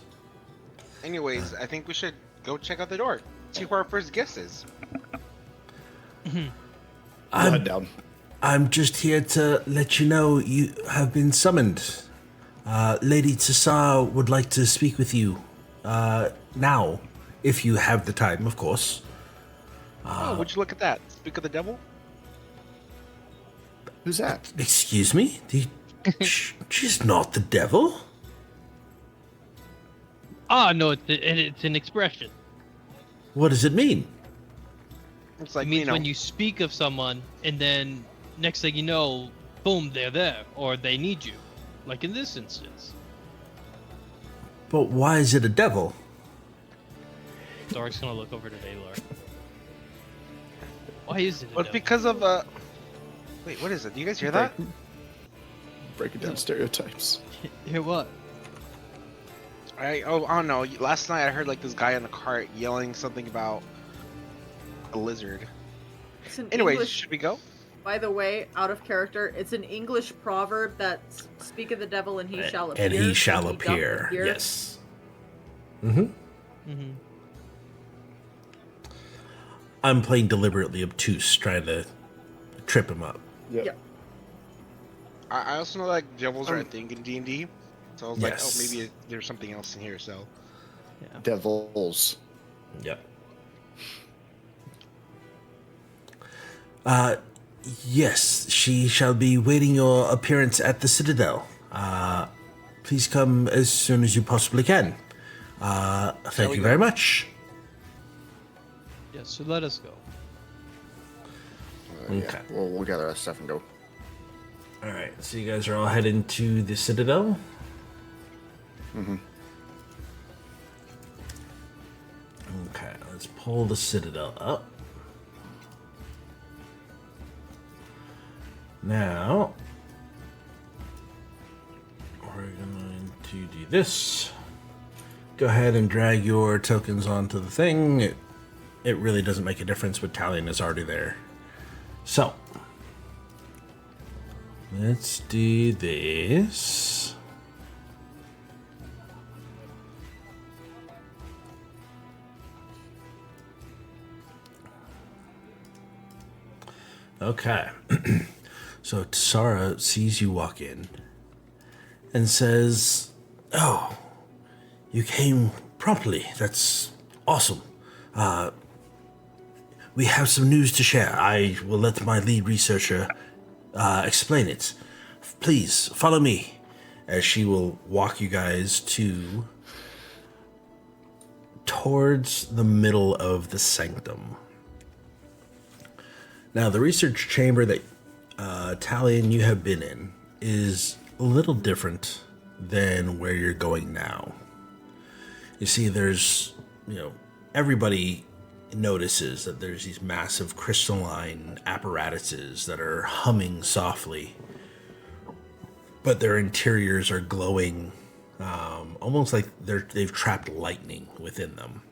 Anyways, I think we should go check out the door. See who our first guest is. Head down. I'm just here to let you know you have been summoned. Lady Tsar would like to speak with you now, if you have the time, of course. Oh, would you look at that? Speak of the devil? Who's that? Excuse me? She's not the devil. Ah, no, it's an expression. What does it mean? It's like, It means you know, when you speak of someone, and then next thing you know, boom, they're there, or they need you. Like in this instance. But why is it a devil? Doric's gonna look over to Valor. Why is it a but devil? because of wait, what is it? Do you guys hear that? Breaking down stereotypes. Hear what? I don't know. Last night I heard like this guy in the cart yelling something about a lizard. It's an Anyways, English, should we go? by the way, out of character, it's an English proverb that speak of the devil and he shall appear. And he shall doth appear. appear. Yes. Mm-hmm. Mm-hmm. I'm playing deliberately obtuse, trying to trip him up. Yep. I also know like devils are a thing in D&D, so I was like, oh, Yes. maybe there's something else in here. So Devils. Yep. Yes, she shall be waiting your appearance at the Citadel. Please come as soon as you possibly can. Thank you very much. Yes, so let us go. Okay. Yeah, we'll gather our stuff and go. All right, so you guys are all heading to the Citadel? Mm-hmm. Okay, let's pull the Citadel up. Now, we're going to do this. Go ahead and drag your tokens onto the thing. It really doesn't make a difference, but Talian is already there. So, let's do this. Okay. So Tsara sees you walk in and says, "Oh, you came promptly. That's awesome. We have some news to share. I will let my lead researcher explain it. Please, follow me." As she will walk you guys towards the middle of the sanctum. Now, the research chamber that Talian you have been in is a little different than where you're going now. You see, there's, everybody notices that there's these massive crystalline apparatuses that are humming softly, but their interiors are glowing, almost like they've trapped lightning within them.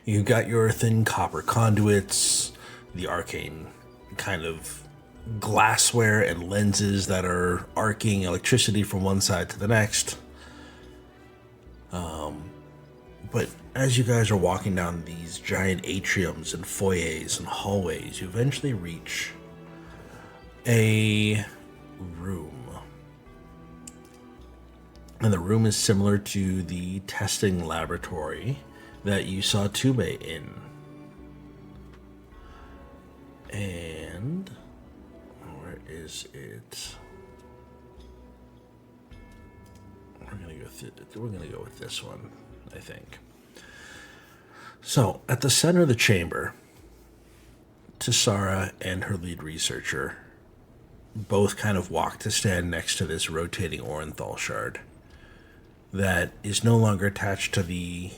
You've got your thin copper conduits, the arcane kind of glassware and lenses that are arcing electricity from one side to the next. But as you guys are walking down these giant atriums and foyers and hallways, you eventually reach a room. And the room is similar to the testing laboratory that you saw Tube in. And where is it? We're gonna go with this one, I think. So at the center of the chamber, Tessara and her lead researcher both kind of walk to stand next to this rotating Orenthal shard that is no longer attached to the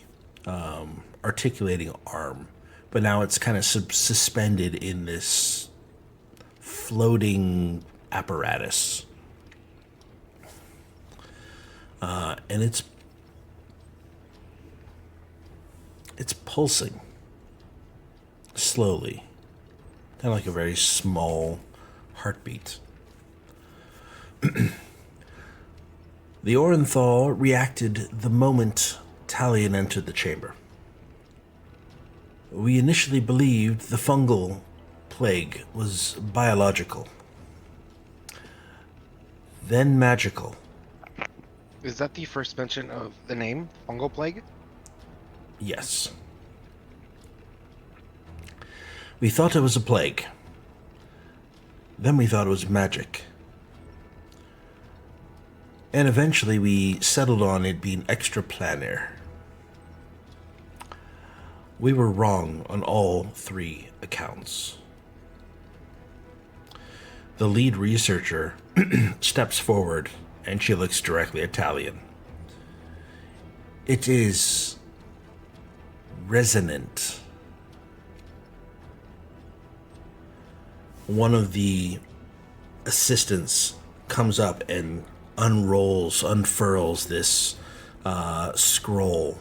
articulating arm, but now it's kind of suspended in this floating apparatus. And it's pulsing slowly, kind of like a very small heartbeat. The Orenthal reacted the moment Talian entered the chamber. We initially believed the fungal plague was biological, then magical. is that the first mention of the name fungal plague? Yes. We thought it was a plague. Then we thought it was magic. And eventually we settled on it being extraplanar. We were wrong on all three accounts. The lead researcher steps forward and she looks directly at Talian. It is resonant. One of the assistants comes up and unfurls this scroll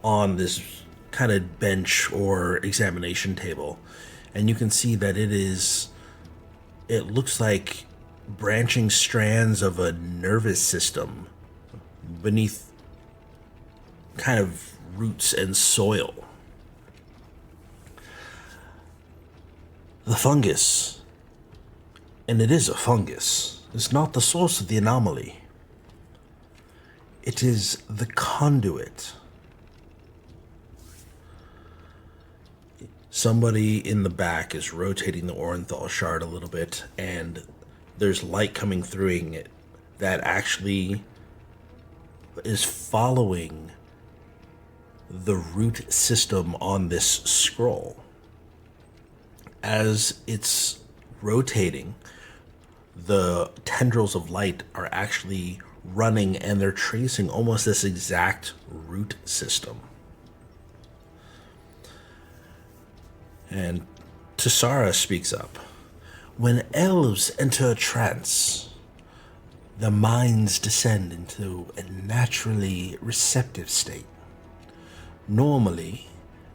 on this kind of bench or examination table. And you can see that it looks like branching strands of a nervous system beneath kind of roots and soil. The fungus, and it is a fungus, is not the source of the anomaly. It is the conduit. Somebody in the back is rotating the Orenthal shard a little bit, and there's light coming through it that actually is following the root system on this scroll. As it's rotating, the tendrils of light are actually running, and they're tracing almost this exact root system. And Tisara speaks up. When elves enter a trance, their minds descend into a naturally receptive state. Normally,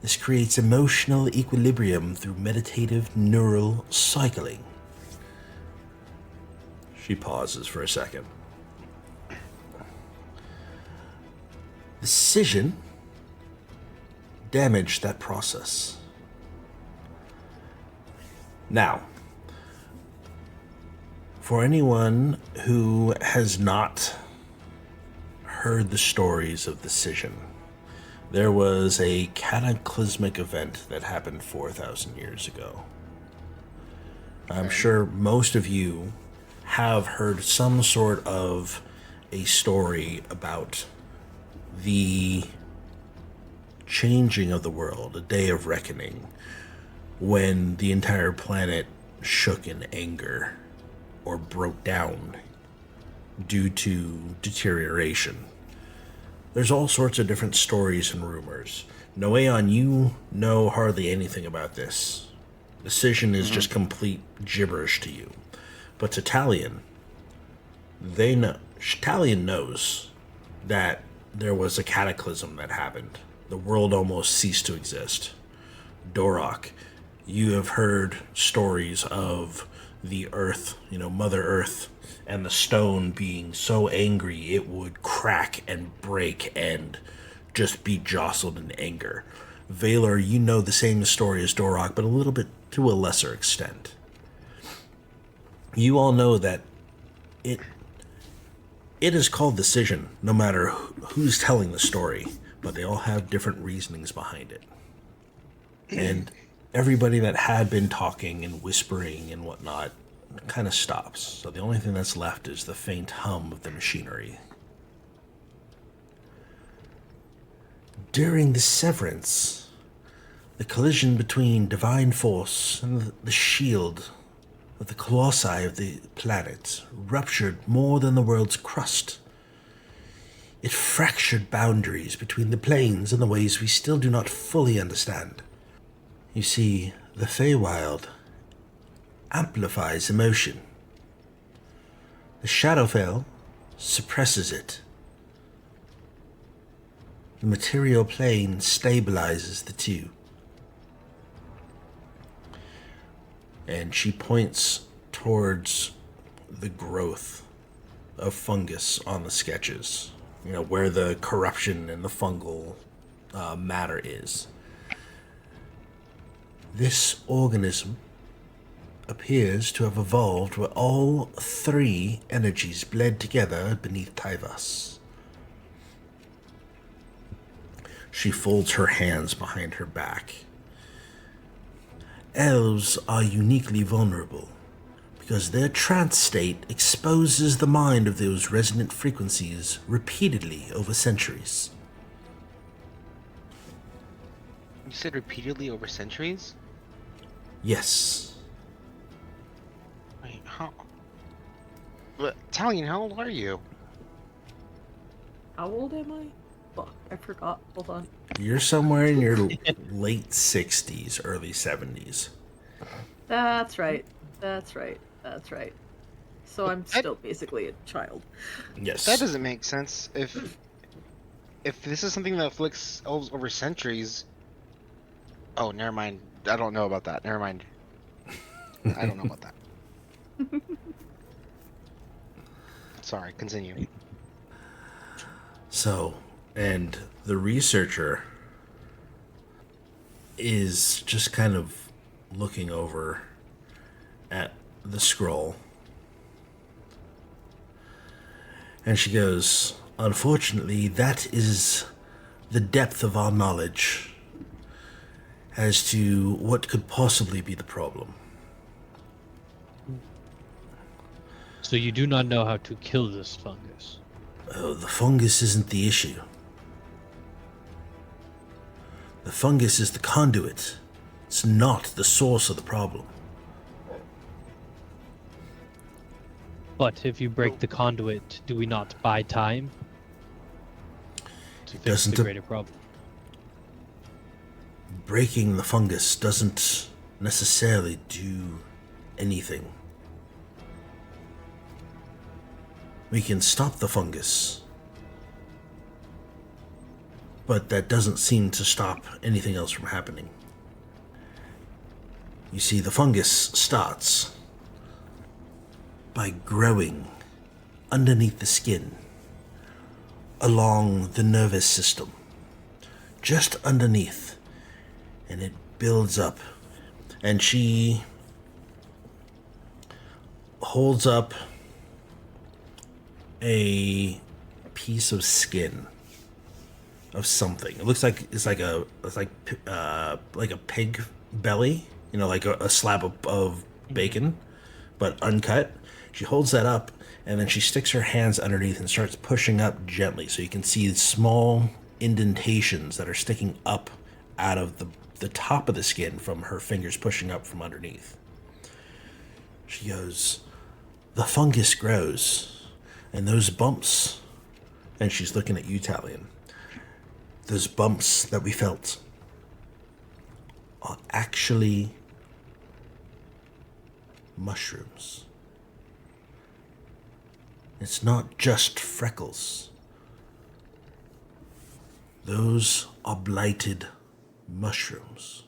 this creates emotional equilibrium through meditative neural cycling. She pauses for a second. The scission damaged that process. Now, for anyone who has not heard the stories of the scission, there was a cataclysmic event that happened 4,000 years ago. I'm sure most of you have heard some sort of a story about the changing of the world, a day of reckoning, when the entire planet shook in anger or broke down due to deterioration. There's all sorts of different stories and rumors. Noeon, you know hardly anything about this. Decision is just complete gibberish to you. But to Talian, Talian knows that there was a cataclysm that happened. The world almost ceased to exist. Dorok, you have heard stories of the earth, Mother Earth, and the stone being so angry it would crack and break and just be jostled in anger. Valor, you know the same story as Dorok, but a little bit to a lesser extent. You all know that it is called decision, no matter who's telling the story, but they all have different reasonings behind it. And everybody that had been talking and whispering and whatnot kind of stops. So the only thing that's left is the faint hum of the machinery. During the severance, the collision between divine force and the shield of the colossi of the planet ruptured more than the world's crust. It fractured boundaries between the planes in the ways we still do not fully understand. You see, the Feywild amplifies emotion. The Shadowfell suppresses it. The material plane stabilizes the two. And she points towards the growth of fungus on the sketches, where the corruption and the fungal matter is. This organism appears to have evolved where all three energies bled together beneath Tyvus. She folds her hands behind her back. Elves are uniquely vulnerable because their trance state exposes the mind of those resonant frequencies repeatedly over centuries. You said repeatedly over centuries? Yes. Wait, how? But Talian, how old are you? How old am I? Fuck, I forgot. Hold on. You're somewhere in your late 60s, early 70s. That's right. That's right. That's right. So I'm still basically a child. Yes. That doesn't make sense. If this is something that afflicts elves over centuries... Oh, never mind. I don't know about that. Never mind. I don't know about that. Sorry, continue. So, and the researcher is just kind of looking over at the scroll. And she goes, unfortunately, that is the depth of our knowledge as to what could possibly be the problem. So you do not know how to kill this fungus. Oh, the fungus isn't the issue. The fungus is the conduit. It's not the source of the problem. But if you break the conduit, do we not buy time to fix Doesn't the it- greater problem? Breaking the fungus doesn't necessarily do anything. We can stop the fungus, but that doesn't seem to stop anything else from happening. You see, the fungus starts by growing underneath the skin, along the nervous system, just underneath, and it builds up. And she holds up a piece of skin of something. It looks like it's like a pig belly, you know, like a slab of bacon, but uncut. She holds that up, and then she sticks her hands underneath and starts pushing up gently, so you can see small indentations that are sticking up out of the top of the skin from her fingers pushing up from underneath. She goes, the fungus grows, and those bumps, and she's looking at you, Talian, those bumps that we felt are actually mushrooms. It's not just freckles. Those are blighted mushrooms.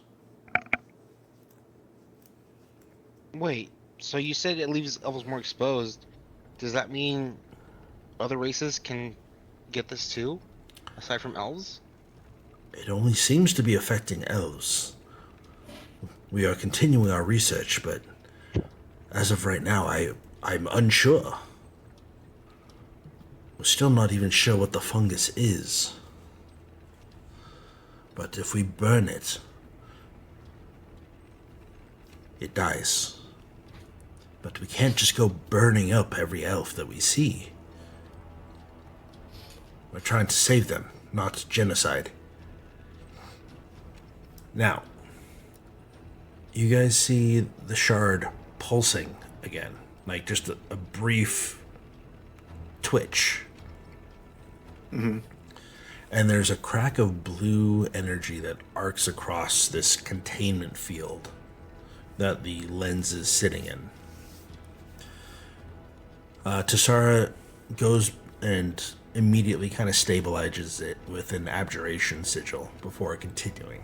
Wait, so you said it leaves elves more exposed. Does that mean other races can get this too, aside from elves? It only seems to be affecting elves. We are continuing our research, but as of right now, I'm unsure. We're still not even sure what the fungus is. But if we burn it, it dies. But we can't just go burning up every elf that we see. We're trying to save them, not genocide. Now, you guys see the shard pulsing again, like just a brief twitch. Mm-hmm. And there's a crack of blue energy that arcs across this containment field that the lens is sitting in. Tassara goes and immediately kind of stabilizes it with an abjuration sigil before continuing.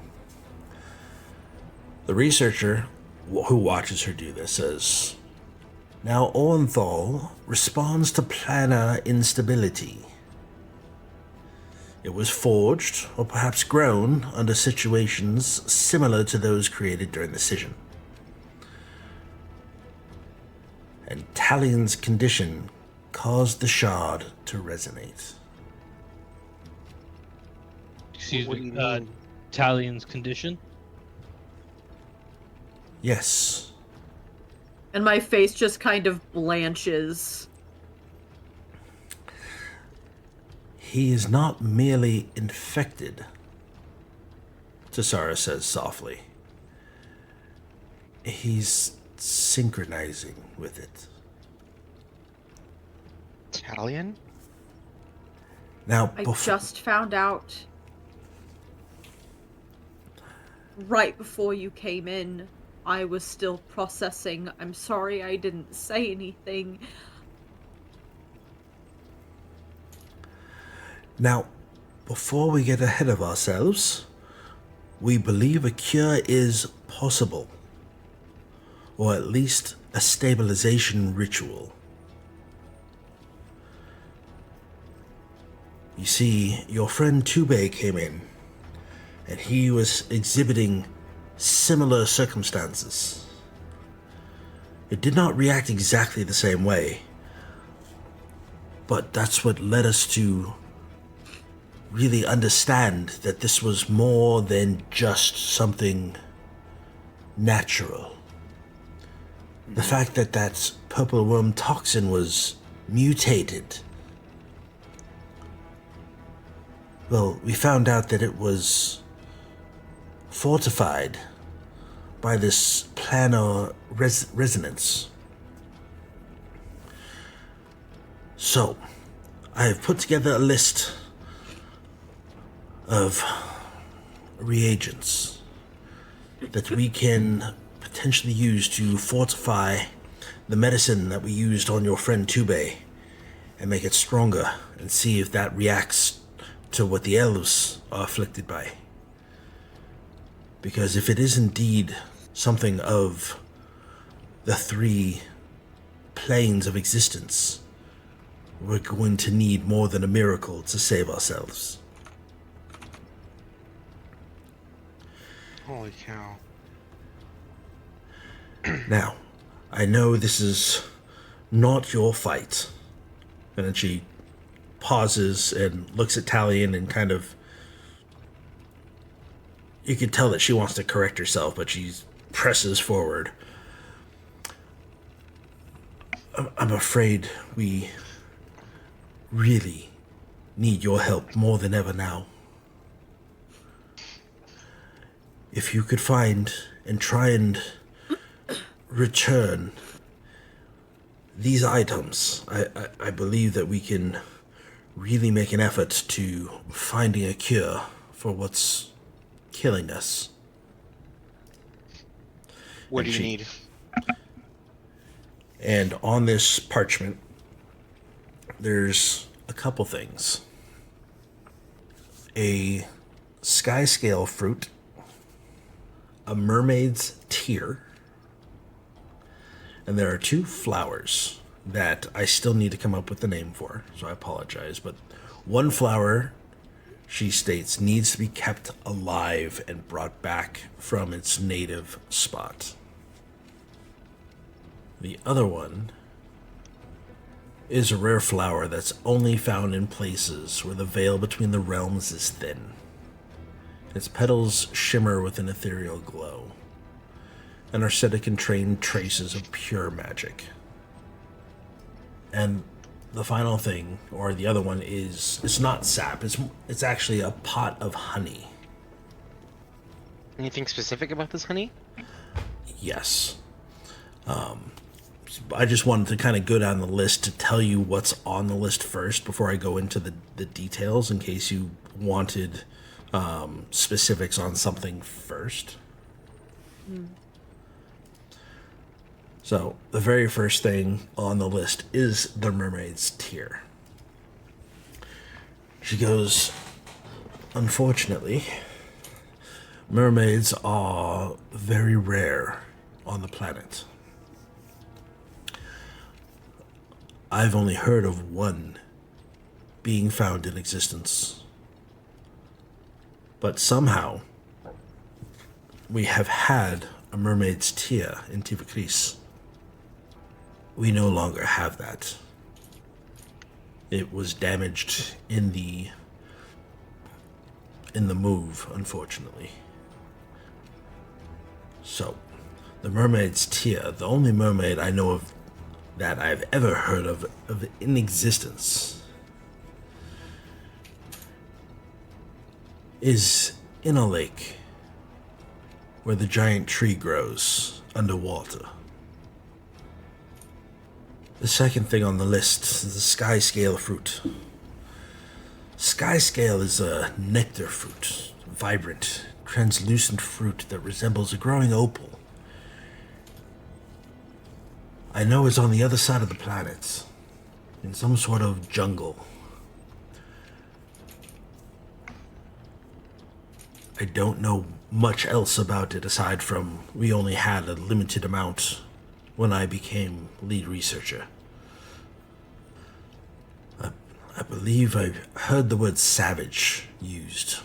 The researcher who watches her do this says, now Orenthal responds to planar instability. It was forged, or perhaps grown, under situations similar to those created during the scission. And Talian's condition caused the shard to resonate. Excuse What do me, you mean? Talian's condition? Yes, And my face just kind of blanches. he is not merely infected, Tassara says softly. He's synchronizing with it. Talian? Now, I just found out right before you came in. I was still processing. I'm sorry I didn't say anything. Now, before we get ahead of ourselves, we believe a cure is possible, or at least a stabilization ritual. You see, your friend Tube came in, and he was exhibiting similar circumstances. It did not react exactly the same way. But that's what led us to really understand that this was more than just something natural. The fact that that purple worm toxin was mutated. Well, we found out that it was fortified by this planar resonance. So, I have put together a list of reagents that we can potentially use to fortify the medicine that we used on your friend Tube and make it stronger and see if that reacts to what the elves are afflicted by. Because if it is indeed something of the 3 planes of existence, we're going to need more than a miracle to save ourselves. Holy cow. Now, I know this is not your fight. And then she pauses and looks at Talian and kind of... You can tell that she wants to correct herself, but she presses forward. I'm afraid we really need your help more than ever now. If you could find and try and return these items, I believe that we can really make an effort to finding a cure for what's killing us. What do you need? And on this parchment, there's a couple things. A sky scale fruit, a mermaid's tear, and there are 2 flowers that I still need to come up with the name for, so I apologize. But one flower, she states, needs to be kept alive and brought back from its native spot. The other one is a rare flower that's only found in places where the veil between the realms is thin. Its petals shimmer with an ethereal glow, and are said to contain traces of pure magic. And the final thing, or the other one, is it's not sap. It's actually a pot of honey. Anything specific about this honey? Yes. I just wanted to kind of go down the list to tell you what's on the list first before I go into the details, in case you wanted specifics on something first. So, the very first thing on the list is the mermaid's tear. She goes, unfortunately, mermaids are very rare on the planet. I've only heard of one being found in existence. But somehow, we have had a mermaid's tear in Tivakris. We no longer have that. It was damaged in the move, unfortunately. So, the mermaid's tear, the only mermaid I know of that I've ever heard of in existence, is in a lake where the giant tree grows underwater. The second thing on the list is the sky scale fruit. Sky scale is a nectar fruit, vibrant, translucent fruit that resembles a growing opal. I know it's on the other side of the planet, in some sort of jungle. I don't know much else about it aside from we only had a limited amount when I became lead researcher. I believe I heard the word savage used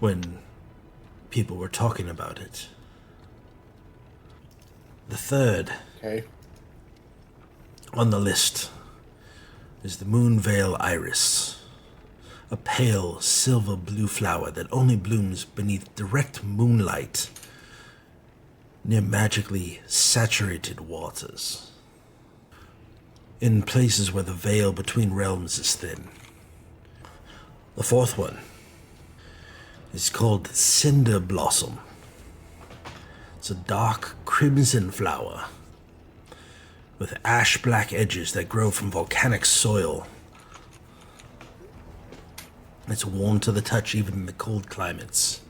when people were talking about it. The third Okay. on the list is the Moonveil Iris, a pale silver blue flower that only blooms beneath direct moonlight near magically saturated waters, in places where the veil between realms is thin. The fourth one is called Cinder Blossom. It's a dark crimson flower with ash-black edges that grow from volcanic soil. It's warm to the touch even in the cold climates.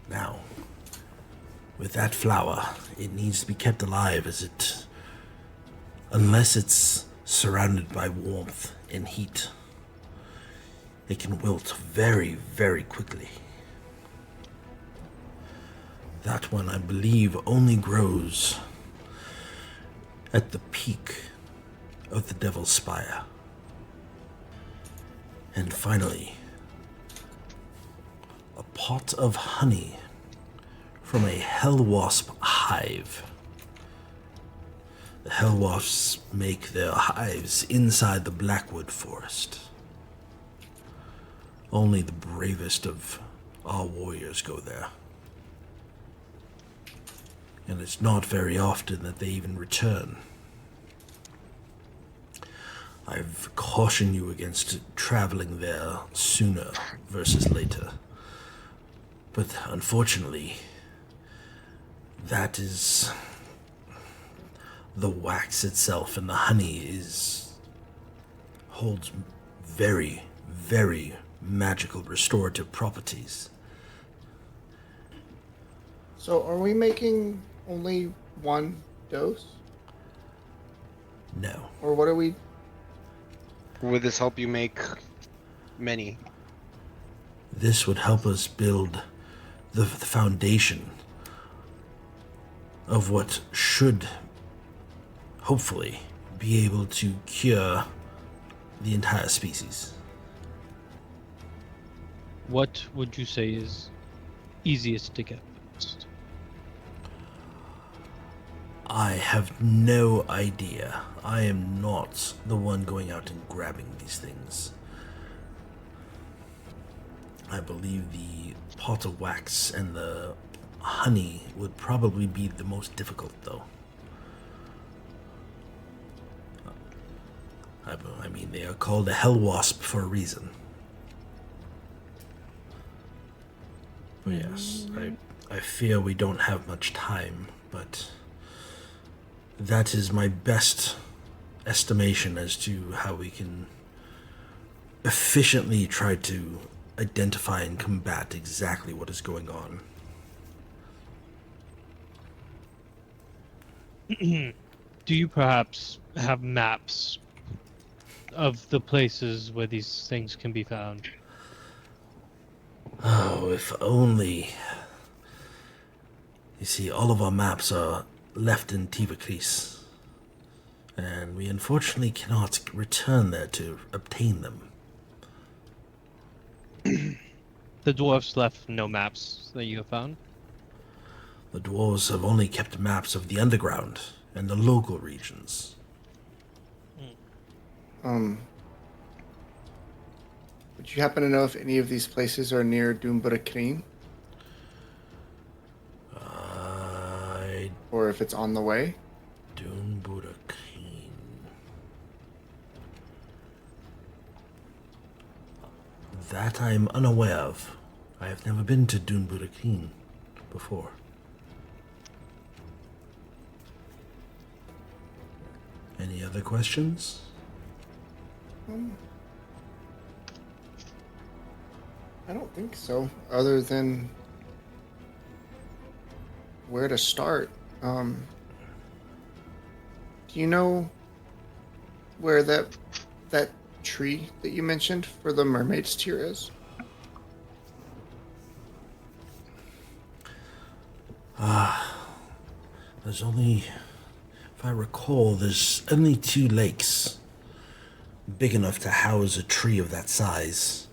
Now, with that flower, it needs to be kept alive unless it's surrounded by warmth and heat, it can wilt very, very quickly. That one, I believe, only grows at the peak of the Devil's Spire. And finally, a pot of honey from a hell wasp hive. The hell wasps make their hives inside the Blackwood Forest. Only the bravest of our warriors go there. And it's not very often that they even return. I've cautioned you against traveling there sooner versus later. But unfortunately, that is... the wax itself and the honey holds very, very magical restorative properties. So are we making only one dose? No. Or what are we... Would this help you make many? This would help us build the foundation of what should hopefully be able to cure the entire species. What would you say is easiest to get first? I have no idea. I am not the one going out and grabbing these things. I believe the pot of wax and the honey would probably be the most difficult, though. I mean, they are called a hell wasp for a reason. But yes, I fear we don't have much time, but that is my best estimation as to how we can efficiently try to identify and combat exactly what is going on. Do you perhaps have maps of the places where these things can be found? Oh, if only. You see, all of our maps are left in Tivakris, and we unfortunately cannot return there to obtain them. The dwarfs left no maps that you have found? The dwarves have only kept maps of the underground and the local regions. Would you happen to know if any of these places are near Doomburakeen? Or if it's on the way? Doomburakeen. That I'm unaware of. I have never been to Doomburakeen before. Any other questions? I don't think so, other than where to start. Do you know where that tree that you mentioned for the mermaid's tear is? There's only, if I recall, there's only 2 lakes big enough to house a tree of that size.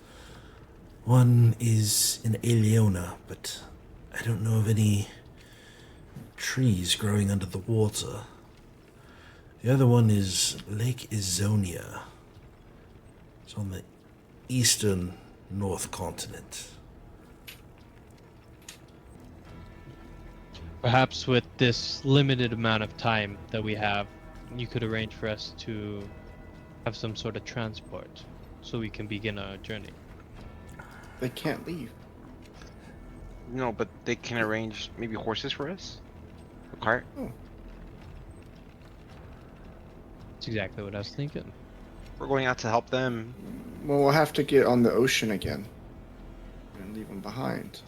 One is in Eleona, but I don't know of any trees growing under the water. The other one is Lake Isonia. It's on the eastern North continent. Perhaps with this limited amount of time that we have, you could arrange for us to have some sort of transport so we can begin our journey. They can't leave. No, but they can arrange maybe horses for us? A cart? That's exactly what I was thinking. We're going out to help them. Well, we'll have to get on the ocean again and leave them behind.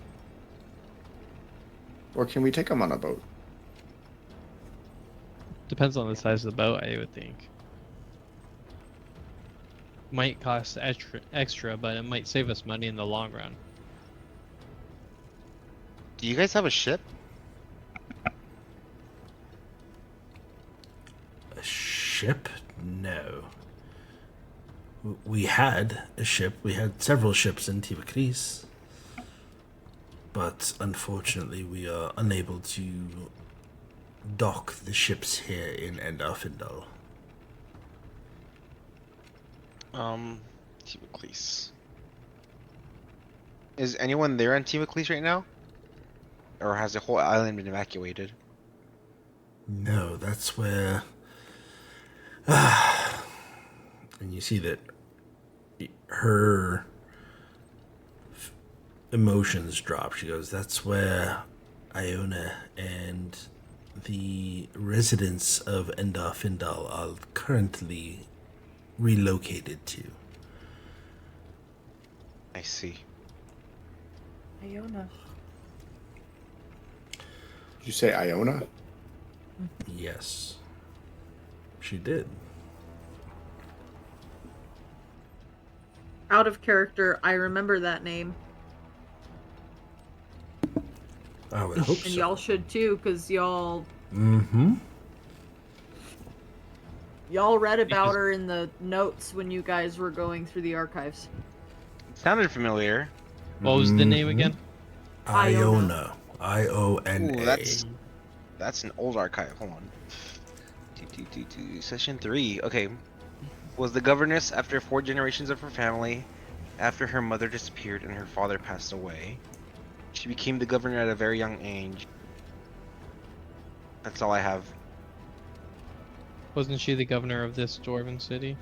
Or can we take them on a boat? Depends on the size of the boat, I would think. Might cost extra, but it might save us money in the long run. Do you guys have a ship? A ship? No. We had a ship. We had several ships in Tivakris. But unfortunately, we are unable to dock the ships here in Endarfindal. Tivaklis. Is anyone there on Tivaklis right now? Or has the whole island been evacuated? No, that's where... and you see that her emotions drop. She goes, that's where Iona and the residents of Endarfindal are currently relocated to. I see. Iona. Did you say Iona? Yes, she did. Out of character, I remember that name. I would hope And so. y'all should too, because y'all read about her in the notes when you guys were going through the archives. It sounded familiar. What was the name again? Iona. I-O-N-A. Ooh, that's an old archive. Hold on. Session 3. Okay. Was the governess after 4 generations of her family, after her mother disappeared and her father passed away. She became the governor at a very young age. That's all I have. Wasn't she the governor of this dwarven city?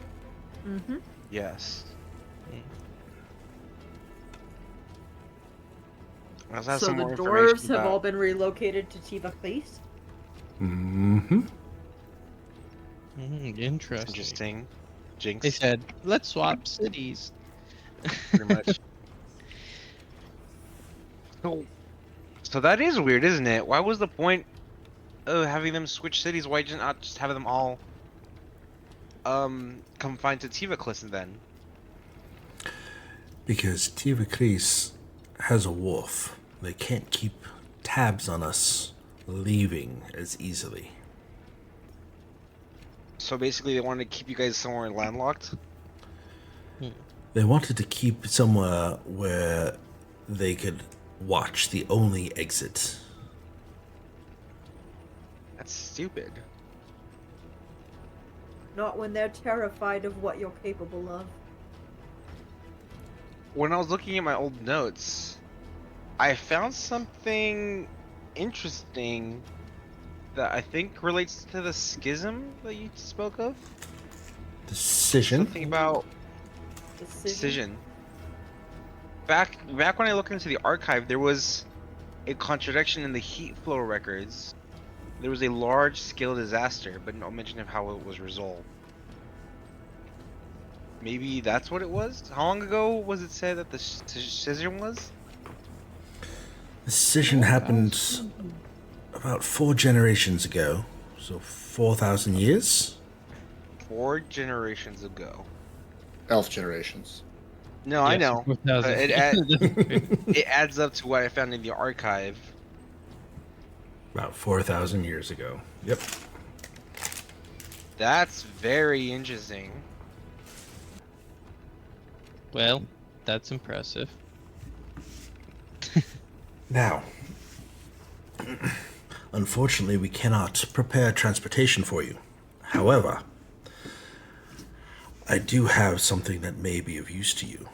Mm-hmm. Yes. I also have So some the more dwarves information have all about- been relocated to Tivaklis? Interesting. Interesting. Jinx. They said, let's swap cities. Pretty much. So that is weird, isn't it? Why was the point of having them switch cities? Why did not just have them all confined to Tivaklis then? Because Tivakris has a wharf. They can't keep tabs on us leaving as easily. So basically they wanted to keep you guys somewhere landlocked? They wanted to keep somewhere where they could watch the only exit. That's stupid. Not when they're terrified of what you're capable of. When I was looking at my old notes, I found something interesting that I think relates to the schism that you spoke of. Decision? Something about decision. Back when I looked into the archive, there was a contradiction in the heat flow records. There was a large-scale disaster, but no mention of how it was resolved. Maybe that's what it was? How long ago was it said that the decision was? Decision happened about 4 generations ago. So 4,000 years? 4 generations ago. Elf generations. No, I Yes, know. 4,000. It adds up to what I found in the archive. About 4,000 years ago. Yep. That's very interesting. Well, that's impressive. Now, Unfortunately, we cannot prepare transportation for you. However, I do have something that may be of use to you.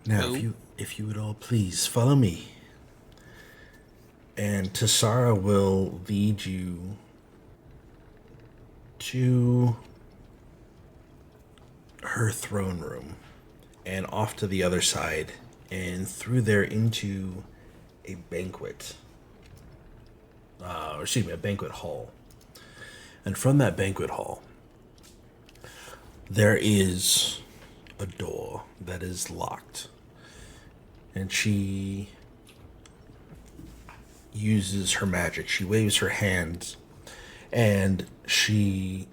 Now, if you would all please follow me, and Tassara will lead you to her throne room and off to the other side and through there into a banquet. A banquet hall. And from that banquet hall, there is a door that is locked. And she uses her magic. She waves her hand, and she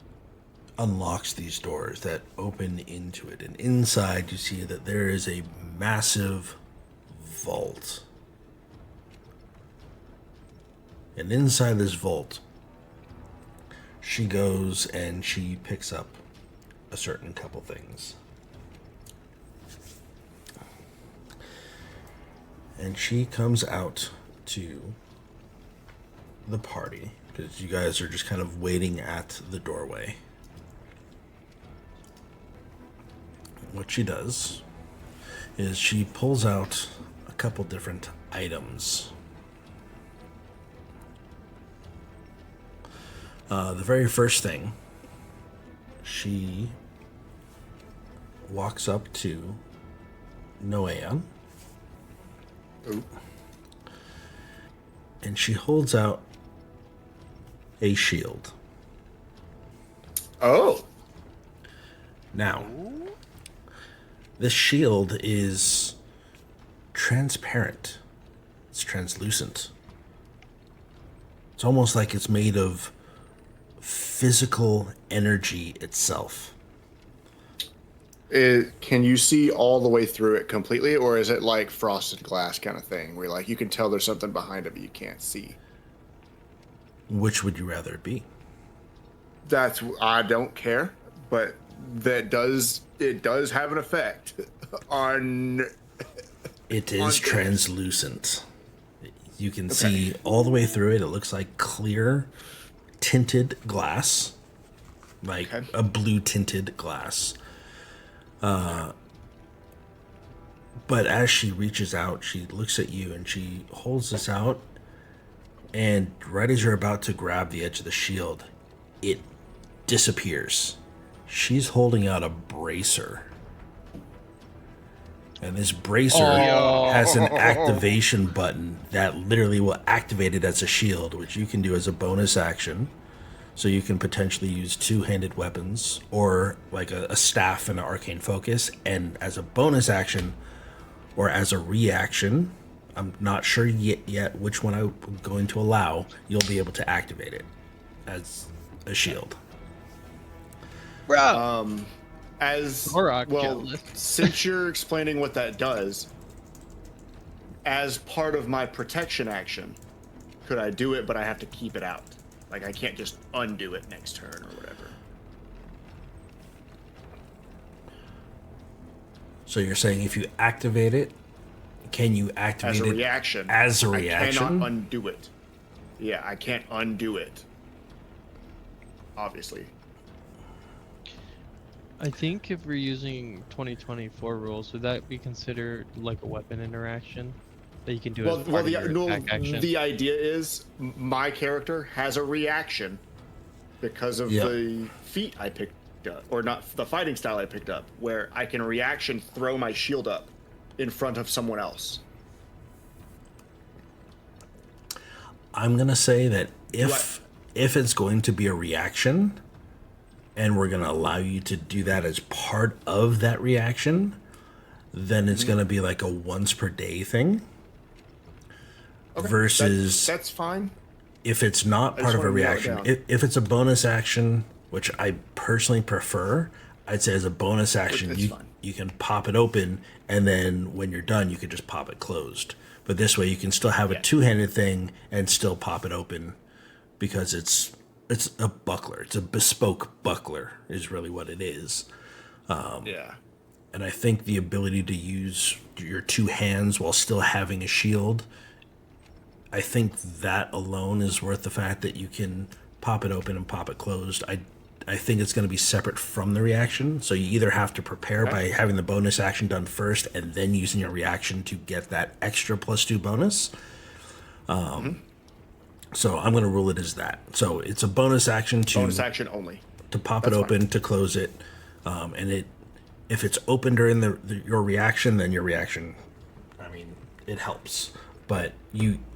unlocks these doors that open into it. And inside, you see that there is a massive vault. And inside this vault, she goes and she picks up a certain couple things. And she comes out to the party, because you guys are just kind of waiting at the doorway. What she does is she pulls out a couple different items. The very first thing, she walks up to Noeon. Ooh. And she holds out a shield. Oh. Now, this shield is transparent. It's translucent. It's almost like it's made of physical energy itself. Can you see all the way through it completely, or is it like frosted glass kind of thing where like you can tell there's something behind it but you can't see? Which would you rather it be? I don't care, but it does have an effect on. It is translucent. You can see all the way through it. It looks like clear tinted glass, like a blue tinted glass. But as she reaches out, she looks at you and she holds this out, and right as you're about to grab the edge of the shield, it disappears. She's holding out a bracer. And this bracer has an activation button that literally will activate it as a shield, which you can do as a bonus action. So you can potentially use two-handed weapons or like a staff and an arcane focus. And as a bonus action or as a reaction, I'm not sure yet which one I'm going to allow, you'll be able to activate it as a shield. Since you're explaining what that does, as part of my protection action, could I do it, but I have to keep it out? Like, I can't just undo it next turn or whatever. So you're saying if you activate it, can you activate as a it reaction? As a reaction? I cannot undo it. Yeah, I can't undo it. Obviously. I think if we're using 2024 rules, would that be considered like a weapon interaction that you can do as part of your attack action? The idea is my character has a reaction because of the feat I picked up, or not the fighting style I picked up, where I can reaction throw my shield up in front of someone else. I'm gonna say that if it's going to be a reaction, and we're going to allow you to do that as part of that reaction, then it's going to be like a once per day thing. Okay. Versus... That's fine. If it's not part of a reaction, if it's a bonus action, which I personally prefer, I'd say as a bonus action, you can pop it open, and then when you're done, you can just pop it closed. But this way, you can still have a two-handed thing and still pop it open, because it's a buckler. It's a bespoke buckler is really what it is. And I think the ability to use your two hands while still having a shield, I think that alone is worth the fact that you can pop it open and pop it closed. I think it's going to be separate from the reaction. So you either have to prepare by having the bonus action done first and then using your reaction to get that extra +2 bonus. So I'm going to rule it as that. So it's a bonus action Bonus action only. to pop That's it open, fine. to close it. And if it's open during your reaction, then your reaction, I mean, it helps. But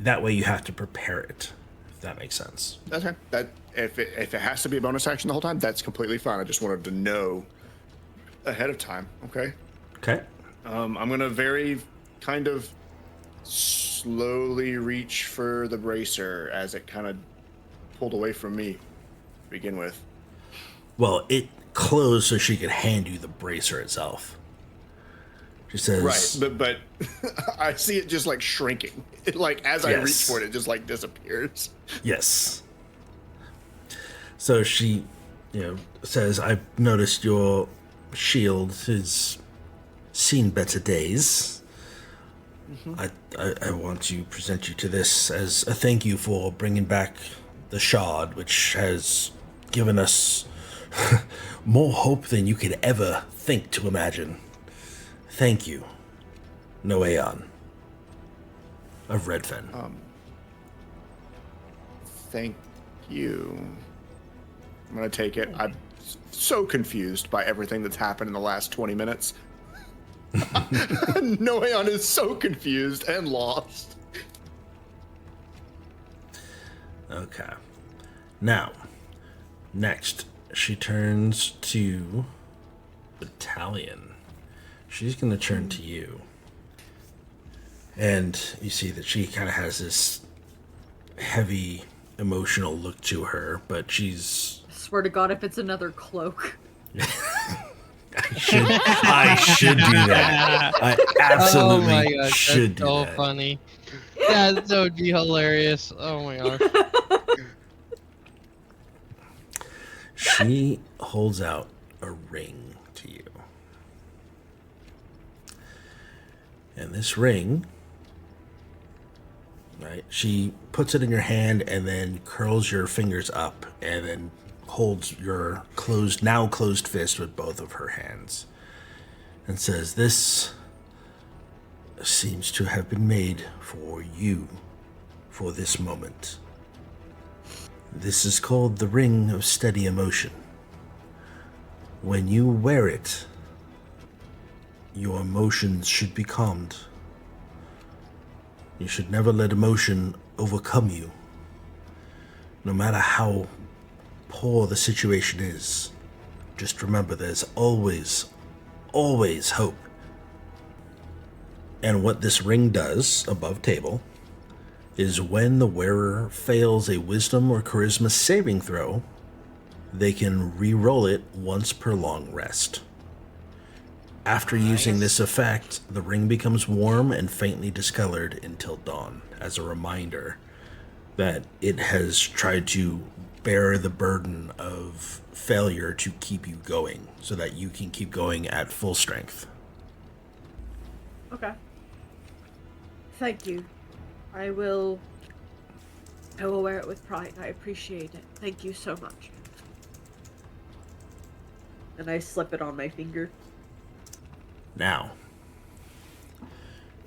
that way you have to prepare it, if that makes sense. That's okay. That if it has to be a bonus action the whole time, that's completely fine. I just wanted to know ahead of time. Okay. Okay. I'm gonna very kind of slowly reach for the bracer as it kind of pulled away from me to begin with. Well, it closed so she could hand you the bracer itself. She says, Right, but I see it just like shrinking. It, like as I reach Yes. for it, it just like disappears. yes. So she, says, I've noticed your shield has seen better days. I want to present you to this as a thank you for bringing back the shard, which has given us more hope than you could ever think to imagine. Thank you, Noeon of Redfen. Thank you. I'm gonna take it. I'm so confused by everything that's happened in the last 20 minutes. Noeon is so confused and lost. Okay. Now, next, she turns to the Talian. She's going to turn to you. And you see that she kind of has this heavy, emotional look to her, but she's... Swear to God, if it's another cloak. I should do that. I absolutely oh my gosh, should that's do so that. funny. That would be hilarious. Oh my gosh. She holds out a ring to you. And this ring, right, she puts it in your hand and then curls your fingers up and then holds your now closed fist with both of her hands and says, "This seems to have been made for you, for this moment. This is called the Ring of Steady Emotion. When you wear it, your emotions should be calmed. You should never let emotion overcome you. No matter how poor the situation is, just remember there's always, always hope." And what this ring does above table is when the wearer fails a wisdom or charisma saving throw, they can re-roll it once per long rest. After using this effect, the ring becomes warm and faintly discolored until dawn, as a reminder that it has tried to bear the burden of failure to keep you going, so that you can keep going at full strength. Okay. Thank you. I will wear it with pride. I appreciate it. Thank you so much. And I slip it on my finger. Now,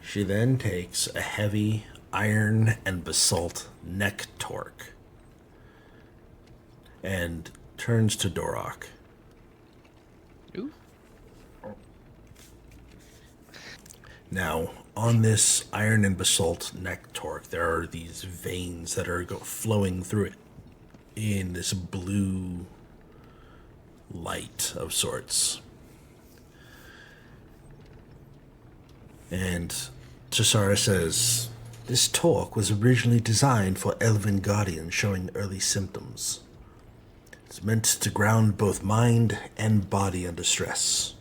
she then takes a heavy iron and basalt neck torque and turns to Dorok. Ooh. Now, on this iron and basalt neck torque, there are these veins that are flowing through it in this blue light of sorts. And Chisara says, "This torque was originally designed for elven guardians showing early symptoms. It's meant to ground both mind and body under stress.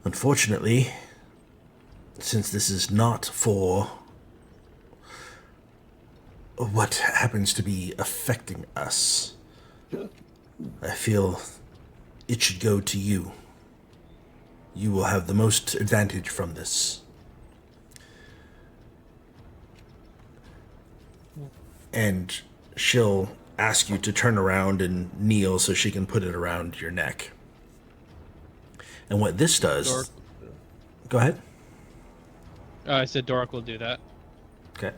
Unfortunately, since this is not for what happens to be affecting us, I feel it should go to you. You will have the most advantage from this." and she'll ask you to turn around and kneel so she can put it around your neck. And what this does... Dork. Go ahead. I said Dork will do that. Okay.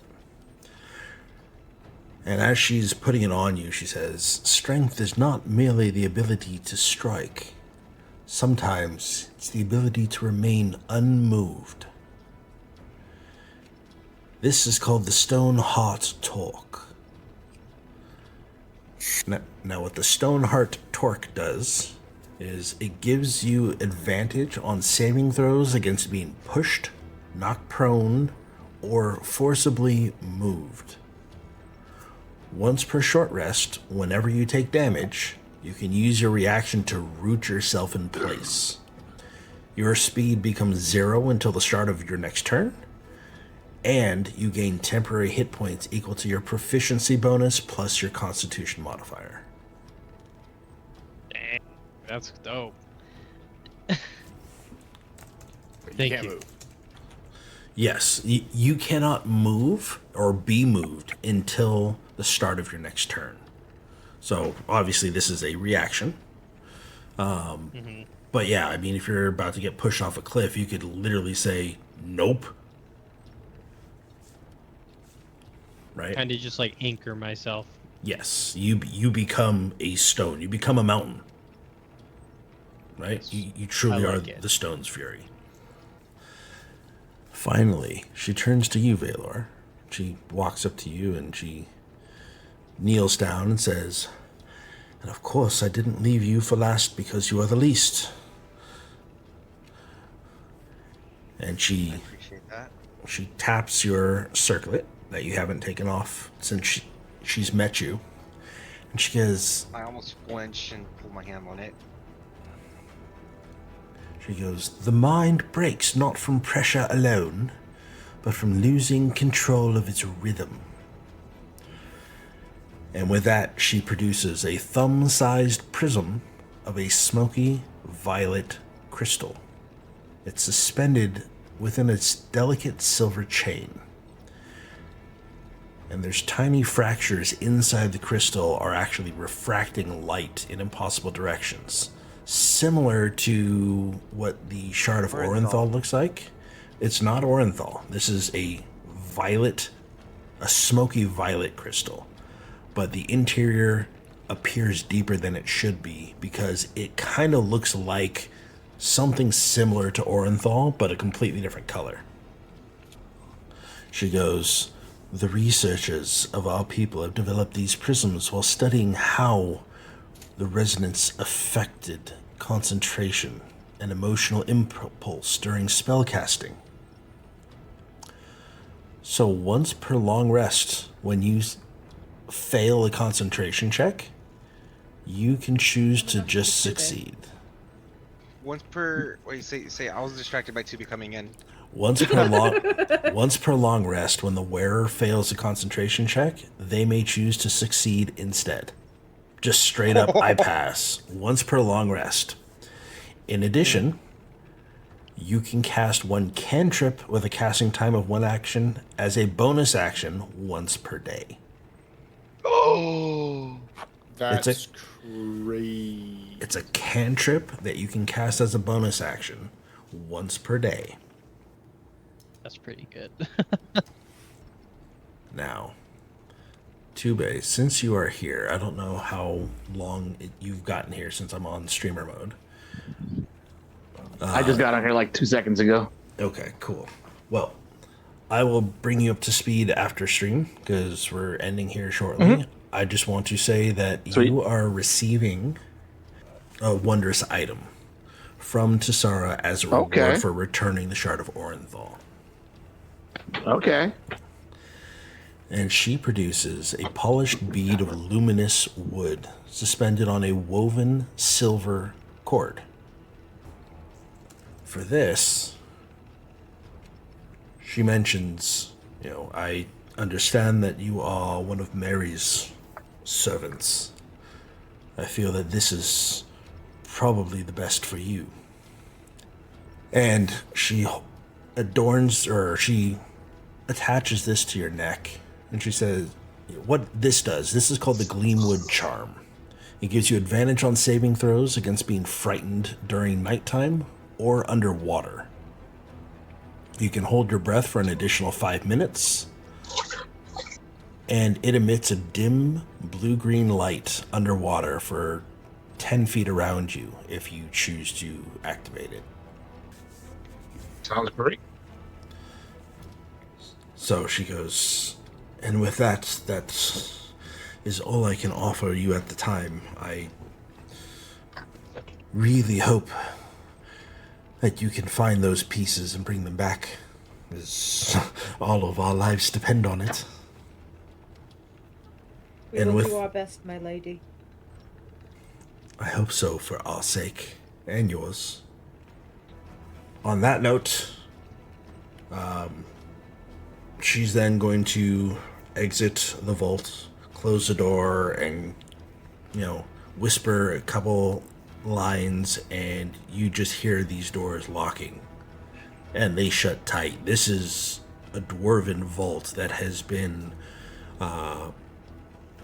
And as she's putting it on you, she says, strength is not merely the ability to strike. Sometimes it's the ability to remain unmoved. This is called the Stone Heart Torque. Now what the Stone Heart Torque does is it gives you advantage on saving throws against being pushed, knocked prone, or forcibly moved. Once per short rest, whenever you take damage, you can use your reaction to root yourself in place. Your speed becomes 0 until the start of your next turn, and you gain temporary hit points equal to your proficiency bonus plus your constitution modifier. Dang, that's dope. Thank you. Move. Yes, you cannot move or be moved until the start of your next turn. So obviously this is a reaction. But yeah, I mean, if you're about to get pushed off a cliff, you could literally say, nope. Right? Kind of just like anchor myself. Yes, you become a stone. You become a mountain. Right? You truly like are it. the stone's fury. Finally, she turns to you, Valor. She walks up to you and she kneels down and says, and of course I didn't leave you for last because you are the least. And she Appreciate that. she taps your circlet that you haven't taken off since she's met you. And she goes, I almost flinch and pull my hand on it. She goes, the mind breaks not from pressure alone, but from losing control of its rhythm. And with that, she produces a thumb-sized prism of a smoky violet crystal. It's suspended within its delicate silver chain. And there's tiny fractures inside the crystal are actually refracting light in impossible directions. Similar to what the Shard of Orenthal looks like. It's not Orenthal. This is a smoky violet crystal. But the interior appears deeper than it should be because it kind of looks like something similar to Orenthal, but a completely different color. She goes, the researchers of our people have developed these prisms while studying how the resonance affected concentration and emotional impulse during spellcasting. So once per long rest, when you fail a concentration check, you can choose to just succeed. Once per say I was distracted by 2 coming in. Once per long rest, when the wearer fails a concentration check, they may choose to succeed instead. Just straight up, I pass. Once per long rest. In addition, you can cast 1 cantrip with a casting time of 1 action as a bonus action once per day. Oh, That's crazy. It's a cantrip that you can cast as a bonus action once per day. That's pretty good. Now, Tube, since you are here, I don't know how long you've gotten here since I'm on streamer mode. I just got on here like 2 seconds ago. Okay, cool. Well, I will bring you up to speed after stream because we're ending here shortly. I just want to say that Sweet. you are receiving a wondrous item from Tisara as a reward Okay. for returning the Shard of Orenthal. Okay. And she produces a polished bead of luminous wood suspended on a woven silver cord. For this, she mentions, I understand that you are one of Mary's servants. I feel that this is probably the best for you. And she attaches this to your neck, and she says, what this does, this is called the Gleamwood Charm. It gives you advantage on saving throws against being frightened during nighttime or underwater. You can hold your breath for an additional 5 minutes, and it emits a dim blue-green light underwater for 10 feet around you if you choose to activate it. Sounds great. So she goes, and with that is all I can offer you at the time. I really hope that you can find those pieces and bring them back, as all of our lives depend on it. We And will with- do our best, my lady. I hope so, for our sake and yours. On that note, she's then going to exit the vault, close the door, and, whisper a couple lines, and you just hear these doors locking. And they shut tight. This is a dwarven vault that has been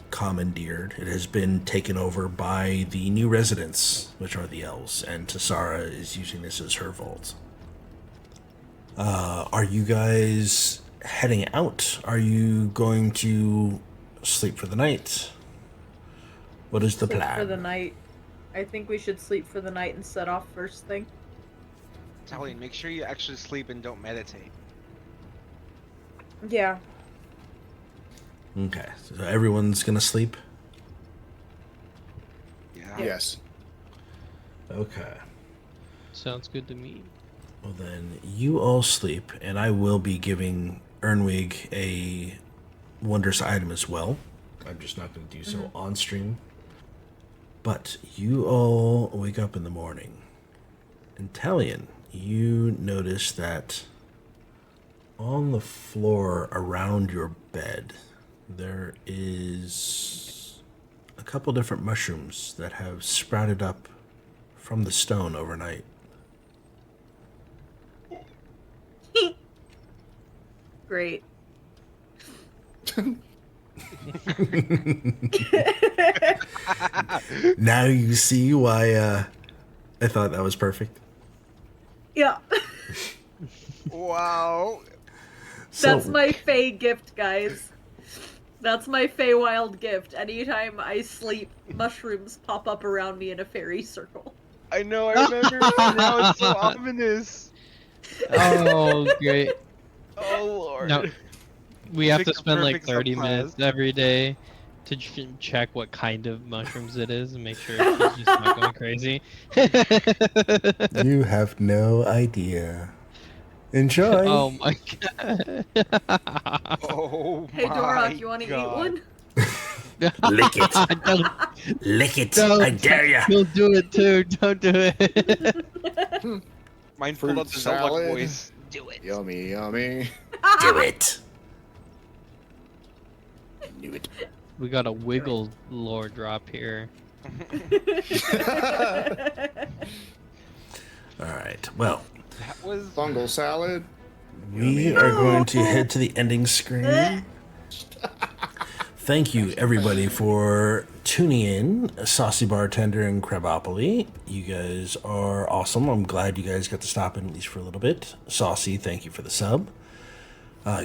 commandeered. It has been taken over by the new residents, which are the elves, and Tassara is using this as her vault. Are you guys heading out? Are you going to sleep for the night? What is the Sleep plan? for the night. I think we should sleep for the night and set off first thing. Talian, make sure you actually sleep and don't meditate. Yeah. Okay, so everyone's gonna sleep? Yeah. Yes. Okay. Sounds good to me. Well then, you all sleep, and I will be giving Ernwig a wondrous item as well. I'm just not going to do so on stream. But you all wake up in the morning. And Talian, you notice that on the floor around your bed, there is a couple different mushrooms that have sprouted up from the stone overnight. Great. Now you see why I thought that was perfect. Yeah. Wow. That's my Fey gift, guys. That's my Feywild gift. Anytime I sleep, mushrooms pop up around me in a fairy circle. I know, I remember. Now it's so ominous. Oh, great. Oh, Lord. No, we have Pick to the spend like perfect 30 supplies. minutes every day to check what kind of mushrooms it is and make sure she's just not going crazy. You have no idea. Enjoy. Oh my god. Oh, Hey, my Dorok, you want to eat God. one? Lick it. Don't, Lick it. don't, I dare ya. Don't do it too. Don't do it. Mine Fruit pulled out the Zelda salad. voice. Do it. Yummy, yummy. Do it. Knew it. We got a wiggle lore drop here. All right. Well, That was. Fungal salad. we are going to head to the ending screen. Thank you, everybody, for tuning in. Saucy Bartender and Crebopoly. You guys are awesome. I'm glad you guys got to stop in at least for a little bit. Saucy, thank you for the sub.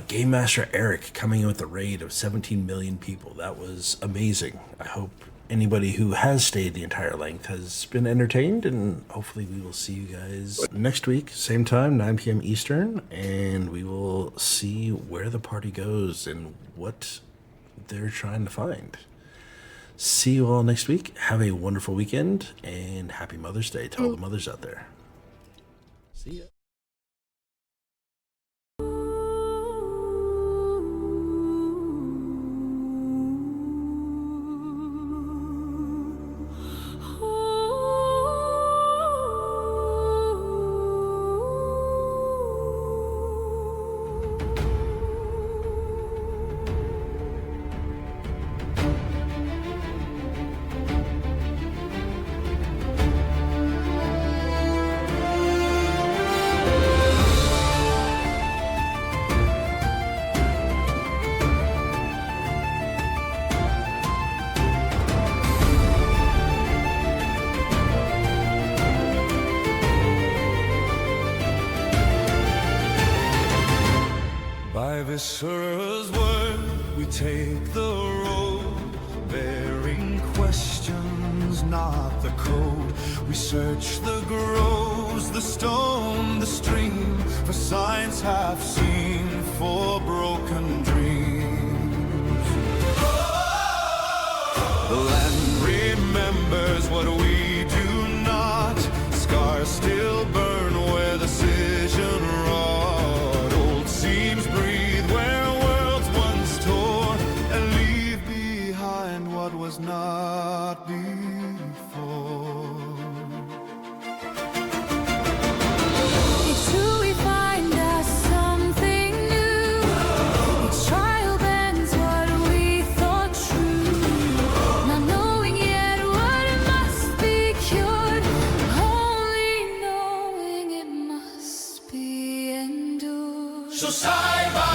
Game Master Eric coming in with a raid of 17 million people. That was amazing. I hope anybody who has stayed the entire length has been entertained, and hopefully we will see you guys next week, same time, 9 p.m. Eastern, and we will see where the party goes and what they're trying to find. See you all next week. Have a wonderful weekend, and happy Mother's Day to all the mothers out there. See ya. whisperer's word, we take the road, bearing questions, not the code. We search the groves, the stone, the stream, for signs half seen, for broken dreams. The land remembers what we do not. Scars still burn where the cision wrought. Old seams breathe where worlds once tore, and leave behind what was not before. Each true we find us something new. Each trial bends what we thought true. Not knowing yet what it must be cured, only knowing it must be endured. So side by